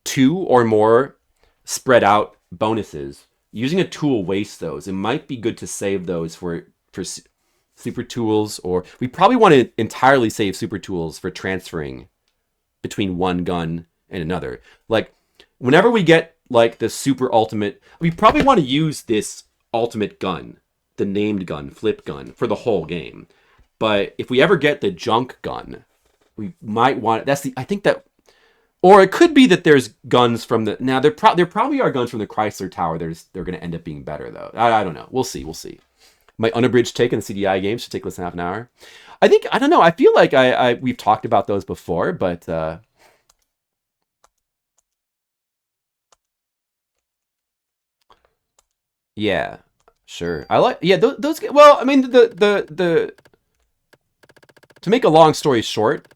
2 or more spread out bonuses, using a tool wastes those. It might be good to save those for super tools, or we probably want to entirely save super tools for transferring between one gun and another. Like, whenever we get like the super ultimate, we probably want to use this ultimate gun, the named gun, flip gun, for the whole game. But if we ever get the junk gun, we might want, I think that, or it could be that there's guns from the, now there probably are guns from the Chrysler Tower. They're going to end up being better though. I don't know. We'll see. My unabridged take on the CDI games should take less than half an hour. I don't know. I feel like we've talked about those before, but yeah, sure. I like, yeah, those, well, I mean, the to make a long story short,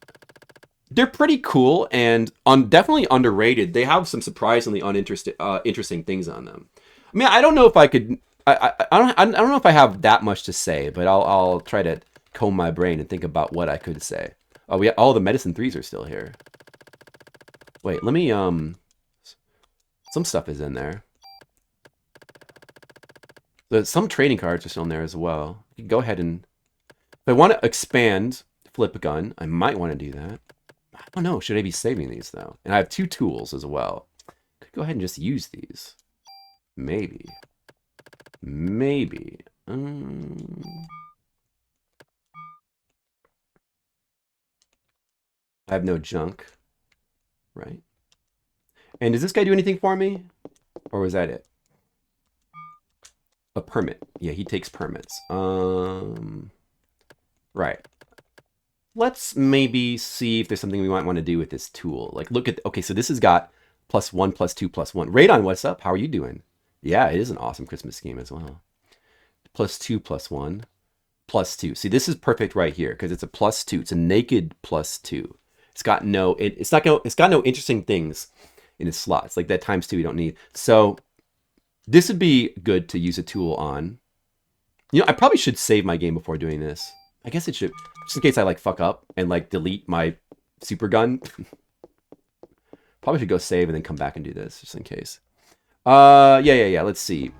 they're pretty cool and definitely underrated. They have some surprisingly interesting things on them. I mean, I don't know if I could, I don't know if I have that much to say, but I'll try to comb my brain and think about what I could say. Oh, all the Medicine 3s are still here. Wait, let me, some stuff is in there. Some trading cards are still in there as well. You can go ahead and, if I want to expand flip gun, I might want to do that. I don't know. Should I be saving these though? And I have 2 tools as well. Could go ahead and just use these. Maybe. I have no junk, right? And does this guy do anything for me? Or was that it? A permit. Yeah, he takes permits. Right. Let's maybe see if there's something we might want to do with this tool. Like, look at, okay, so this has got +1, +2, +1. Radon, what's up? How are you doing? Yeah, it is an awesome Christmas scheme as well. +2, +1, +2. See, this is perfect right here because it's a +2. It's a naked +2. It's got no interesting things in its slots. Like that ×2 you don't need. So this would be good to use a tool on. You know, I probably should save my game before doing this. I guess it should, just in case I like fuck up and like delete my super gun. Probably should go save and then come back and do this just in case. Yeah. Let's see.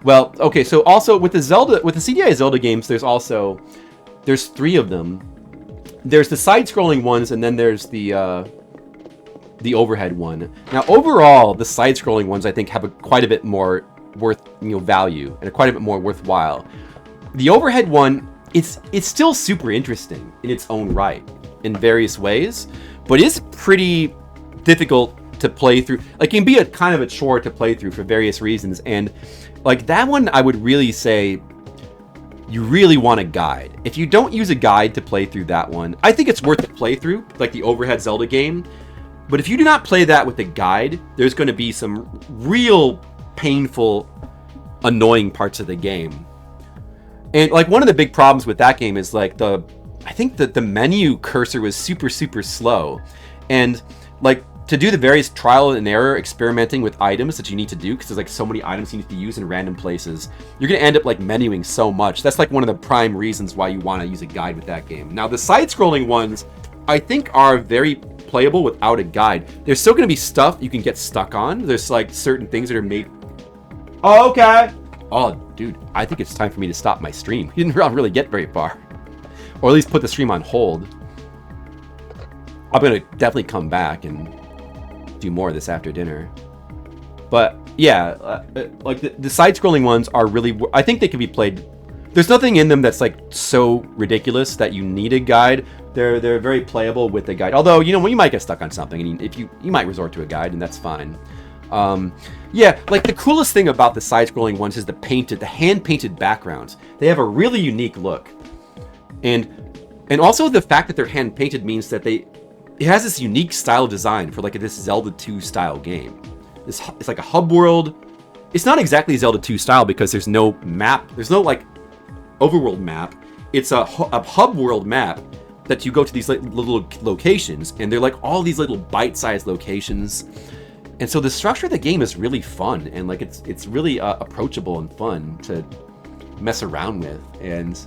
Well, okay. So also with the CDI Zelda games, there's 3 of them. There's the side-scrolling ones, and then there's the overhead one. Now, overall, the side-scrolling ones I think have quite a bit more value and quite a bit more worthwhile. The overhead one, it's still super interesting in its own right in various ways, but it's pretty difficult to play through. Like, it can be a kind of a chore to play through for various reasons, and like that one, I would really say you really want a guide. If you don't use a guide to play through that one, I think it's worth a playthrough, like the overhead Zelda game. But if you do not play that with a guide, there's going to be some real painful, annoying parts of the game. And like one of the big problems with that game is like I think that the menu cursor was super, super slow. And like to do the various trial and error experimenting with items that you need to do, because there's like so many items you need to use in random places, you're going to end up like menuing so much. That's like one of the prime reasons why you want to use a guide with that game. Now the side-scrolling ones, I think are very playable without a guide. There's still going to be stuff you can get stuck on. There's like certain things that are made. Oh, okay. Oh, dude, I think it's time for me to stop my stream. You didn't really get very far. Or at least put the stream on hold. I'm going to definitely come back and do more of this after dinner. But yeah, like the side-scrolling ones are really, I think they can be played. There's nothing in them that's like so ridiculous that you need a guide. They're very playable with a guide. Although, you know, when you might get stuck on something, and if you might resort to a guide, and that's fine. Yeah, like the coolest thing about the side-scrolling ones is the hand-painted backgrounds. They have a really unique look, and also the fact that they're hand-painted means that it has this unique style design for like this Zelda 2 style game. It's like a hub world. It's not exactly Zelda 2 style because there's no map. There's no like overworld map. It's a hub world map that you go to these little locations, and they're like all these little bite-sized locations. And so the structure of the game is really fun, and like it's really approachable and fun to mess around with. And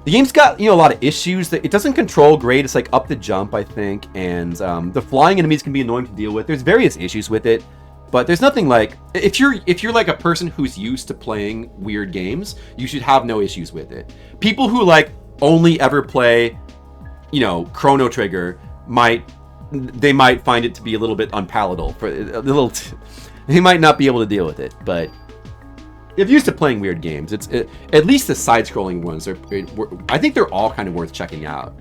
the game's got, you know, a lot of issues. That it doesn't control great. It's like up the jump, I think, and the flying enemies can be annoying to deal with. There's various issues with it. But there's nothing like if you're like a person who's used to playing weird games, you should have no issues with it. People who like only ever play, Chrono Trigger might find it to be a little bit unpalatable for a little. They might not be able to deal with it, but if you're used to playing weird games, at least the side-scrolling ones I think they're all kind of worth checking out.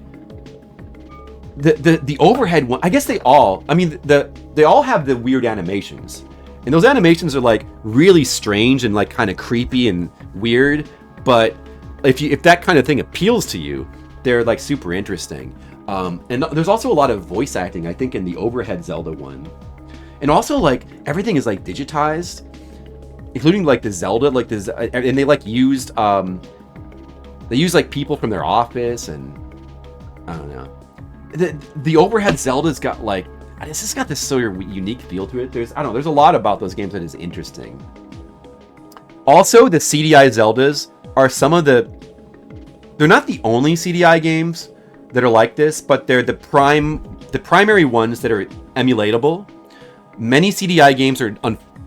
The overhead one, I guess they all have the weird animations, and those animations are like really strange and like kind of creepy and weird. But if that kind of thing appeals to you, they're like super interesting. And there's also a lot of voice acting, I think, in the overhead Zelda one, and also like everything is like digitized, including like the Zelda, like this, and they like used like people from their office, and I don't know. The overhead Zelda's got like, it's just got this so unique feel to it. There's a lot about those games that is interesting. Also, the CDI Zeldas are they're not the only CDI games that are like this, but they're the primary ones that are emulatable. Many CDI games are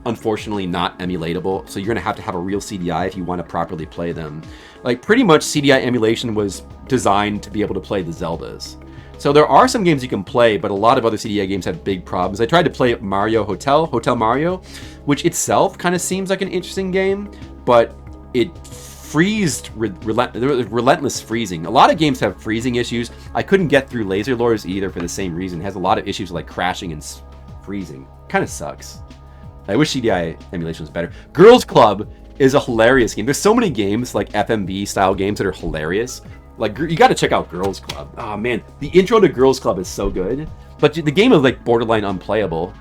unfortunately not emulatable, so you're going to have a real CDI if you want to properly play them. Like, pretty much CDI emulation was designed to be able to play the Zeldas. So there are some games you can play, but a lot of other CDI games have big problems. I tried to play Mario Hotel Mario, which itself kind of seems like an interesting game, but it freezed relentless freezing. A lot of games have freezing issues. I couldn't get through Laser Lords either for the same reason. It has a lot of issues like crashing and freezing. Kind of sucks. I wish CDI emulation was better. Girls Club is a hilarious game. There's so many games, like FMV style games, that are hilarious. Like, you got to check out Girls Club. Oh man, the intro to Girls Club is so good. But the game is like borderline unplayable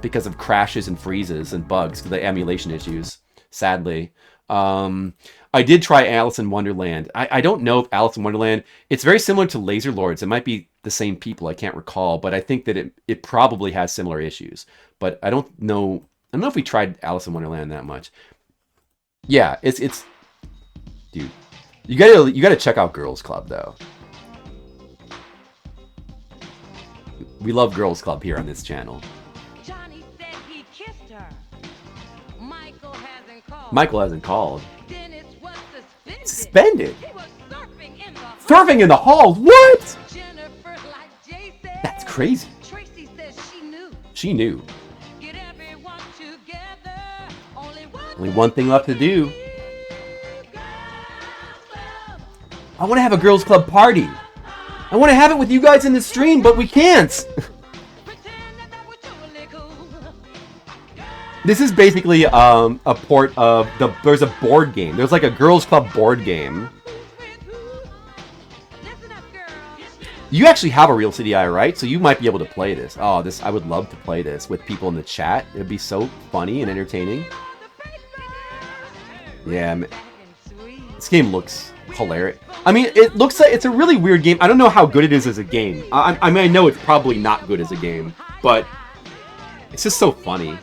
because of crashes and freezes and bugs, the emulation issues, sadly. I did try Alice in Wonderland. I don't know if Alice in Wonderland, it's very similar to Laser Lords. It might be the same people, I can't recall, but I think that it probably has similar issues. But I don't know if we tried Alice in Wonderland that much. Yeah, it's dude. You gotta check out Girls Club though. We love Girls Club here on this channel. Johnny said he kissed her. Michael hasn't called. Dennis was Suspended? He was surfing in the Surfing in the halls? What? Jennifer, like Jay said. That's crazy. Tracy says she knew. She knew. Get everyone together. Only one thing left to do. I want to have a Girls Club party. I want to have it with you guys in the stream, but we can't. This is basically a port of there's a board game. There's like a Girls Club board game. You actually have a real CDI, right? So you might be able to play this. Oh, I would love to play this with people in the chat. It'd be so funny and entertaining. Yeah, this game looks hilarious. I mean, it looks like it's a really weird game. I don't know how good it is as a game. I mean, I know it's probably not good as a game, but it's just so funny.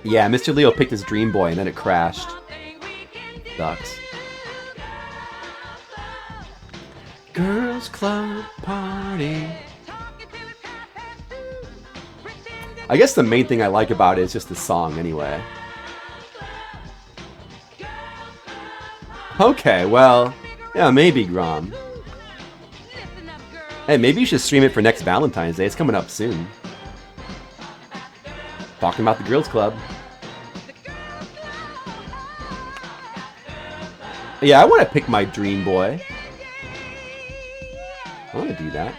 Yeah, Mr. Leo picked his Dream Boy and then it crashed. Sucks. Girls Club Party. I guess the main thing I like about it is just the song anyway. Okay, well, yeah, maybe, Grom. Hey, maybe you should stream it for next Valentine's Day. It's coming up soon. Talking about the Girls Club. Yeah, I want to pick my Dream Boy. I want to do that.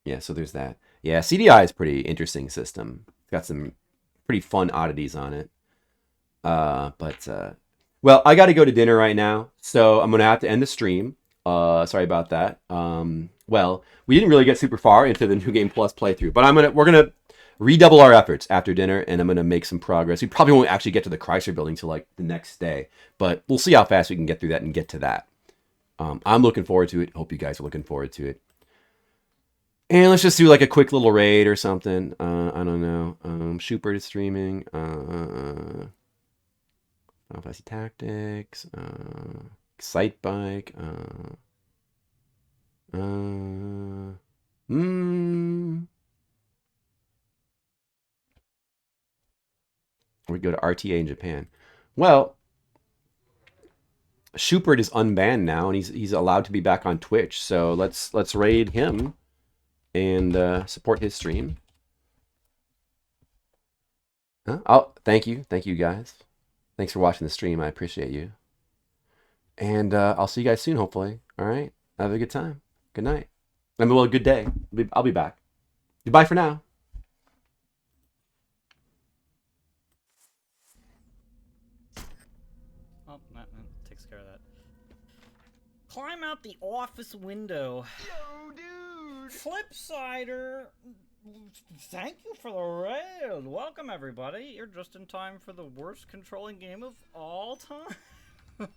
Yeah, so there's that. Yeah, CDI is pretty interesting system. It's got some pretty fun oddities on it. Well, I got to go to dinner right now, so I'm going to have to end the stream. Sorry about that. Well, we didn't really get super far into the New Game Plus playthrough, but we're going to redouble our efforts after dinner, and I'm going to make some progress. We probably won't actually get to the Chrysler Building till like the next day, but we'll see how fast we can get through that and get to that. I'm looking forward to it. Hope you guys are looking forward to it. And let's just do like a quick little raid or something. I don't know. Shoopert is streaming. Final Fantasy Tactics. Excite Bike. We go to RTA in Japan. Well, Schubert is unbanned now, and he's allowed to be back on Twitch. So let's raid him and support his stream. Huh? Oh, thank you guys. Thanks for watching the stream. I appreciate you. And I'll see you guys soon, hopefully. All right. Have a good time. Good night. I mean, well, good day. I'll be back. Goodbye for now. Oh, that takes care of that. Climb out the office window. Yo, dude! Flipsider! Thank you for the raid! Welcome, everybody. You're just in time for the worst controlling game of all time.